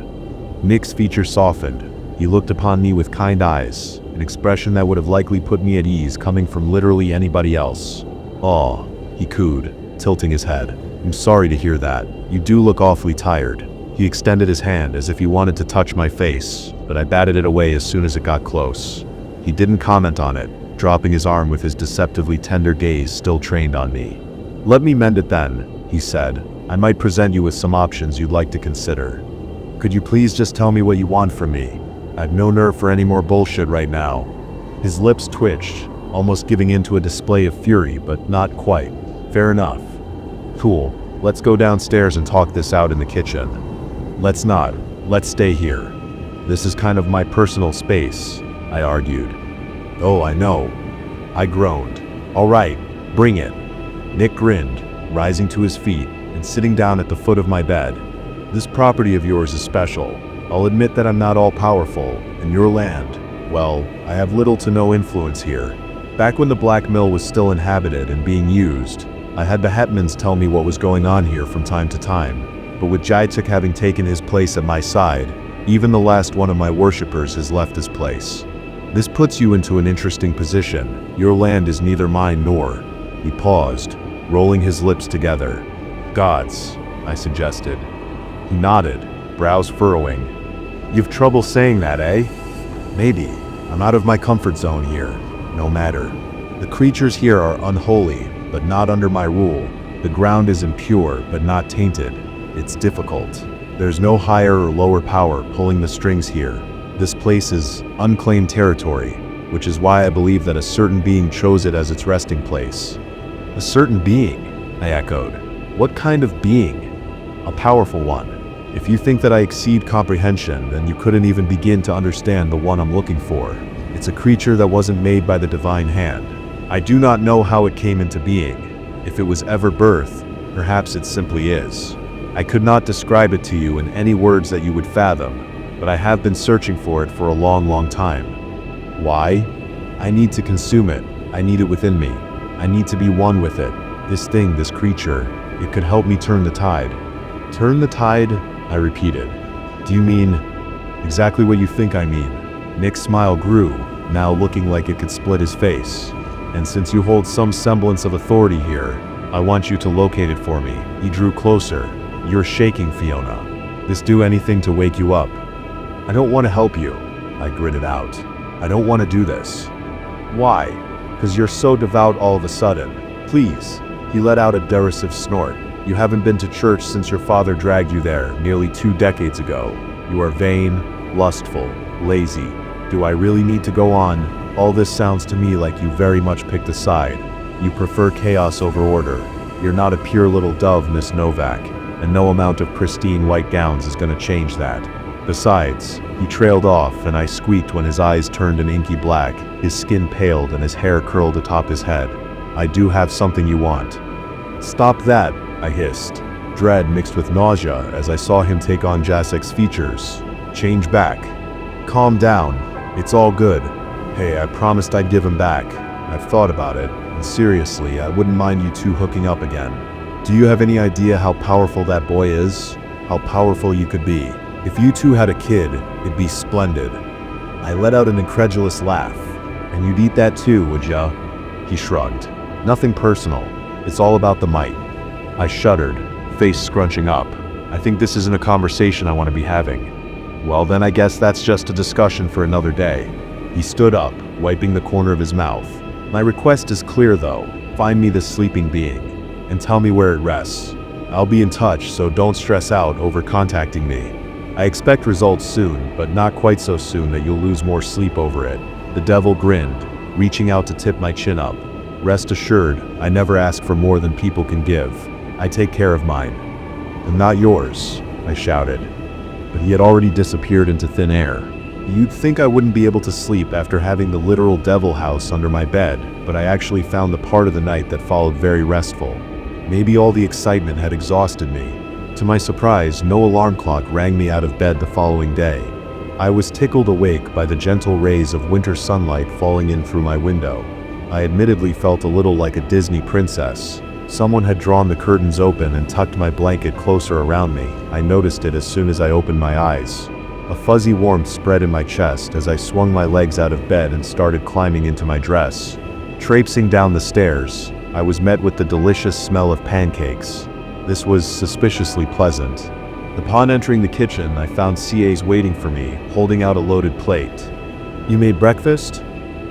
Nick's features softened. He looked upon me with kind eyes, an expression that would have likely put me at ease coming from literally anybody else. "Aw," he cooed, tilting his head. "I'm sorry to hear that. You do look awfully tired." He extended his hand as if he wanted to touch my face, but I batted it away as soon as it got close. He didn't comment on it, dropping his arm with his deceptively tender gaze still trained on me. "Let me mend it then," he said. "I might present you with some options you'd like to consider. Could you please just tell me what you want from me? I've no nerve for any more bullshit right now." His lips twitched, almost giving in to a display of fury, but not quite. "Fair enough. Cool. Let's go downstairs and talk this out in the kitchen." "Let's not. Let's stay here. This is kind of my personal space," I argued. "Oh, I know." I groaned. "All right, bring it." Nick grinned, rising to his feet and sitting down at the foot of my bed. "This property of yours is special. I'll admit that I'm not all-powerful, and your land, well, I have little to no influence here. Back when the Black Mill was still inhabited and being used, I had the Hetmans tell me what was going on here from time to time, but with Jaituk having taken his place at my side, even the last one of my worshippers has left his place. This puts you into an interesting position. Your land is neither mine nor." He paused, rolling his lips together. "Gods," I suggested. He nodded, brows furrowing. "You've trouble saying that, eh?" "Maybe. I'm out of my comfort zone here. No matter. The creatures here are unholy, but not under my rule. The ground is impure, but not tainted. It's difficult. There's no higher or lower power pulling the strings here. This place is unclaimed territory, which is why I believe that a certain being chose it as its resting place." "A certain being?" I echoed. "What kind of being?" "A powerful one. If you think that I exceed comprehension, then you couldn't even begin to understand the one I'm looking for. It's a creature that wasn't made by the divine hand. I do not know how it came into being. If it was ever birthed, perhaps it simply is. I could not describe it to you in any words that you would fathom, but I have been searching for it for a long time. Why? I need to consume it. I need it within me. I need to be one with it. This thing, this creature, it could help me turn the tide." "Turn the tide?" I repeated. "Do you mean exactly what you think I mean?" Nick's smile grew, now looking like it could split his face. "And since you hold some semblance of authority here, I want you to locate it for me." He drew closer. "You're shaking, Fiona. This do anything to wake you up?" "I don't want to help you," I gritted out. "I don't want to do this." "Why?" "'Cause you're so devout all of a sudden. Please." He let out a derisive snort. "You haven't been to church since your father dragged you there nearly 2 decades ago. You are vain, lustful, lazy. Do I really need to go on? All this sounds to me like you very much picked a side. You prefer chaos over order. You're not a pure little dove, Miss Novak, and no amount of pristine white gowns is gonna change that. Besides," he trailed off, and I squeaked when his eyes turned an inky black, his skin paled, and his hair curled atop his head. "I do have something you want." "Stop that," I hissed, dread mixed with nausea as I saw him take on Jasek's features. "Change back." "Calm down. It's all good. Hey, I promised I'd give him back. I've thought about it, and seriously, I wouldn't mind you two hooking up again. Do you have any idea how powerful that boy is? How powerful you could be? If you two had a kid, it'd be splendid." I let out an incredulous laugh. "And you'd eat that too, would ya?" He shrugged. "Nothing personal. It's all about the might." I shuddered, face scrunching up. "I think this isn't a conversation I want to be having." "Well, then I guess that's just a discussion for another day." He stood up, wiping the corner of his mouth. "My request is clear though. Find me this sleeping being, and tell me where it rests. I'll be in touch, so don't stress out over contacting me. I expect results soon, but not quite so soon that you'll lose more sleep over it." The devil grinned, reaching out to tip my chin up. "Rest assured, I never ask for more than people can give. I take care of mine." "And not yours," I shouted. But he had already disappeared into thin air. You'd think I wouldn't be able to sleep after having the literal devil house under my bed, but I actually found the part of the night that followed very restful. Maybe all the excitement had exhausted me. To my surprise, no alarm clock rang me out of bed the following day. I was tickled awake by the gentle rays of winter sunlight falling in through my window. I admittedly felt a little like a Disney princess. Someone had drawn the curtains open and tucked my blanket closer around me. I noticed it as soon as I opened my eyes. A fuzzy warmth spread in my chest as I swung my legs out of bed and started climbing into my dress. Traipsing down the stairs, I was met with the delicious smell of pancakes. This was suspiciously pleasant. Upon entering the kitchen, I found CA's waiting for me, holding out a loaded plate. "You made breakfast?"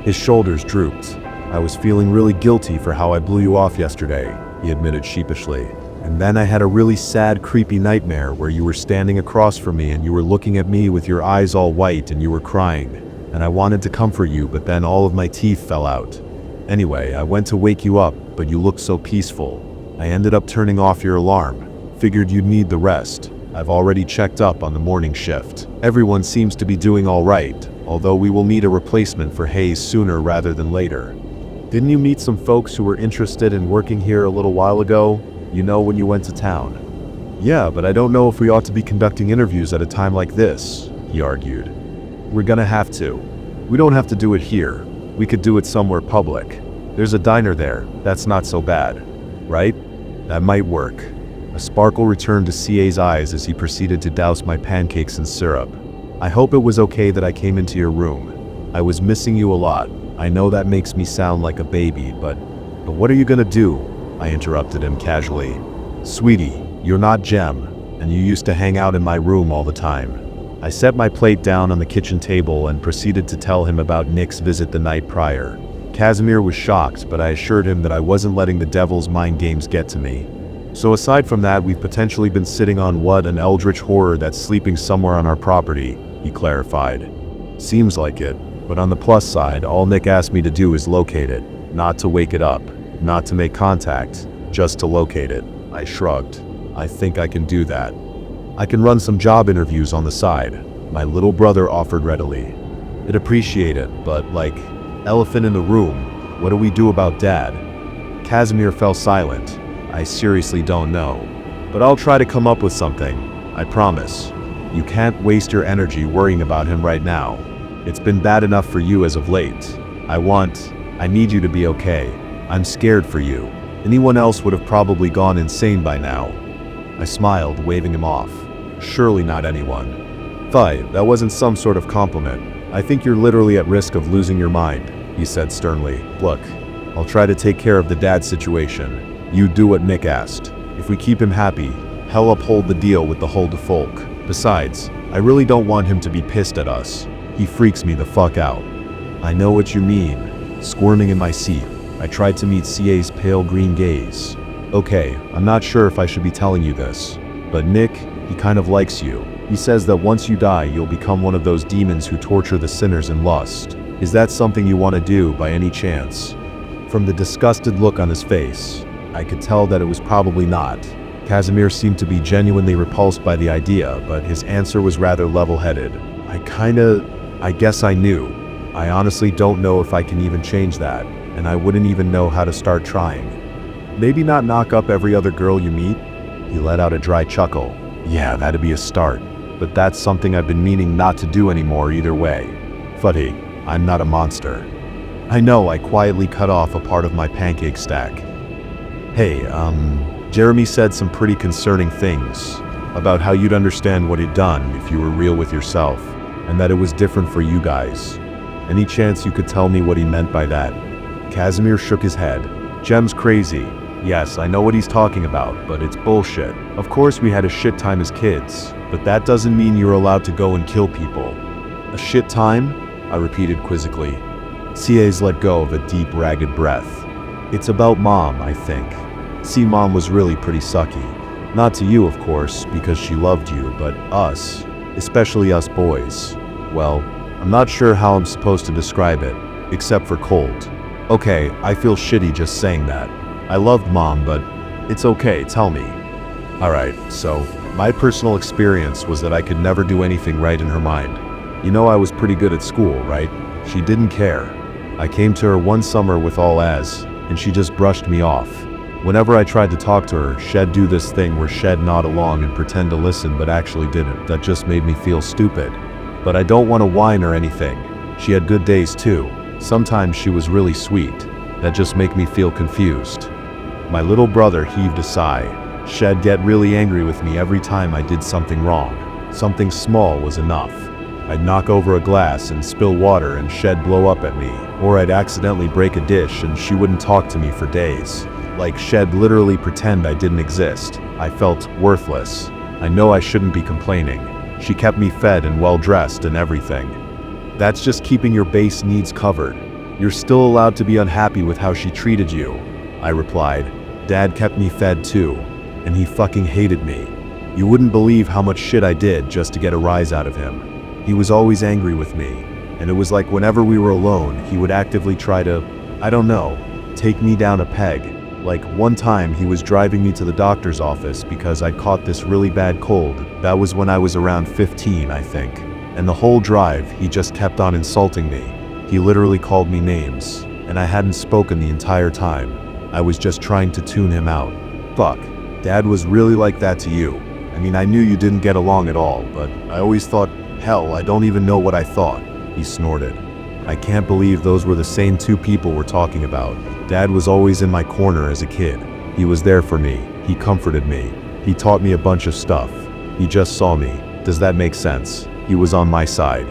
His shoulders drooped. "I was feeling really guilty for how I blew you off yesterday," he admitted sheepishly. "And then I had a really sad, creepy nightmare where you were standing across from me and you were looking at me with your eyes all white and you were crying. And I wanted to comfort you, but then all of my teeth fell out. Anyway, I went to wake you up, but you looked so peaceful. I ended up turning off your alarm. Figured you'd need the rest. I've already checked up on the morning shift. Everyone seems to be doing all right, although we will need a replacement for Hayes sooner rather than later. Didn't you meet some folks who were interested in working here a little while ago? You know, when you went to town." "Yeah, but I don't know if we ought to be conducting interviews at a time like this," he argued. "We're gonna have to. We don't have to do it here. We could do it somewhere public. There's a diner there. That's not so bad. Right? That might work." A sparkle returned to CA's eyes as he proceeded to douse my pancakes in syrup. "I hope it was okay that I came into your room. I was missing you a lot. I know that makes me sound like a baby, but what are you gonna do?" I interrupted him casually. "Sweetie, you're not Jem, and you used to hang out in my room all the time." I set my plate down on the kitchen table and proceeded to tell him about Nick's visit the night prior. Casimir was shocked, but I assured him that I wasn't letting the devil's mind games get to me. "So aside from that, we've potentially been sitting on what, an eldritch horror that's sleeping somewhere on our property," he clarified. "Seems like it, but on the plus side, all Nick asked me to do is locate it, not to wake it up. Not to make contact, just to locate it." I shrugged. "I think I can do that. I can run some job interviews on the side," my little brother offered readily. "I'd appreciate it, but elephant in the room, what do we do about Dad?" Casimir fell silent. "I seriously don't know. But I'll try to come up with something, I promise. You can't waste your energy worrying about him right now. It's been bad enough for you as of late. I need you to be okay. I'm scared for you. Anyone else would have probably gone insane by now." I smiled, waving him off. "Surely not anyone." "Fine, that wasn't some sort of compliment. I think you're literally at risk of losing your mind," he said sternly. "Look, I'll try to take care of the dad situation. You do what Nick asked. If we keep him happy, he'll uphold the deal with the whole de folk. Besides, I really don't want him to be pissed at us. He freaks me the fuck out." "I know what you mean." Squirming in my seat, I tried to meet CA's pale green gaze. "Okay, I'm not sure if I should be telling you this, but Nick, he kind of likes you. He says that once you die, you'll become one of those demons who torture the sinners in lust. Is that something you want to do by any chance?" From the disgusted look on his face, I could tell that it was probably not. Casimir seemed to be genuinely repulsed by the idea, but his answer was rather level-headed. I guess I knew. I honestly don't know if I can even change that, and I wouldn't even know how to start trying. Maybe not knock up every other girl you meet?" He let out a dry chuckle. "Yeah, that'd be a start, but that's something I've been meaning not to do anymore either way. Fuddy, I'm not a monster." I know, I quietly cut off a part of my pancake stack. "Hey, Jeremy said some pretty concerning things about how you'd understand what he'd done if you were real with yourself, and that it was different for you guys. Any chance you could tell me what he meant by that?" Casimir shook his head. "Jem's crazy. Yes, I know what he's talking about, but it's bullshit. Of course we had a shit time as kids, but that doesn't mean you're allowed to go and kill people." "A shit time?" I repeated quizzically. CA's let go of a deep, ragged breath. "It's about Mom, I think. See, Mom was really pretty sucky. Not to you, of course, because she loved you, but us, especially us boys. Well, I'm not sure how I'm supposed to describe it, except for cold. Okay, I feel shitty just saying that. I loved Mom, but it's okay, tell me." "Alright, so my personal experience was that I could never do anything right in her mind. You know, I was pretty good at school, right? She didn't care. I came to her one summer with all A's, and she just brushed me off. Whenever I tried to talk to her, she'd do this thing where she'd nod along and pretend to listen but actually didn't. That just made me feel stupid. But I don't want to whine or anything. She had good days too. Sometimes she was really sweet. That just made me feel confused. My little brother heaved a sigh. She'd get really angry with me every time I did something wrong. Something small was enough. I'd knock over a glass and spill water and she'd blow up at me. Or I'd accidentally break a dish and she wouldn't talk to me for days. Like she'd literally pretend I didn't exist. I felt worthless. I know I shouldn't be complaining. She kept me fed and well-dressed and everything. That's just keeping your base needs covered. You're still allowed to be unhappy with how she treated you, I replied. Dad kept me fed too, and he fucking hated me. You wouldn't believe how much shit I did just to get a rise out of him. He was always angry with me, and it was like whenever we were alone, he would actively try to, I don't know, take me down a peg. Like one time he was driving me to the doctor's office because I caught this really bad cold. That was when I was around 15, I think. And the whole drive, he just kept on insulting me. He literally called me names, and I hadn't spoken the entire time. I was just trying to tune him out. Fuck, Dad was really like that to you. I mean, I knew you didn't get along at all, but I always thought, hell, I don't even know what I thought. He snorted. I can't believe those were the same two people we're talking about. Dad was always in my corner as a kid. He was there for me. He comforted me. He taught me a bunch of stuff. He just saw me. Does that make sense? He was on my side.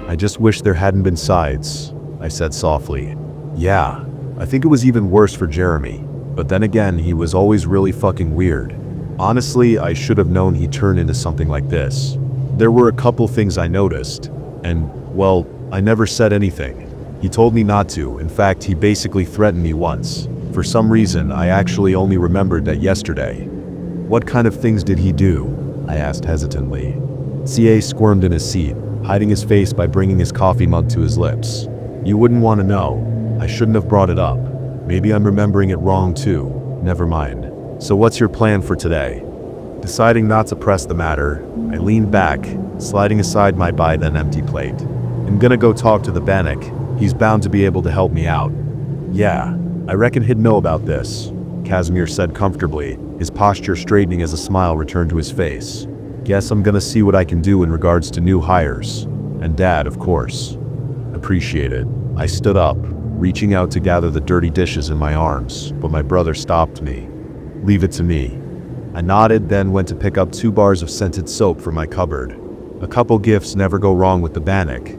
I just wish there hadn't been sides, I said softly. Yeah, I think it was even worse for Jeremy. But then again, he was always really fucking weird. Honestly, I should have known he'd turn into something like this. There were a couple things I noticed, and, well, I never said anything. He told me not to. In fact, he basically threatened me once. For some reason, I actually only remembered that yesterday. What kind of things did he do? I asked hesitantly. CA squirmed in his seat, hiding his face by bringing his coffee mug to his lips. You wouldn't want to know. I shouldn't have brought it up. Maybe I'm remembering it wrong too. Never mind. So what's your plan for today? Deciding not to press the matter, I leaned back, sliding aside my bite and empty plate. I'm gonna go talk to the Bannock. He's bound to be able to help me out. Yeah, I reckon he'd know about this, Casimir said comfortably, his posture straightening as a smile returned to his face. Guess I'm gonna see what I can do in regards to new hires. And Dad, of course. Appreciate it. I stood up, reaching out to gather the dirty dishes in my arms, but my brother stopped me. Leave it to me. I nodded, then went to pick up 2 bars of scented soap from my cupboard. A couple gifts never go wrong with the Bannock.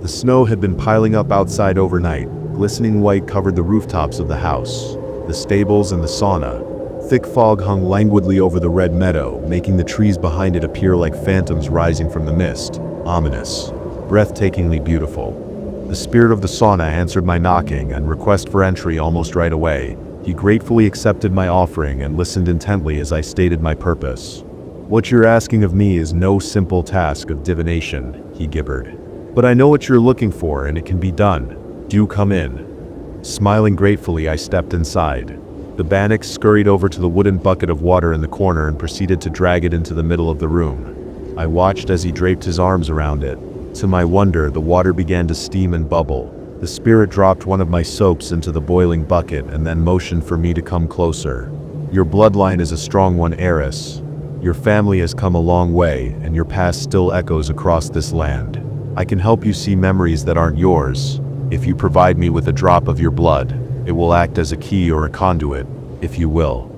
The snow had been piling up outside overnight. Glistening white covered the rooftops of the house, the stables and the sauna. Thick fog hung languidly over the red meadow, making the trees behind it appear like phantoms rising from the mist. Ominous. Breathtakingly beautiful. The spirit of the sauna answered my knocking and request for entry almost right away. He gratefully accepted my offering and listened intently as I stated my purpose. What you're asking of me is no simple task of divination, he gibbered. But I know what you're looking for and it can be done. Do come in. Smiling gratefully, I stepped inside. The Bannock scurried over to the wooden bucket of water in the corner and proceeded to drag it into the middle of the room. I watched as he draped his arms around it. To my wonder, the water began to steam and bubble. The spirit dropped one of my soaps into the boiling bucket and then motioned for me to come closer. Your bloodline is a strong one, heiress. Your family has come a long way, and your past still echoes across this land. I can help you see memories that aren't yours. If you provide me with a drop of your blood, it will act as a key or a conduit, if you will.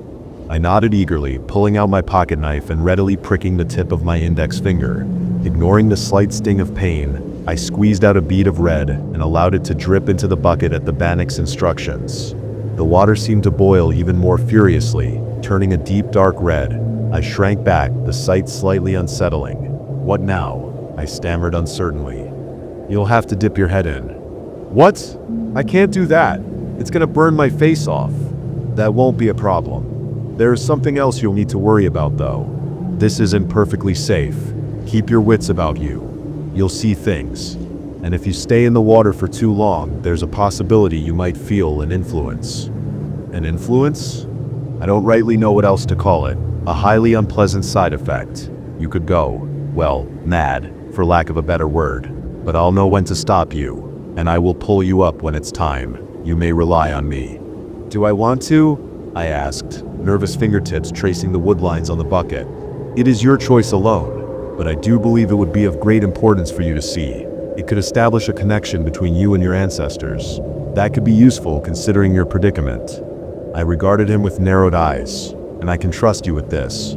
I nodded eagerly, pulling out my pocket knife and readily pricking the tip of my index finger. Ignoring the slight sting of pain, I squeezed out a bead of red and allowed it to drip into the bucket at the Bannock's instructions. The water seemed to boil even more furiously, turning a deep dark red. I shrank back, the sight slightly unsettling. What now? I stammered uncertainly. You'll have to dip your head in. What? I can't do that. It's gonna burn my face off. That won't be a problem. There is something else you'll need to worry about though. This isn't perfectly safe. Keep your wits about you. You'll see things. And if you stay in the water for too long, there's a possibility you might feel an influence. An influence? I don't rightly know what else to call it. A highly unpleasant side effect. You could go, well, mad, for lack of a better word. But I'll know when to stop you. And I will pull you up when it's time. You may rely on me. Do I want to? I asked, nervous fingertips tracing the wood lines on the bucket. It is your choice alone, but I do believe it would be of great importance for you to see. It could establish a connection between you and your ancestors. That could be useful considering your predicament. I regarded him with narrowed eyes. And I can trust you with this.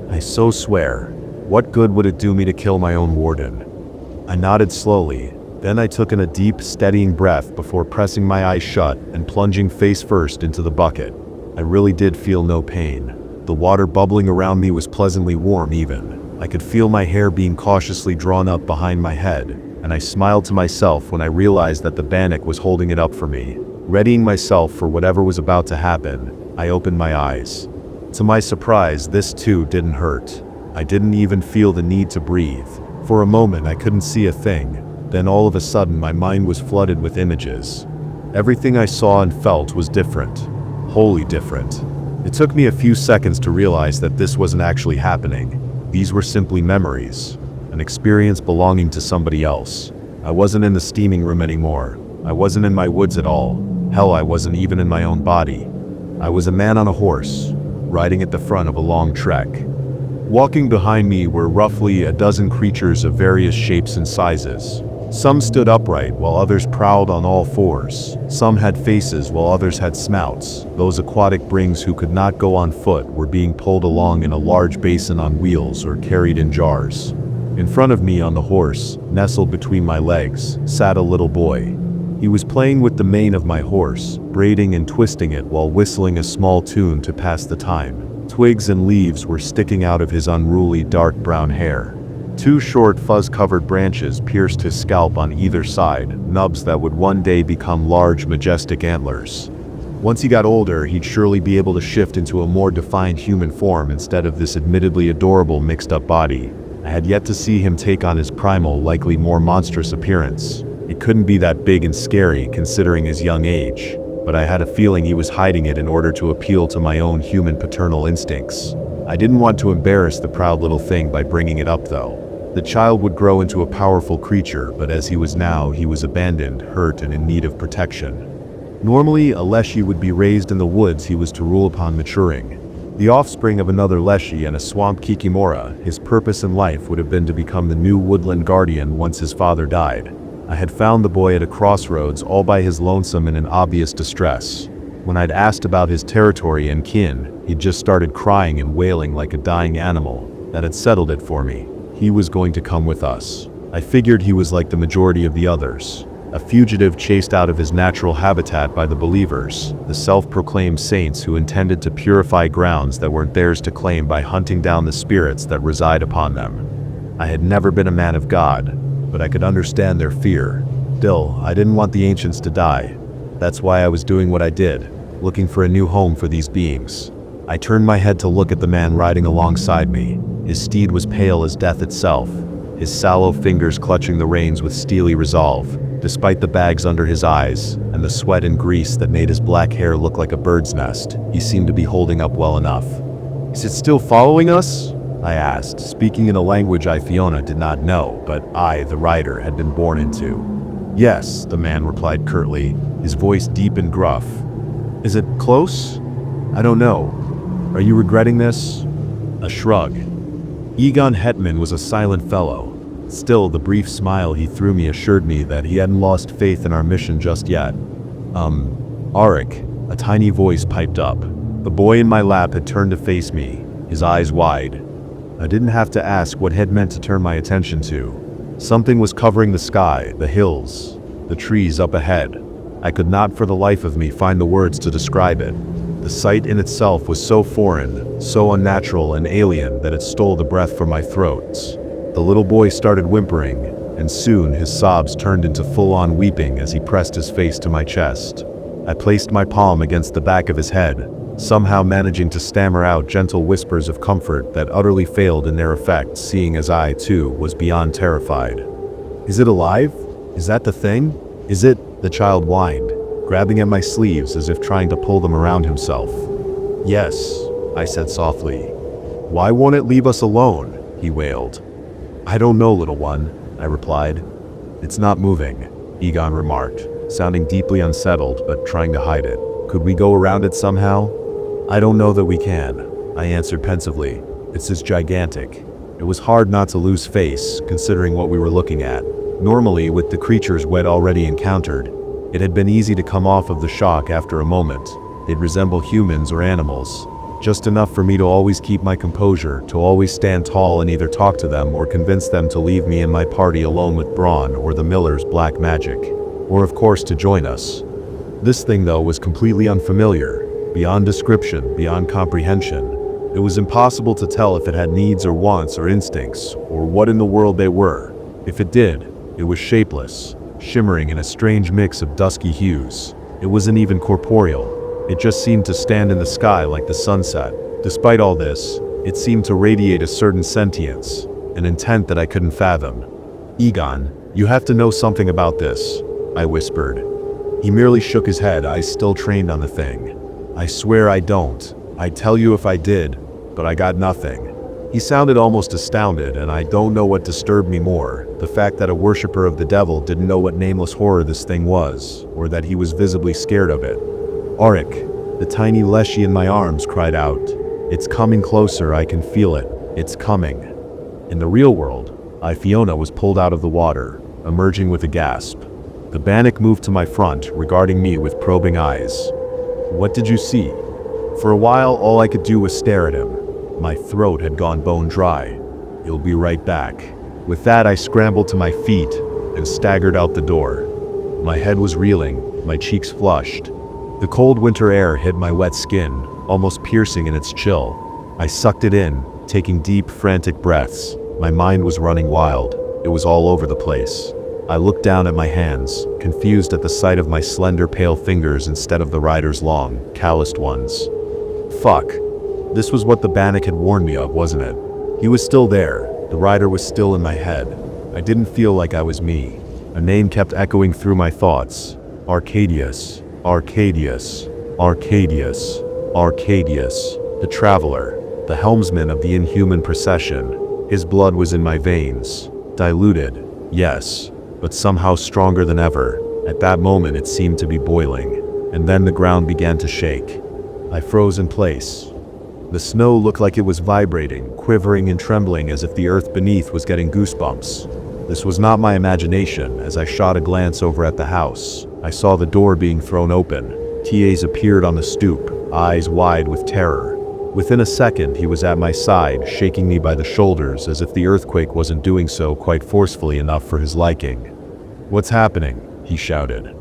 I so swear. What good would it do me to kill my own warden? I nodded slowly. Then I took in a deep, steadying breath before pressing my eyes shut and plunging face first into the bucket. I really did feel no pain. The water bubbling around me was pleasantly warm even. I could feel my hair being cautiously drawn up behind my head, and I smiled to myself when I realized that the bannock was holding it up for me. Readying myself for whatever was about to happen, I opened my eyes. To my surprise, this too didn't hurt. I didn't even feel the need to breathe. For a moment, I couldn't see a thing. Then all of a sudden, my mind was flooded with images. Everything I saw and felt was different. Wholly different. It took me a few seconds to realize that this wasn't actually happening. These were simply memories. An experience belonging to somebody else. I wasn't in the steaming room anymore. I wasn't in my woods at all. Hell, I wasn't even in my own body. I was a man on a horse, riding at the front of a long trek. Walking behind me were roughly a dozen creatures of various shapes and sizes. Some stood upright while others prowled on all fours. Some had faces while others had snouts. Those aquatic brings who could not go on foot were being pulled along in a large basin on wheels or carried in jars. In front of me on the horse, nestled between my legs, sat a little boy. He was playing with the mane of my horse, braiding and twisting it while whistling a small tune to pass the time. Twigs and leaves were sticking out of his unruly dark brown hair. 2 short fuzz-covered branches pierced his scalp on either side, nubs that would one day become large, majestic antlers. Once he got older, he'd surely be able to shift into a more defined human form instead of this admittedly adorable mixed-up body. I had yet to see him take on his primal, likely more monstrous appearance. It couldn't be that big and scary considering his young age, but I had a feeling he was hiding it in order to appeal to my own human paternal instincts. I didn't want to embarrass the proud little thing by bringing it up though. The child would grow into a powerful creature, but as he was now, he was abandoned, hurt, and in need of protection. Normally, a Leshy would be raised in the woods he was to rule upon maturing. The offspring of another Leshy and a swamp Kikimora, his purpose in life would have been to become the new woodland guardian once his father died. I had found the boy at a crossroads all by his lonesome and in obvious distress. When I'd asked about his territory and kin, he'd just started crying and wailing like a dying animal. That had settled it for me. He was going to come with us. I figured he was like the majority of the others. A fugitive chased out of his natural habitat by the believers, the self-proclaimed saints who intended to purify grounds that weren't theirs to claim by hunting down the spirits that reside upon them. I had never been a man of God, but I could understand their fear. Still, I didn't want the ancients to die. That's why I was doing what I did, looking for a new home for these beings. I turned my head to look at the man riding alongside me. His steed was pale as death itself, his sallow fingers clutching the reins with steely resolve. Despite the bags under his eyes, and the sweat and grease that made his black hair look like a bird's nest, he seemed to be holding up well enough. "Is it still following us?" I asked, speaking in a language Fiona did not know, but I, the rider, had been born into. "Yes," the man replied curtly, his voice deep and gruff. "Is it close? I don't know. Are you regretting this?" A shrug. Egon Hetman was a silent fellow. Still, the brief smile he threw me assured me that he hadn't lost faith in our mission just yet. Arik, a tiny voice piped up. The boy in my lap had turned to face me, his eyes wide. I didn't have to ask what Head meant to turn my attention to. Something was covering the sky, the hills, the trees up ahead. I could not for the life of me find the words to describe it. The sight in itself was so foreign, so unnatural and alien that it stole the breath from my throat. The little boy started whimpering, and soon his sobs turned into full-on weeping as he pressed his face to my chest. I placed my palm against the back of his head, somehow managing to stammer out gentle whispers of comfort that utterly failed in their effect, seeing as I, too, was beyond terrified. "Is it alive? Is that the thing? Is it?" the child whined, grabbing at my sleeves as if trying to pull them around himself. "Yes," I said softly. "Why won't it leave us alone?" he wailed. "I don't know, little one," I replied. "It's not moving," Egon remarked, sounding deeply unsettled but trying to hide it. "Could we go around it somehow?" I don't know that we can, I answered pensively. It's just gigantic. It was hard not to lose face, considering what we were looking at. Normally, with the creatures we'd already encountered, it had been easy to come off of the shock after a moment. They'd resemble humans or animals. Just enough for me to always keep my composure, to always stand tall and either talk to them or convince them to leave me and my party alone with Braun or the Miller's black magic. Or of course to join us. This thing though was completely unfamiliar, beyond description, beyond comprehension. It was impossible to tell if it had needs or wants or instincts, or what in the world they were. If it did, it was shapeless, shimmering in a strange mix of dusky hues. It wasn't even corporeal. It just seemed to stand in the sky like the sunset. Despite all this, it seemed to radiate a certain sentience, an intent that I couldn't fathom. Egon, you have to know something about this, I whispered. He merely shook his head, eyes still trained on the thing. I swear I don't. I'd tell you if I did, but I got nothing. He sounded almost astounded, and I don't know what disturbed me more, the fact that a worshiper of the devil didn't know what nameless horror this thing was, or that he was visibly scared of it. Auric, the tiny Leshy in my arms, cried out. It's coming closer, I can feel it. It's coming. In the real world, Fiona was pulled out of the water, emerging with a gasp. The Bannock moved to my front, regarding me with probing eyes. What did you see? For a while, all I could do was stare at him. My throat had gone bone dry. You'll be right back. With that, I scrambled to my feet and staggered out the door. My head was reeling, my cheeks flushed. The cold winter air hit my wet skin, almost piercing in its chill. I sucked it in, taking deep, frantic breaths. My mind was running wild. It was all over the place. I looked down at my hands, confused at the sight of my slender, pale fingers instead of the rider's long, calloused ones. Fuck. This was what the Bannock had warned me of, wasn't it? He was still there. The rider was still in my head. I didn't feel like I was me. A name kept echoing through my thoughts. Arcadius. Arcadius. Arcadius. Arcadius. The traveler. The helmsman of the inhuman procession. His blood was in my veins. Diluted, yes, but somehow stronger than ever. At that moment it seemed to be boiling. And then the ground began to shake. I froze in place. The snow looked like it was vibrating, quivering and trembling as if the earth beneath was getting goosebumps. This was not my imagination. As I shot a glance over at the house, I saw the door being thrown open. TAs appeared on the stoop, eyes wide with terror. Within a second, he was at my side, shaking me by the shoulders as if the earthquake wasn't doing so quite forcefully enough for his liking. "What's happening?" he shouted.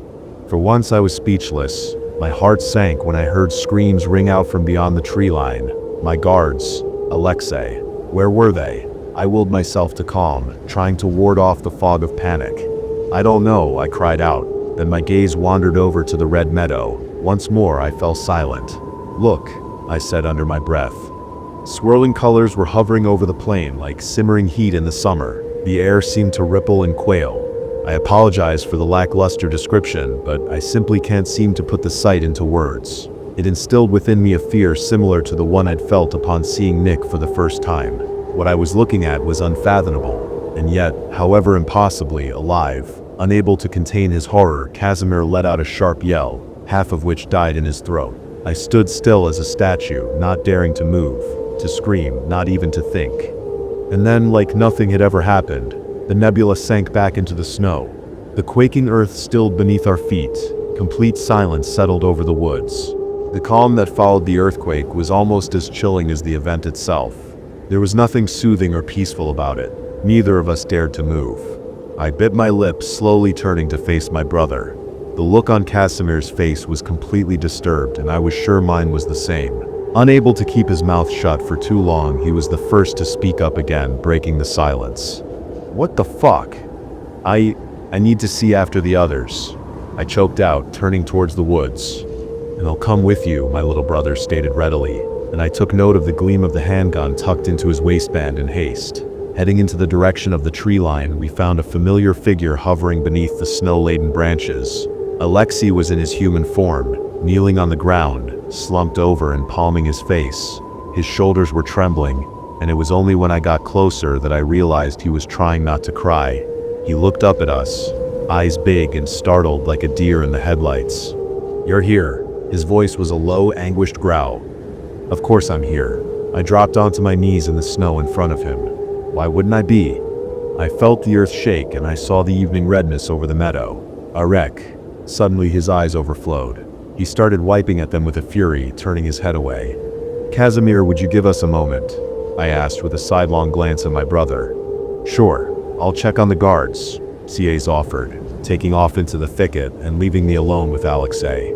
For once I was speechless. My heart sank when I heard screams ring out from beyond the tree line. My guards, Alexei, where were they? I willed myself to calm, trying to ward off the fog of panic. "I don't know," I cried out. Then my gaze wandered over to the red meadow. Once more I fell silent. "Look," I said under my breath. Swirling colors were hovering over the plain like simmering heat in the summer. The air seemed to ripple and quail. I apologize for the lackluster description, but I simply can't seem to put the sight into words. It instilled within me a fear similar to the one I'd felt upon seeing Nick for the first time. What I was looking at was unfathomable, and yet, however impossibly, alive. Unable to contain his horror, Casimir let out a sharp yell, half of which died in his throat. I stood still as a statue, not daring to move, to scream, not even to think. And then, like nothing had ever happened, the nebula sank back into the snow. The quaking earth stilled beneath our feet. Complete silence settled over the woods. The calm that followed the earthquake was almost as chilling as the event itself. There was nothing soothing or peaceful about it. Neither of us dared to move. I bit my lip, slowly turning to face my brother. The look on Casimir's face was completely disturbed, and I was sure mine was the same. Unable to keep his mouth shut for too long, he was the first to speak up again, breaking the silence. "What the fuck? I need to see after the others," I choked out, turning towards the woods. "And I'll come with you," my little brother stated readily, and I took note of the gleam of the handgun tucked into his waistband in haste. Heading into the direction of the tree line, we found a familiar figure hovering beneath the snow-laden branches. Alexei was in his human form, kneeling on the ground, slumped over and palming his face. His shoulders were trembling, and it was only when I got closer that I realized he was trying not to cry. He looked up at us, eyes big and startled like a deer in the headlights. "You're here." His voice was a low, anguished growl. Of course I'm here. I dropped onto my knees in the snow in front of him. Why wouldn't I be? I felt the earth shake and I saw the evening redness over the meadow. Arek. Suddenly his eyes overflowed. He started wiping at them with a fury, turning his head away. Casimir, would you give us a moment? I asked with a sidelong glance at my brother. Sure, I'll check on the guards, Caes offered, taking off into the thicket and leaving me alone with Alexei.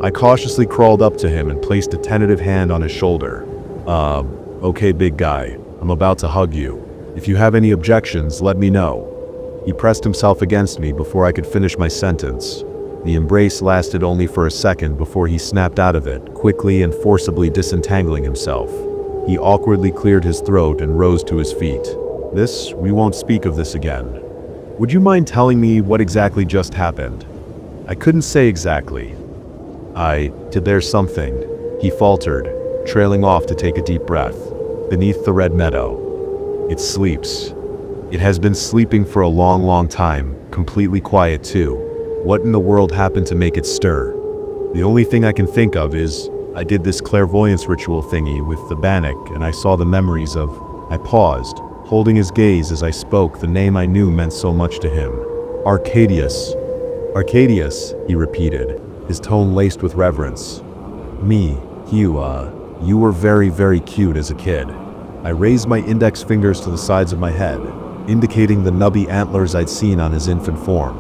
I cautiously crawled up to him and placed a tentative hand on his shoulder. Okay big guy, I'm about to hug you. If you have any objections, let me know. He pressed himself against me before I could finish my sentence. The embrace lasted only for a second before he snapped out of it, quickly and forcibly disentangling himself. He awkwardly cleared his throat and rose to his feet. We won't speak of this again. Would you mind telling me what exactly just happened? I couldn't say exactly. There's something, he faltered, trailing off to take a deep breath. Beneath the red meadow. It sleeps. It has been sleeping for a long time, completely quiet too. What in the world happened to make it stir? The only thing I can think of is, I did this clairvoyance ritual thingy with the Bannock and I saw the memories of... I paused, holding his gaze as I spoke the name I knew meant so much to him. Arcadius. Arcadius, he repeated, his tone laced with reverence. You were very cute as a kid. I raised my index fingers to the sides of my head, indicating the nubby antlers I'd seen on his infant form.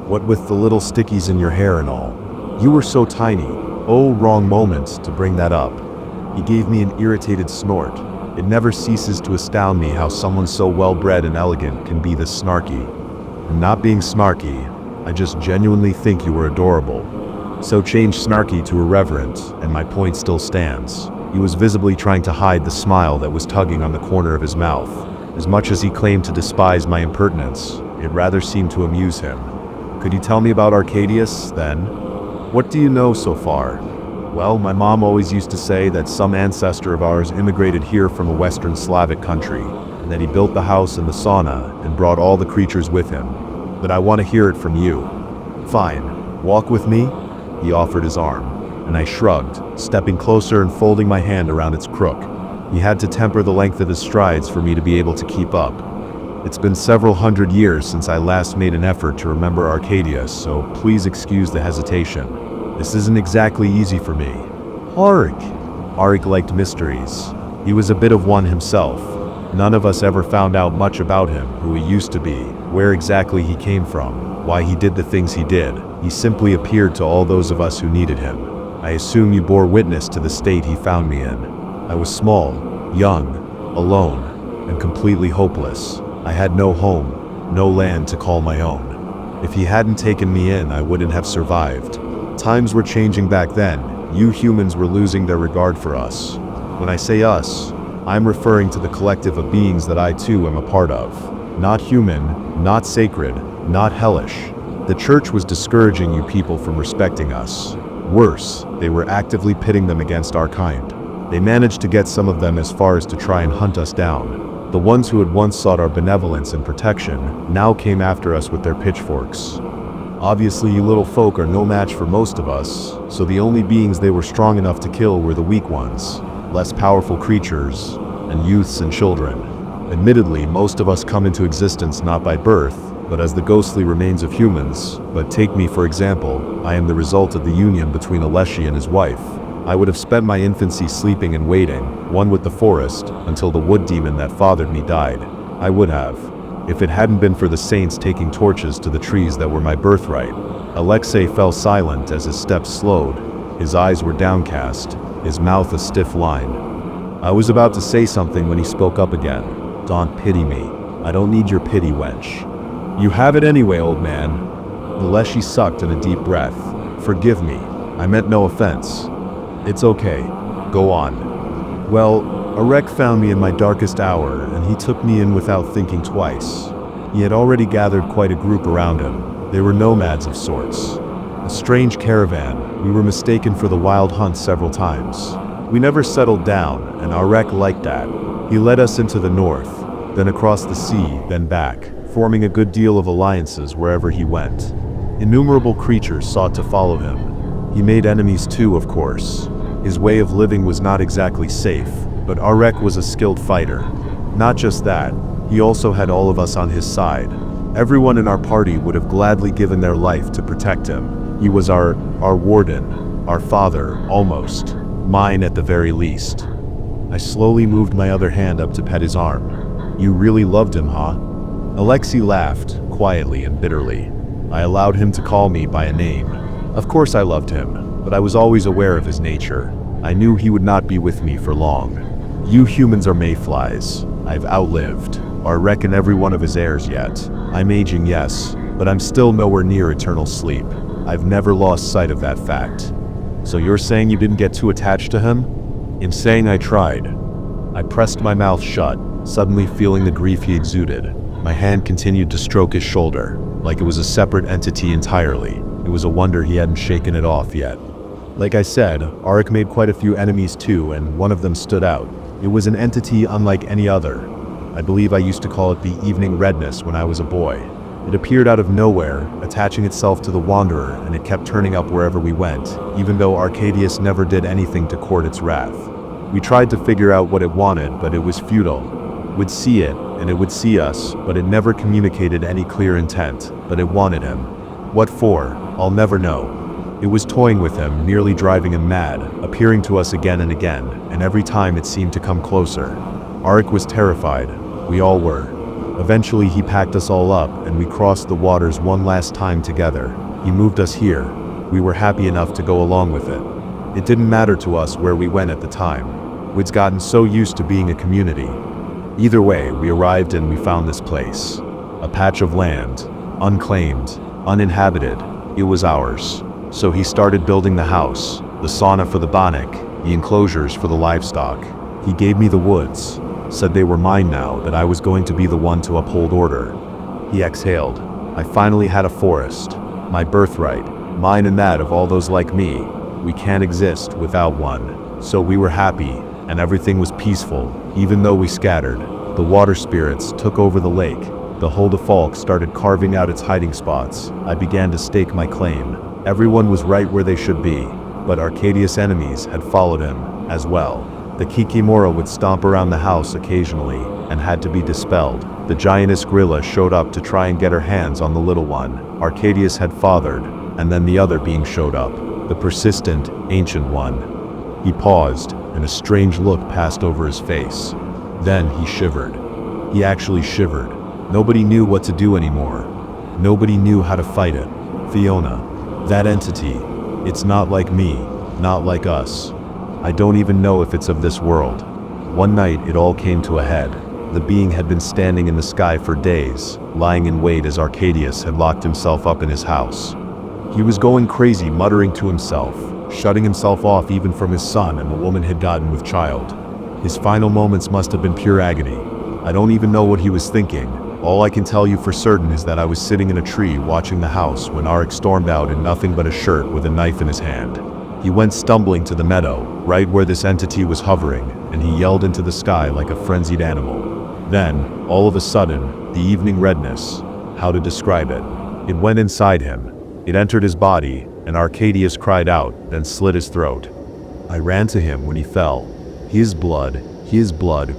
What with the little stickies in your hair and all. You were so tiny. Oh, wrong moment to bring that up. He gave me an irritated snort. It never ceases to astound me how someone so well-bred and elegant can be this snarky. And not being snarky, I just genuinely think you were adorable. So change snarky to irreverent, and my point still stands. He was visibly trying to hide the smile that was tugging on the corner of his mouth. As much as he claimed to despise my impertinence, it rather seemed to amuse him. Could you tell me about Arcadius, then? What do you know so far? Well, my mom always used to say that some ancestor of ours immigrated here from a Western Slavic country, and that he built the house and the sauna and brought all the creatures with him. But I want to hear it from you. Fine. Walk with me? He offered his arm, and I shrugged, stepping closer and folding my hand around its crook. He had to temper the length of his strides for me to be able to keep up. It's been several hundred years since I last made an effort to remember Arcadius, so please excuse the hesitation. This isn't exactly easy for me. Arik liked mysteries. He was a bit of one himself. None of us ever found out much about him, who he used to be, where exactly he came from, why he did the things he did. He simply appeared to all those of us who needed him. I assume you bore witness to the state he found me in. I was small, young, alone, and completely hopeless. I had no home, no land to call my own. If he hadn't taken me in, I wouldn't have survived. Times were changing back then. You humans were losing their regard for us. When I say us, I'm referring to the collective of beings that I too am a part of. Not human, not sacred, not hellish. The church was discouraging you people from respecting us. Worse, they were actively pitting them against our kind. They managed to get some of them as far as to try and hunt us down. The ones who had once sought our benevolence and protection now came after us with their pitchforks. Obviously, you little folk are no match for most of us, so the only beings they were strong enough to kill were the weak ones, less powerful creatures, and youths and children. Admittedly, most of us come into existence not by birth, but as the ghostly remains of humans. But take me for example, I am the result of the union between Aleshi and his wife. I would have spent my infancy sleeping and waiting, one with the forest, until the wood demon that fathered me died. I would have, if it hadn't been for the saints taking torches to the trees that were my birthright. Alexei fell silent as his steps slowed. His eyes were downcast, his mouth a stiff line. I was about to say something when he spoke up again. Don't pity me. I don't need your pity, wench. You have it anyway, old man. Aleshi sucked in a deep breath. Forgive me. I meant no offense. It's okay. Go on. Well, Arek found me in my darkest hour, and he took me in without thinking twice. He had already gathered quite a group around him. They were nomads of sorts. A strange caravan. We were mistaken for the wild hunt several times. We never settled down, and Arek liked that. He led us into the north, then across the sea, then back, forming a good deal of alliances wherever he went. Innumerable creatures sought to follow him. He made enemies too, of course. His way of living was not exactly safe, but Arek was a skilled fighter. Not just that, he also had all of us on his side. Everyone in our party would have gladly given their life to protect him. He was our warden, our father, almost. Mine at the very least. I slowly moved my other hand up to pet his arm. You really loved him, huh? Alexei laughed, quietly and bitterly. I allowed him to call me by a name. Of course I loved him, but I was always aware of his nature. I knew he would not be with me for long. You humans are mayflies. I've outlived Arek and every one of his heirs yet. I'm aging, yes, but I'm still nowhere near eternal sleep. I've never lost sight of that fact. So you're saying you didn't get too attached to him? In saying I tried. I pressed my mouth shut, suddenly feeling the grief he exuded. My hand continued to stroke his shoulder, like it was a separate entity entirely. It was a wonder he hadn't shaken it off yet. Like I said, Arek made quite a few enemies too, and one of them stood out. It was an entity unlike any other. I believe I used to call it the Evening Redness when I was a boy. It appeared out of nowhere, attaching itself to the Wanderer, and it kept turning up wherever we went, even though Arcadius never did anything to court its wrath. We tried to figure out what it wanted, but it was futile. We'd see it, and it would see us, but it never communicated any clear intent, but it wanted him. What for? I'll never know. It was toying with him, nearly driving him mad, appearing to us again and again, and every time it seemed to come closer. Arek was terrified. We all were. Eventually he packed us all up, and we crossed the waters one last time together. He moved us here. We were happy enough to go along with it. It didn't matter to us where we went at the time. We'd gotten so used to being a community. Either way, we arrived and we found this place. A patch of land, unclaimed, uninhabited. It was ours. So he started building the house, the sauna for the Bannock, the enclosures for the livestock. He gave me the woods, said they were mine now, that I was going to be the one to uphold order. He exhaled. I finally had a forest, my birthright, mine and that of all those like me. We can't exist without one. So we were happy, and everything was peaceful, even though we scattered. The water spirits took over the lake. The Holdefalk started carving out its hiding spots. I began to stake my claim. Everyone was right where they should be, but Arcadius' enemies had followed him, as well. The Kikimora would stomp around the house occasionally, and had to be dispelled. The giantess Grilla showed up to try and get her hands on the little one Arcadius had fathered, and then the other being showed up, the persistent, ancient one. He paused, and a strange look passed over his face. Then he shivered. He actually shivered. Nobody knew what to do anymore. Nobody knew how to fight it. Fiona. That entity. It's not like me, not like us. I don't even know if it's of this world. One night it all came to a head. The being had been standing in the sky for days, lying in wait as Arcadius had locked himself up in his house. He was going crazy, muttering to himself, shutting himself off even from his son and the woman he'd gotten with child. His final moments must have been pure agony. I don't even know what he was thinking. All I can tell you for certain is that I was sitting in a tree watching the house when Arek stormed out in nothing but a shirt with a knife in his hand. He went stumbling to the meadow, right where this entity was hovering, and he yelled into the sky like a frenzied animal. Then, all of a sudden, the evening redness, how to describe it? It went inside him. It entered his body, and Arcadius cried out, then slit his throat. I ran to him when he fell. His blood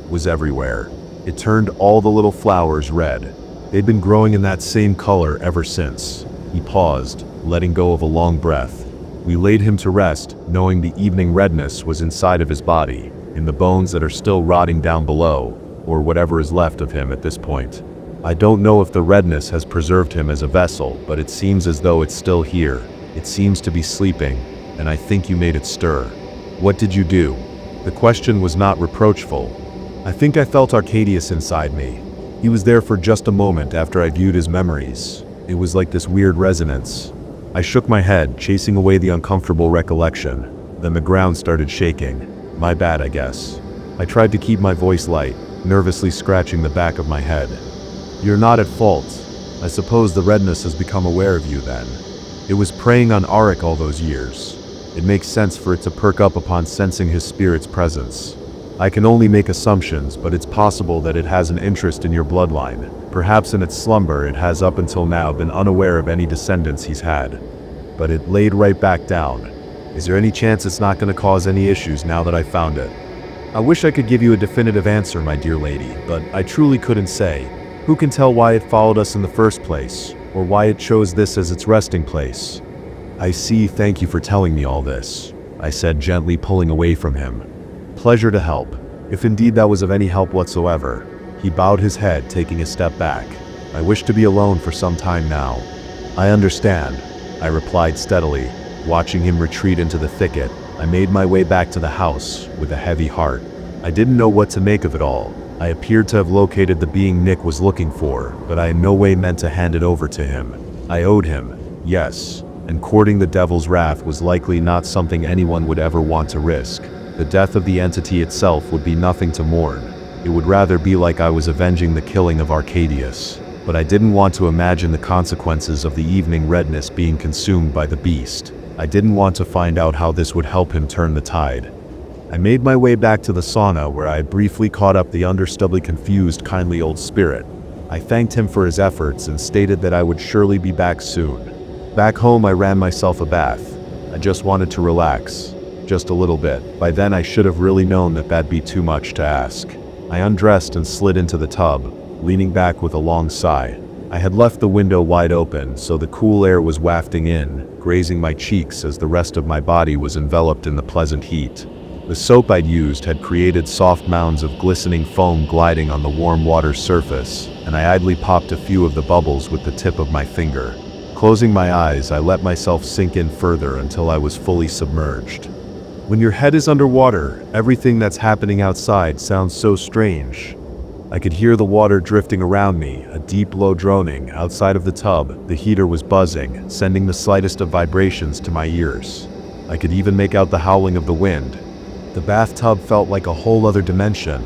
was everywhere. It turned all the little flowers red. They'd been growing in that same color ever since. He paused, letting go of a long breath. We laid him to rest, knowing the evening redness was inside of his body, in the bones that are still rotting down below, or whatever is left of him at this point. I don't know if the redness has preserved him as a vessel, but it seems as though it's still here. It seems to be sleeping, and I think you made it stir. What did you do? The question was not reproachful. I think I felt Arcadius inside me. He was there for just a moment after I viewed his memories. It was like this weird resonance. I shook my head, chasing away the uncomfortable recollection. Then the ground started shaking. My bad, I guess. I tried to keep my voice light, nervously scratching the back of my head. You're not at fault. I suppose the redness has become aware of you then. It was preying on Arek all those years. It makes sense for it to perk up upon sensing his spirit's presence. I can only make assumptions, but it's possible that it has an interest in your bloodline. Perhaps in its slumber it has up until now been unaware of any descendants he's had. But it laid right back down. Is there any chance it's not going to cause any issues now that I found it? I wish I could give you a definitive answer, my dear lady, but I truly couldn't say. Who can tell why it followed us in the first place, or why it chose this as its resting place? I see, thank you for telling me all this, I said, gently pulling away from him. Pleasure to help, if indeed that was of any help whatsoever. He bowed his head, taking a step back. I wish to be alone for some time now. I understand, I replied steadily. Watching him retreat into the thicket, I made my way back to the house with a heavy heart. I didn't know what to make of it all. I appeared to have located the being Nick was looking for, but I in no way meant to hand it over to him. I owed him, yes, and courting the devil's wrath was likely not something anyone would ever want to risk. The death of the entity itself would be nothing to mourn. It would rather be like I was avenging the killing of Arcadius. But I didn't want to imagine the consequences of the evening redness being consumed by the beast. I didn't want to find out how this would help him turn the tide. I made my way back to the sauna where I had briefly caught up the understandably confused, kindly old spirit. I thanked him for his efforts and stated that I would surely be back soon. Back home, I ran myself a bath. I just wanted to relax. Just a little bit. By then I should have really known that that'd be too much to ask. I undressed and slid into the tub, leaning back with a long sigh. I had left the window wide open, so the cool air was wafting in, grazing my cheeks as the rest of my body was enveloped in the pleasant heat. The soap I'd used had created soft mounds of glistening foam gliding on the warm water's surface, and I idly popped a few of the bubbles with the tip of my finger. Closing my eyes, I let myself sink in further until I was fully submerged. When your head is underwater, everything that's happening outside sounds so strange. I could hear the water drifting around me, a deep low droning. Outside of the tub, the heater was buzzing, sending the slightest of vibrations to my ears. I could even make out the howling of the wind. The bathtub felt like a whole other dimension.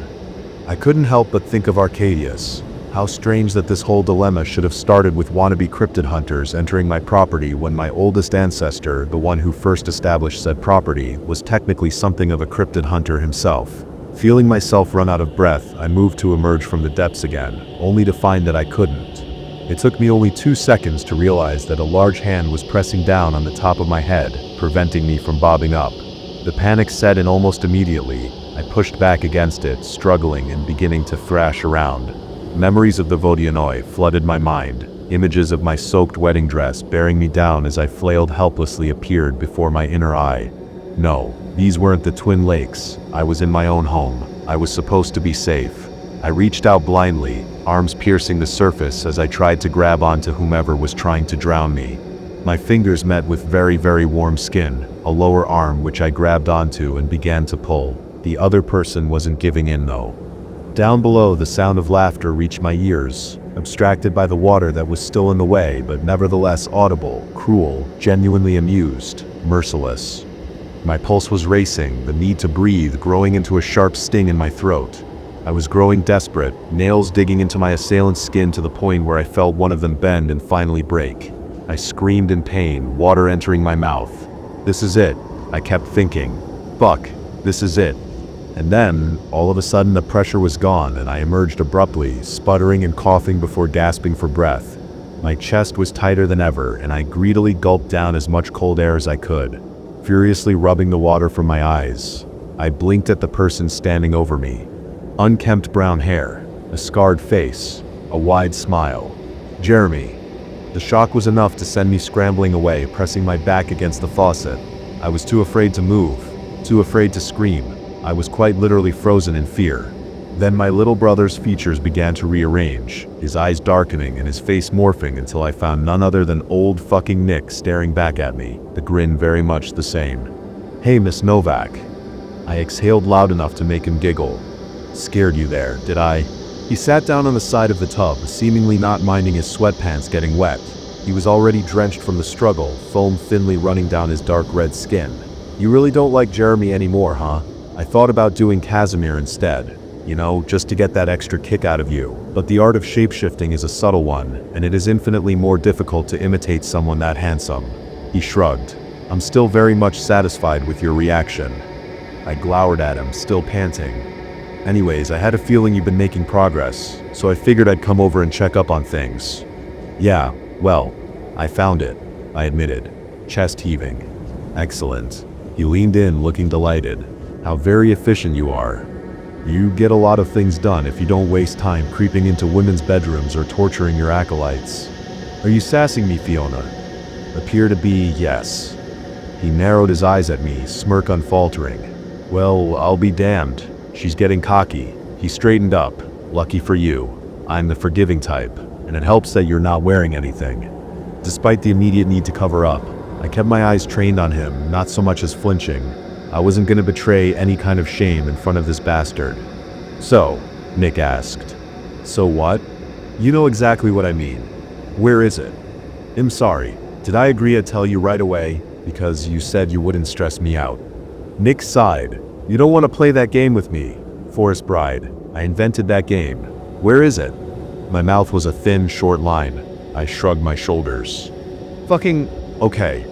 I couldn't help but think of Arcadius. How strange that this whole dilemma should have started with wannabe cryptid hunters entering my property when my oldest ancestor, the one who first established said property, was technically something of a cryptid hunter himself. Feeling myself run out of breath, I moved to emerge from the depths again, only to find that I couldn't. It took me only 2 seconds to realize that a large hand was pressing down on the top of my head, preventing me from bobbing up. The panic set in almost immediately. I pushed back against it, struggling and beginning to thrash around. Memories of the Vodyanoi flooded my mind. Images of my soaked wedding dress bearing me down as I flailed helplessly appeared before my inner eye. No, these weren't the Twin Lakes. I was in my own home. I was supposed to be safe. I reached out blindly, arms piercing the surface as I tried to grab onto whomever was trying to drown me. My fingers met with very, very warm skin, a lower arm which I grabbed onto and began to pull. The other person wasn't giving in though. Down below, the sound of laughter reached my ears, abstracted by the water that was still in the way, but nevertheless audible, cruel, genuinely amused, merciless. My pulse was racing, the need to breathe growing into a sharp sting in my throat. I was growing desperate, nails digging into my assailant's skin to the point where I felt one of them bend and finally break. I screamed in pain, water entering my mouth. This is it, I kept thinking. Fuck, this is it. And then, all of a sudden the pressure was gone and I emerged abruptly, sputtering and coughing before gasping for breath. My chest was tighter than ever and I greedily gulped down as much cold air as I could, furiously rubbing the water from my eyes. I blinked at the person standing over me. Unkempt brown hair, a scarred face, a wide smile. Jeremy. The shock was enough to send me scrambling away, pressing my back against the faucet. I was too afraid to move, too afraid to scream. I was quite literally frozen in fear. Then my little brother's features began to rearrange, his eyes darkening and his face morphing until I found none other than old fucking Nick staring back at me, the grin very much the same. Hey, Miss Novak. I exhaled loud enough to make him giggle. Scared you there, did I? He sat down on the side of the tub, seemingly not minding his sweatpants getting wet. He was already drenched from the struggle, foam thinly running down his dark red skin. You really don't like Jeremy anymore, huh? I thought about doing Casimir instead, you know, just to get that extra kick out of you. But the art of shapeshifting is a subtle one, and it is infinitely more difficult to imitate someone that handsome. He shrugged. I'm still very much satisfied with your reaction. I glowered at him, still panting. Anyways, I had a feeling you've been making progress, so I figured I'd come over and check up on things. Yeah, well, I found it, I admitted, chest heaving. Excellent. He leaned in, looking delighted. How very efficient you are. You get a lot of things done if you don't waste time creeping into women's bedrooms or torturing your acolytes. Are you sassing me, Fiona? Appear to be yes. He narrowed his eyes at me, smirk unfaltering. Well, I'll be damned. She's getting cocky. He straightened up. Lucky for you. I'm the forgiving type, and it helps that you're not wearing anything. Despite the immediate need to cover up, I kept my eyes trained on him, not so much as flinching. I wasn't going to betray any kind of shame in front of this bastard. So, Nick asked. So what? You know exactly what I mean. Where is it? I'm sorry. Did I agree to tell you right away? Because you said you wouldn't stress me out. Nick sighed. You don't want to play that game with me. Forest Bride. I invented that game. Where is it? My mouth was a thin, short line. I shrugged my shoulders. Fucking... Okay.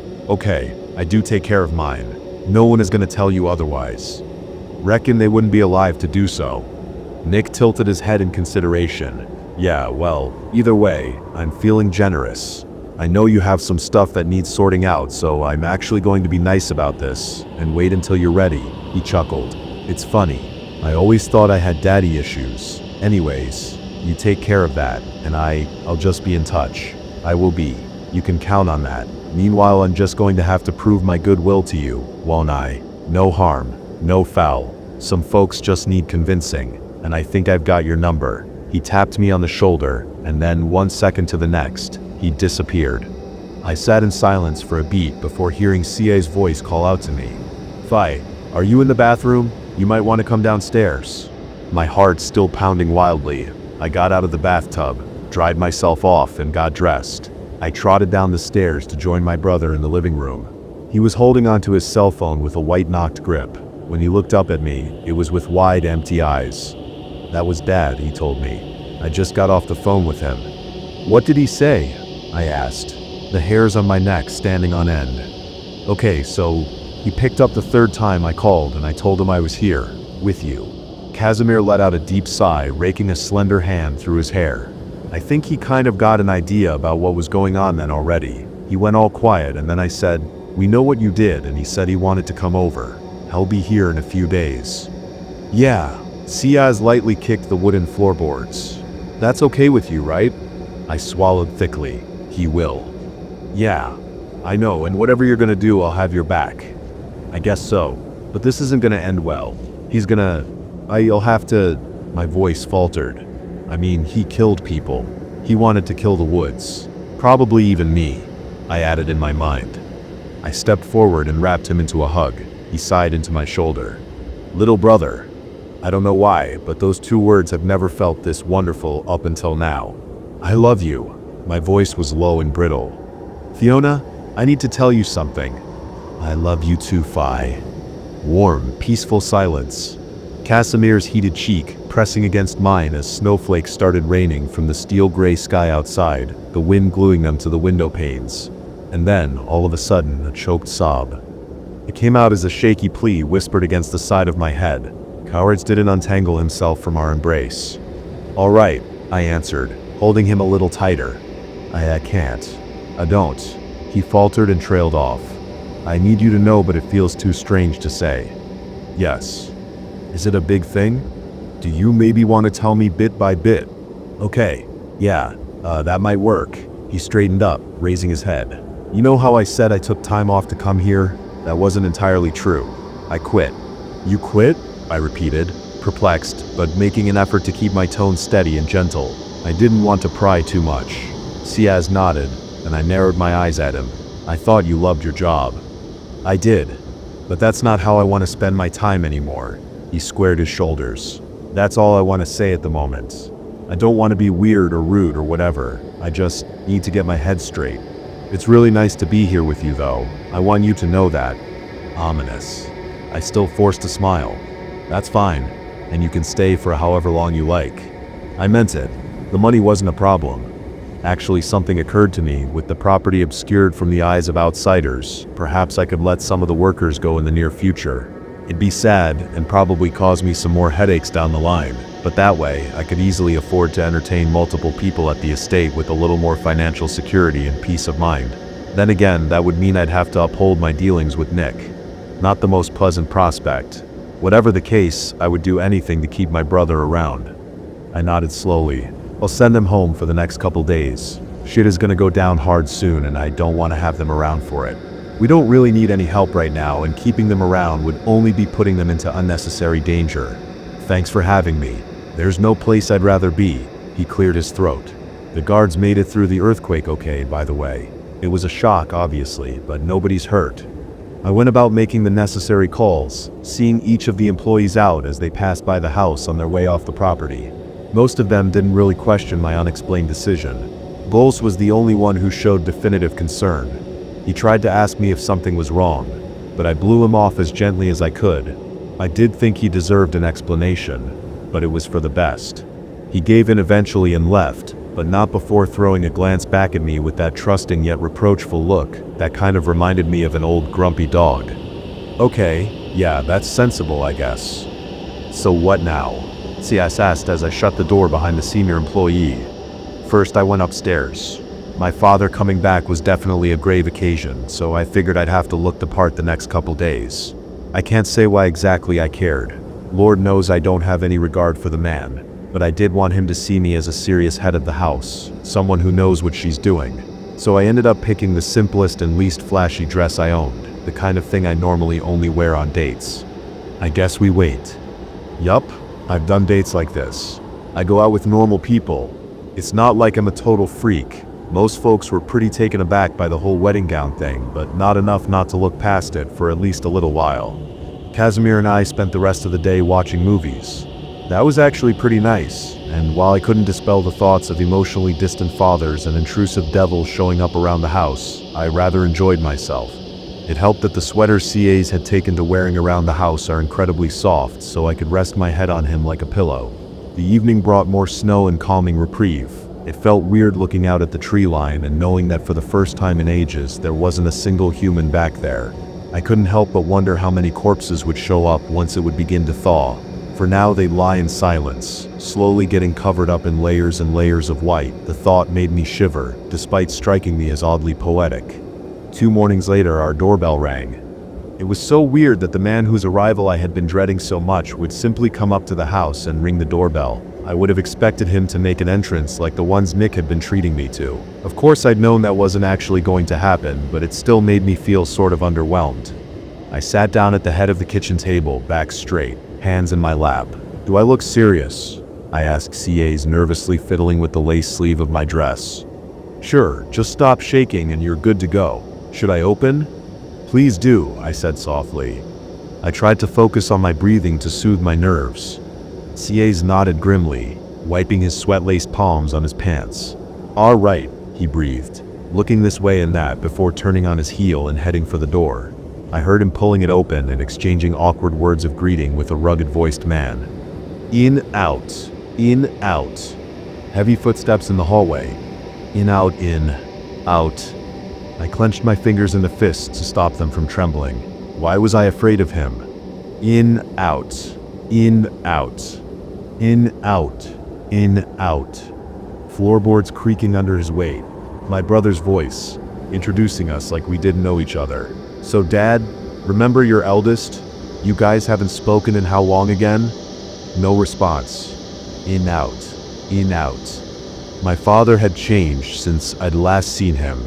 I do take care of mine. No one is gonna tell you otherwise. Reckon they wouldn't be alive to do so. Nick tilted his head in consideration. Yeah, well, either way, I'm feeling generous. I know you have some stuff that needs sorting out, so I'm actually going to be nice about this, and wait until you're ready, he chuckled. It's funny. I always thought I had daddy issues. Anyways, you take care of that, and I'll just be in touch. I will be. You can count on that. Meanwhile, I'm just going to have to prove my goodwill to you, won't I? No harm, no foul. Some folks just need convincing, and I think I've got your number. He tapped me on the shoulder, and then 1 second to the next, he disappeared. I sat in silence for a beat before hearing CA's voice call out to me. Fi, are you in the bathroom? You might want to come downstairs. My heart still pounding wildly, I got out of the bathtub, dried myself off, and got dressed. I trotted down the stairs to join my brother in the living room. He was holding onto his cell phone with a white-knocked grip. When he looked up at me, it was with wide, empty eyes. That was Dad, he told me. I just got off the phone with him. What did he say? I asked, the hairs on my neck standing on end. Okay, so he picked up the third time I called and I told him I was here, with you. Casimir let out a deep sigh, raking a slender hand through his hair. I think he kind of got an idea about what was going on then already. He went all quiet and then I said, we know what you did, and he said he wanted to come over. I'll be here in a few days. Yeah, Ciaz lightly kicked the wooden floorboards. That's okay with you, right? I swallowed thickly. He will. Yeah, I know, and whatever you're gonna do, I'll have your back. I guess so, but this isn't gonna end well. I'll have to... My voice faltered. I mean, he killed people. He wanted to kill the woods. Probably even me, I added in my mind. I stepped forward and wrapped him into a hug. He sighed into my shoulder. Little brother. I don't know why, but those two words have never felt this wonderful up until now. I love you. My voice was low and brittle. Fiona, I need to tell you something. I love you too, Fi. Warm, peaceful silence. Casimir's heated cheek pressing against mine as snowflakes started raining from the steel-gray sky outside, the wind gluing them to the window panes. And then, all of a sudden, a choked sob. It came out as a shaky plea whispered against the side of my head. Cowards didn't untangle himself from our embrace. All right, I answered, holding him a little tighter. I can't. I don't. He faltered and trailed off. I need you to know, but it feels too strange to say. Yes. Is it a big thing? Do you maybe want to tell me bit by bit? Okay, yeah, that might work. He straightened up, raising his head. You know how I said I took time off to come here? That wasn't entirely true. I quit. You quit? I repeated, perplexed, but making an effort to keep my tone steady and gentle. I didn't want to pry too much. Ciaz nodded, and I narrowed my eyes at him. I thought you loved your job. I did, but that's not how I want to spend my time anymore. He squared his shoulders. That's all I want to say at the moment. I don't want to be weird or rude or whatever. I just need to get my head straight. It's really nice to be here with you, though. I want you to know that. Ominous. I still forced a smile. That's fine, and you can stay for however long you like. I meant it. The money wasn't a problem. Actually, something occurred to me. With the property obscured from the eyes of outsiders, perhaps I could let some of the workers go in the near future. It'd be sad and probably cause me some more headaches down the line, but that way I could easily afford to entertain multiple people at the estate with a little more financial security and peace of mind. Then again, that would mean I'd have to uphold my dealings with Nick. Not the most pleasant prospect. Whatever the case, I would do anything to keep my brother around. I nodded slowly. I'll send them home for the next couple days. Shit is gonna go down hard soon and I don't want to have them around for it. We don't really need any help right now, and keeping them around would only be putting them into unnecessary danger. Thanks for having me. There's no place I'd rather be. He cleared his throat. The guards made it through the earthquake okay, by the way. It was a shock, obviously, but nobody's hurt. I went about making the necessary calls, seeing each of the employees out as they passed by the house on their way off the property. Most of them didn't really question my unexplained decision. Bowles was the only one who showed definitive concern. He tried to ask me if something was wrong, but I blew him off as gently as I could. I did think he deserved an explanation, but it was for the best. He gave in eventually and left, but not before throwing a glance back at me with that trusting yet reproachful look that kind of reminded me of an old grumpy dog. Okay, yeah, that's sensible, I guess. So what now? CS asked as I shut the door behind the senior employee. First, I went upstairs. My father coming back was definitely a grave occasion, so I figured I'd have to look the part the next couple days. I can't say why exactly I cared. Lord knows I don't have any regard for the man, but I did want him to see me as a serious head of the house, someone who knows what she's doing. So I ended up picking the simplest and least flashy dress I owned, the kind of thing I normally only wear on dates. I guess we wait. Yup, I've done dates like this. I go out with normal people. It's not like I'm a total freak. Most folks were pretty taken aback by the whole wedding gown thing, but not enough not to look past it for at least a little while. Casimir and I spent the rest of the day watching movies. That was actually pretty nice, and while I couldn't dispel the thoughts of emotionally distant fathers and intrusive devils showing up around the house, I rather enjoyed myself. It helped that the sweaters CAs had taken to wearing around the house are incredibly soft, so I could rest my head on him like a pillow. The evening brought more snow and calming reprieve. It felt weird looking out at the tree line and knowing that for the first time in ages there wasn't a single human back there. I couldn't help but wonder how many corpses would show up once it would begin to thaw. For now they'd lie in silence, slowly getting covered up in layers and layers of white. The thought made me shiver, despite striking me as oddly poetic. 2 mornings later our doorbell rang. It was so weird that the man whose arrival I had been dreading so much would simply come up to the house and ring the doorbell. I would have expected him to make an entrance like the ones Nick had been treating me to. Of course I'd known that wasn't actually going to happen, but it still made me feel sort of underwhelmed. I sat down at the head of the kitchen table, back straight, hands in my lap. Do I look serious? I asked CAs, nervously fiddling with the lace sleeve of my dress. Sure, just stop shaking and you're good to go. Should I open? Please do, I said softly. I tried to focus on my breathing to soothe my nerves. CAs nodded grimly, wiping his sweat-laced palms on his pants. All right, he breathed, looking this way and that before turning on his heel and heading for the door. I heard him pulling it open and exchanging awkward words of greeting with a rugged-voiced man. In, out. In, out. Heavy footsteps in the hallway. In, out, in, out. I clenched my fingers into fists to stop them from trembling. Why was I afraid of him? In, out. In, out. In, out. In, out. Floorboards creaking under his weight. My brother's voice, introducing us like we didn't know each other. So Dad, remember your eldest? You guys haven't spoken in how long again? No response. In, out. In, out. My father had changed since I'd last seen him.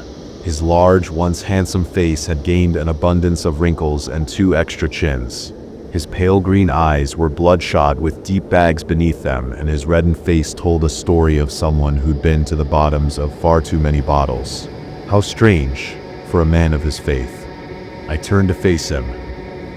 His large, once handsome face had gained an abundance of wrinkles and 2 extra chins. His pale green eyes were bloodshot with deep bags beneath them, and his reddened face told a story of someone who'd been to the bottoms of far too many bottles. How strange, for a man of his faith. I turned to face him.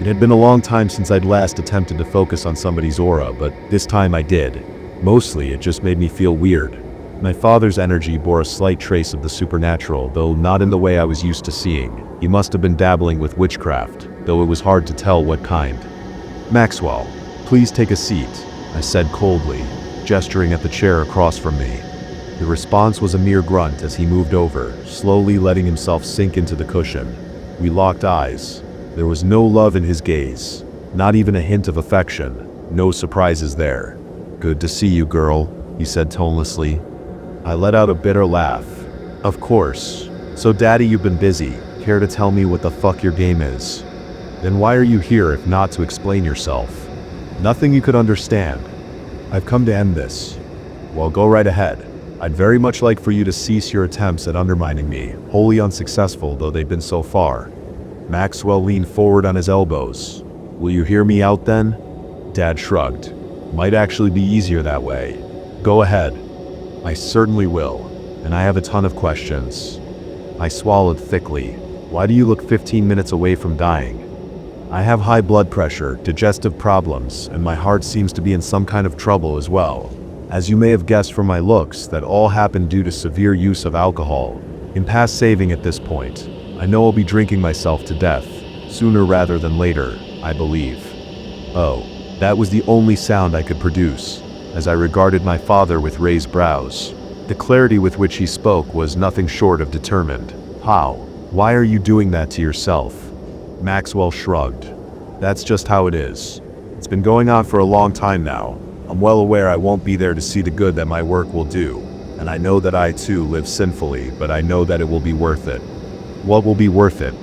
It had been a long time since I'd last attempted to focus on somebody's aura, but this time I did. Mostly, it just made me feel weird. My father's energy bore a slight trace of the supernatural, though not in the way I was used to seeing. He must have been dabbling with witchcraft, though it was hard to tell what kind. Maxwell, please take a seat, I said coldly, gesturing at the chair across from me. The response was a mere grunt as he moved over, slowly letting himself sink into the cushion. We locked eyes. There was no love in his gaze, not even a hint of affection. No surprises there. Good to see you, girl, he said tonelessly. I let out a bitter laugh. Of course. So Daddy, you've been busy. Care to tell me what the fuck your game is? Then why are you here if not to explain yourself? Nothing you could understand. I've come to end this. Well, go right ahead. I'd very much like for you to cease your attempts at undermining me, wholly unsuccessful though they've been so far. Maxwell leaned forward on his elbows. Will you hear me out then? Dad shrugged. Might actually be easier that way. Go ahead. I certainly will, and I have a ton of questions. I swallowed thickly. Why do you look 15 minutes away from dying? I have high blood pressure, digestive problems, and my heart seems to be in some kind of trouble as well. As you may have guessed from my looks, that all happened due to severe use of alcohol. In past saving at this point, I know I'll be drinking myself to death, sooner rather than later, I believe. Oh, that was the only sound I could produce, as I regarded my father with raised brows. The clarity with which he spoke was nothing short of determined. How? Why are you doing that to yourself? Maxwell shrugged. That's just how it is. It's been going on for a long time now. I'm well aware I won't be there to see the good that my work will do, and I know that I too live sinfully, but I know that it will be worth it. What will be worth it?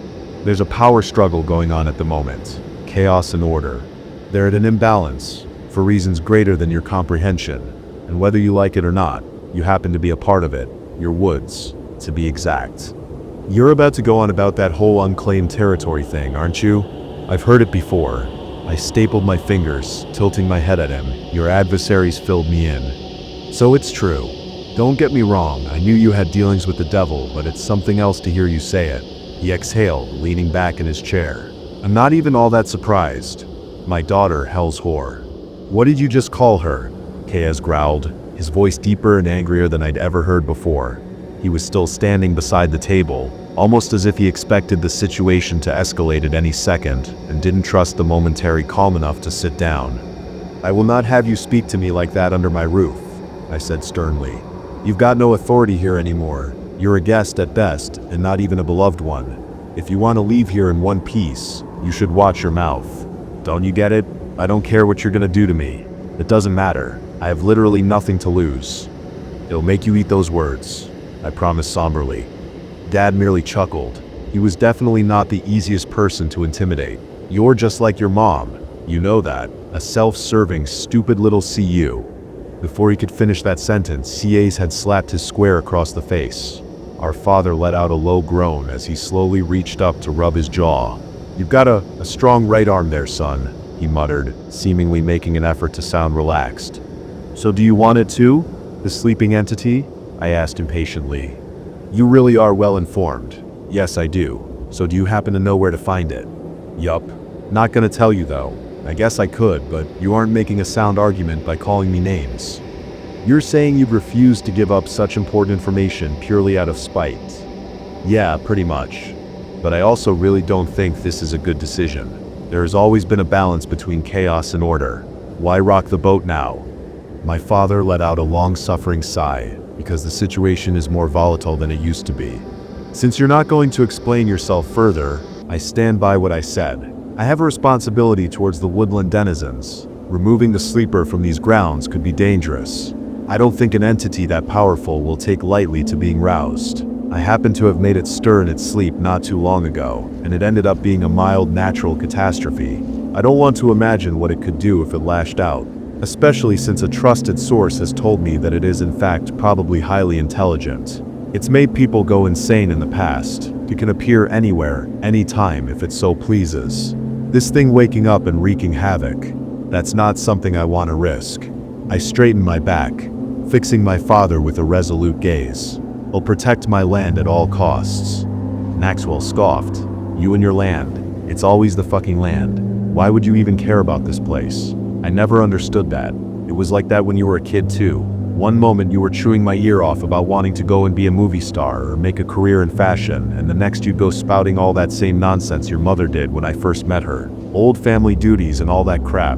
There's a power struggle going on at the moment. Chaos and order. They're at an imbalance, for reasons greater than your comprehension, and whether you like it or not, you happen to be a part of it. Your woods, to be exact. You're about to go on about that whole unclaimed territory thing, aren't you? I've heard it before. I stapled my fingers, tilting my head at him. Your adversaries filled me in. So it's true. Don't get me wrong, I knew you had dealings with the devil, but it's something else to hear you say it. He exhaled, leaning back in his chair. I'm not even all that surprised. My daughter, Hell's whore. What did you just call her? Kayaz growled, his voice deeper and angrier than I'd ever heard before. He was still standing beside the table, almost as if he expected the situation to escalate at any second, and didn't trust the momentary calm enough to sit down. I will not have you speak to me like that under my roof, I said sternly. You've got no authority here anymore. You're a guest at best, and not even a beloved one. If you want to leave here in one piece, you should watch your mouth. Don't you get it? I don't care what you're gonna do to me. It doesn't matter. I have literally nothing to lose. It'll make you eat those words, I promised somberly. Dad merely chuckled. He was definitely not the easiest person to intimidate. You're just like your mom. You know that. A self-serving, stupid little CU. Before he could finish that sentence, CA's had slapped his square across the face. Our father let out a low groan as he slowly reached up to rub his jaw. You've got a strong right arm there, son, he muttered, seemingly making an effort to sound relaxed. So do you want it too? The sleeping entity? I asked impatiently. You really are well informed. Yes, I do. So do you happen to know where to find it? Yup. Not gonna tell you though. I guess I could, but you aren't making a sound argument by calling me names. You're saying you've refused to give up such important information purely out of spite. Yeah, pretty much. But I also really don't think this is a good decision. There has always been a balance between chaos and order. Why rock the boat now? My father let out a long-suffering sigh, because the situation is more volatile than it used to be. Since you're not going to explain yourself further, I stand by what I said. I have a responsibility towards the woodland denizens. Removing the sleeper from these grounds could be dangerous. I don't think an entity that powerful will take lightly to being roused. I happen to have made it stir in its sleep not too long ago, and it ended up being a mild natural catastrophe. I don't want to imagine what it could do if it lashed out, especially since a trusted source has told me that it is in fact probably highly intelligent. It's made people go insane in the past. It can appear anywhere, anytime if it so pleases. This thing waking up and wreaking havoc, that's not something I want to risk. I straightened my back, fixing my father with a resolute gaze. I'll protect my land at all costs. Maxwell scoffed. You and your land. It's always the fucking land. Why would you even care about this place? I never understood that. It was like that when you were a kid too. One moment you were chewing my ear off about wanting to go and be a movie star or make a career in fashion, and the next you'd go spouting all that same nonsense your mother did when I first met her. Old family duties and all that crap.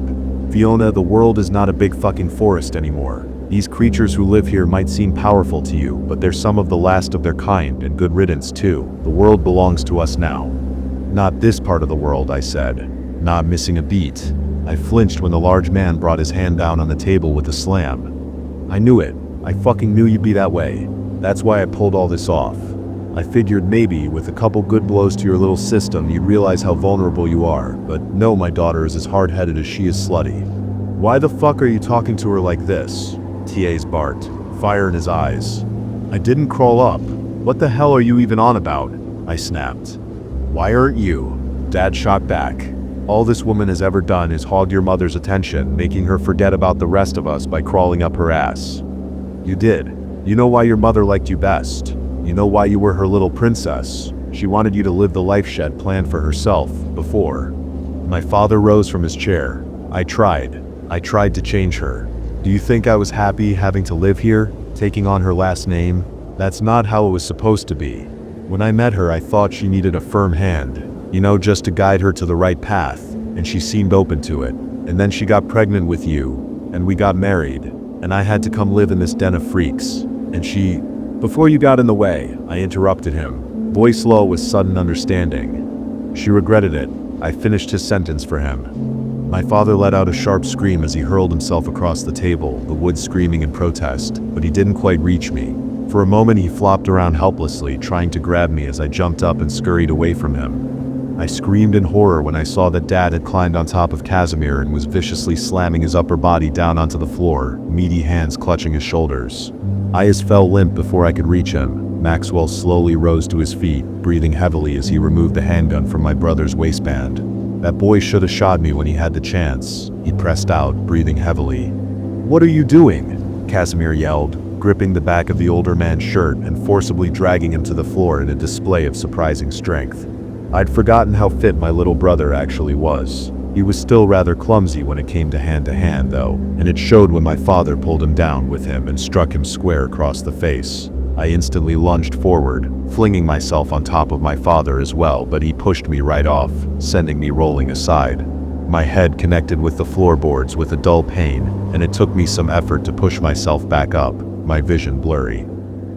Fiona, the world is not a big fucking forest anymore. These creatures who live here might seem powerful to you, but they're some of the last of their kind, and good riddance too. The world belongs to us now. Not this part of the world, I said, not missing a beat. I flinched when the large man brought his hand down on the table with a slam. I knew it. I fucking knew you'd be that way. That's why I pulled all this off. I figured maybe, with a couple good blows to your little system, you'd realize how vulnerable you are, but no, my daughter is as hard-headed as she is slutty. Why the fuck are you talking to her like this? TA's barked, fire in his eyes. I didn't crawl up. What the hell are you even on about? I snapped. Why aren't you? Dad shot back. All this woman has ever done is hog your mother's attention, making her forget about the rest of us by crawling up her ass. You did. You know why your mother liked you best. You know why you were her little princess. She wanted you to live the life she had planned for herself, before. My father rose from his chair. I tried to change her. Do you think I was happy having to live here, taking on her last name? That's not how it was supposed to be. When I met her, I thought she needed a firm hand. Just to guide her to the right path, and she seemed open to it. And then she got pregnant with you, and we got married, and I had to come live in this den of freaks. And she... Before you got in the way, I interrupted him, voice low with sudden understanding. She regretted it. I finished his sentence for him. My father let out a sharp scream as he hurled himself across the table, the wood screaming in protest, but he didn't quite reach me. For a moment he flopped around helplessly, trying to grab me as I jumped up and scurried away from him. I screamed in horror when I saw that Dad had climbed on top of Casimir and was viciously slamming his upper body down onto the floor, meaty hands clutching his shoulders. I fell limp before I could reach him. Maxwell slowly rose to his feet, breathing heavily as he removed the handgun from my brother's waistband. That boy should have shot me when he had the chance. He pressed out, breathing heavily. What are you doing? Casimir yelled, gripping the back of the older man's shirt and forcibly dragging him to the floor in a display of surprising strength. I'd forgotten how fit my little brother actually was. He was still rather clumsy when it came to hand, though, and it showed when my father pulled him down with him and struck him square across the face. I instantly lunged forward, flinging myself on top of my father as well, but he pushed me right off, sending me rolling aside. My head connected with the floorboards with a dull pain, and it took me some effort to push myself back up, my vision blurry.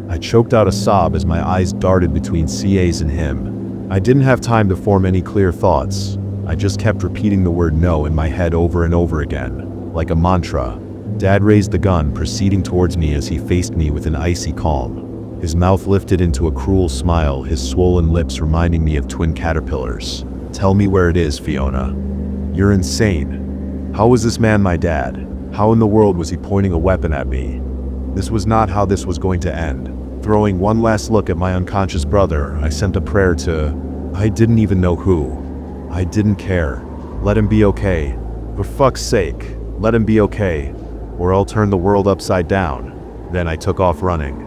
I choked out a sob as my eyes darted between CA's and him. I didn't have time to form any clear thoughts. I just kept repeating the word no in my head over and over again, like a mantra. Dad raised the gun, proceeding towards me as he faced me with an icy calm. His mouth lifted into a cruel smile, his swollen lips reminding me of twin caterpillars. Tell me where it is, Fiona. You're insane. How was this man my dad? How in the world was he pointing a weapon at me? This was not how this was going to end. Throwing one last look at my unconscious brother, I sent a prayer to... I didn't even know who. I didn't care. Let him be okay. For fuck's sake, let him be okay, or I'll turn the world upside down. Then I took off running.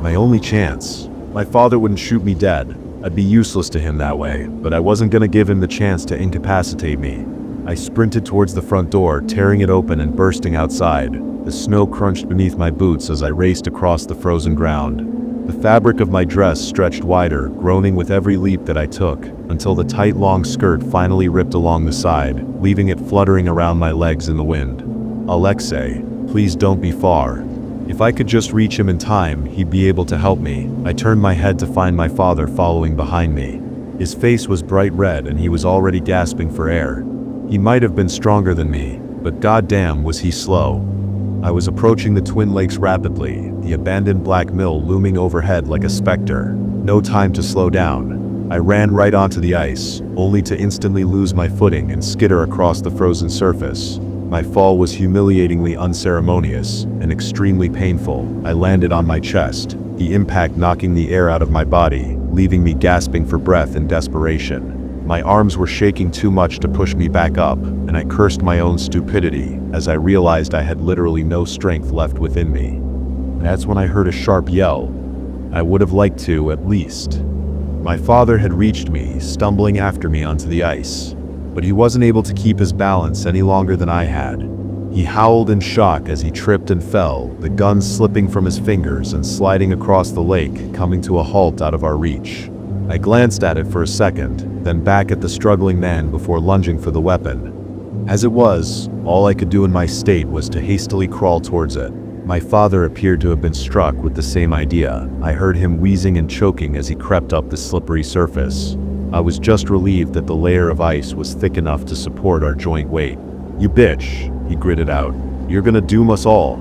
My only chance. My father wouldn't shoot me dead. I'd be useless to him that way, but I wasn't gonna give him the chance to incapacitate me. I sprinted towards the front door, tearing it open and bursting outside. The snow crunched beneath my boots as I raced across the frozen ground. The fabric of my dress stretched wider, groaning with every leap that I took, until the tight long skirt finally ripped along the side, leaving it fluttering around my legs in the wind. Alexei, please don't be far. If I could just reach him in time, he'd be able to help me. I turned my head to find my father following behind me. His face was bright red and he was already gasping for air. He might have been stronger than me, but goddamn was he slow. I was approaching the Twin Lakes rapidly, the abandoned black mill looming overhead like a specter. No time to slow down. I ran right onto the ice, only to instantly lose my footing and skitter across the frozen surface. My fall was humiliatingly unceremonious and extremely painful. I landed on my chest, the impact knocking the air out of my body, leaving me gasping for breath in desperation. My arms were shaking too much to push me back up, and I cursed my own stupidity as I realized I had literally no strength left within me. That's when I heard a sharp yell. I would have liked to, at least. My father had reached me, stumbling after me onto the ice, but he wasn't able to keep his balance any longer than I had. He howled in shock as he tripped and fell, the gun slipping from his fingers and sliding across the lake, coming to a halt out of our reach. I glanced at it for a second, then back at the struggling man before lunging for the weapon. As it was, all I could do in my state was to hastily crawl towards it. My father appeared to have been struck with the same idea. I heard him wheezing and choking as he crept up the slippery surface. I was just relieved that the layer of ice was thick enough to support our joint weight. "You bitch," he gritted out. "You're gonna doom us all."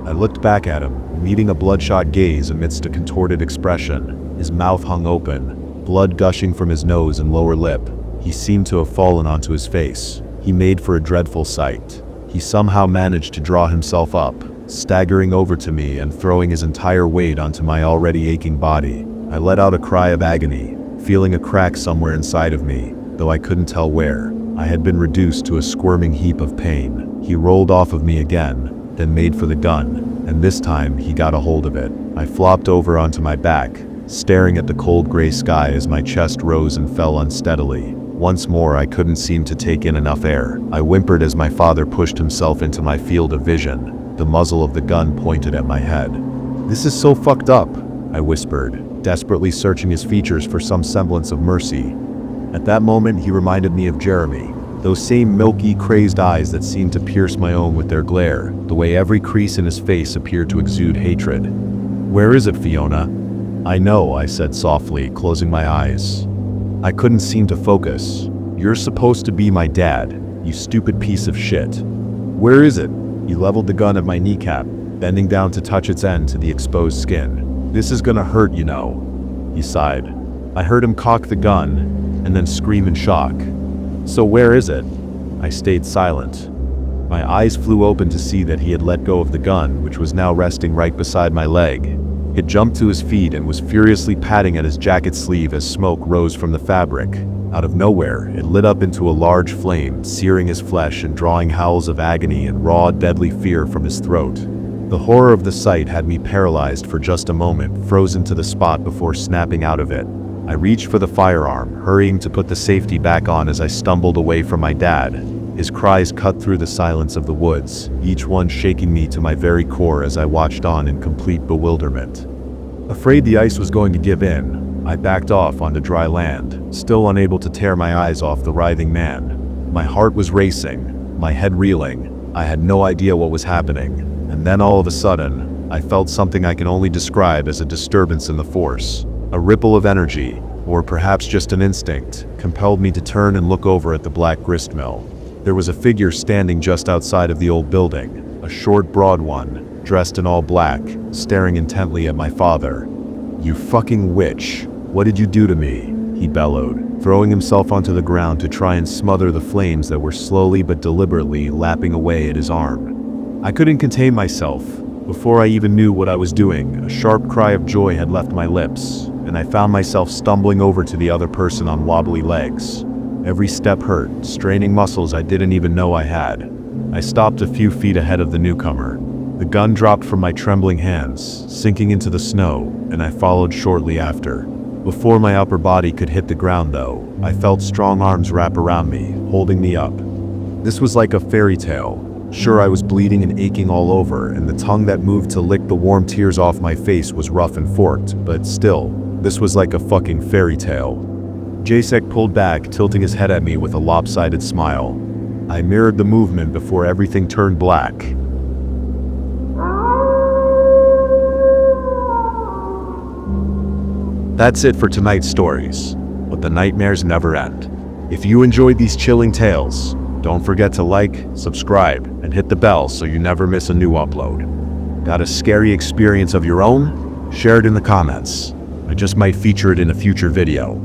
I looked back at him, meeting a bloodshot gaze amidst a contorted expression. His mouth hung open, blood gushing from his nose and lower lip. He seemed to have fallen onto his face. He made for a dreadful sight. He somehow managed to draw himself up, staggering over to me and throwing his entire weight onto my already aching body. I let out a cry of agony, feeling a crack somewhere inside of me, though I couldn't tell where. I had been reduced to a squirming heap of pain. He rolled off of me again, then made for the gun, and this time he got a hold of it. I flopped over onto my back, staring at the cold gray sky as my chest rose and fell unsteadily. Once more, I couldn't seem to take in enough air. I whimpered as my father pushed himself into my field of vision, the muzzle of the gun pointed at my head. "This is so fucked up," I whispered, desperately searching his features for some semblance of mercy. At that moment, he reminded me of Jeremy. Those same milky, crazed eyes that seemed to pierce my own with their glare, the way every crease in his face appeared to exude hatred. "Where is it, Fiona?" "I know," I said softly, closing my eyes. I couldn't seem to focus. "You're supposed to be my dad, you stupid piece of shit." "Where is it?" He leveled the gun at my kneecap, bending down to touch its end to the exposed skin. "This is gonna hurt, you know." He sighed. I heard him cock the gun, and then scream in shock. "So where is it?" I stayed silent. My eyes flew open to see that he had let go of the gun, which was now resting right beside my leg. He jumped to his feet and was furiously patting at his jacket sleeve as smoke rose from the fabric. Out of nowhere, it lit up into a large flame, searing his flesh and drawing howls of agony and raw, deadly fear from his throat. The horror of the sight had me paralyzed for just a moment, frozen to the spot before snapping out of it. I reached for the firearm, hurrying to put the safety back on as I stumbled away from my dad. His cries cut through the silence of the woods, each one shaking me to my very core as I watched on in complete bewilderment. Afraid the ice was going to give in, I backed off onto dry land, still unable to tear my eyes off the writhing man. My heart was racing, my head reeling. I had no idea what was happening, and then all of a sudden, I felt something I can only describe as a disturbance in the force. A ripple of energy, or perhaps just an instinct, compelled me to turn and look over at the black gristmill. There was a figure standing just outside of the old building, a short, broad one, dressed in all black, staring intently at my father. "You fucking witch, what did you do to me?" he bellowed, throwing himself onto the ground to try and smother the flames that were slowly but deliberately lapping away at his arm. I couldn't contain myself. Before I even knew what I was doing, a sharp cry of joy had left my lips, and I found myself stumbling over to the other person on wobbly legs. Every step hurt, straining muscles I didn't even know I had. I stopped a few feet ahead of the newcomer. The gun dropped from my trembling hands, sinking into the snow, and I followed shortly after. Before my upper body could hit the ground, though, I felt strong arms wrap around me, holding me up. This was like a fairy tale. Sure, I was bleeding and aching all over, and the tongue that moved to lick the warm tears off my face was rough and forked, but still, this was like a fucking fairy tale. Jacek pulled back, tilting his head at me with a lopsided smile. I mirrored the movement before everything turned black. That's it for tonight's stories, but the nightmares never end. If you enjoyed these chilling tales, don't forget to like, subscribe, and hit the bell so you never miss a new upload. Got a scary experience of your own? Share it in the comments. I just might feature it in a future video.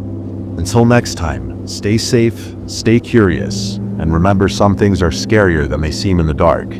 Until next time, stay safe, stay curious, and remember some things are scarier than they seem in the dark.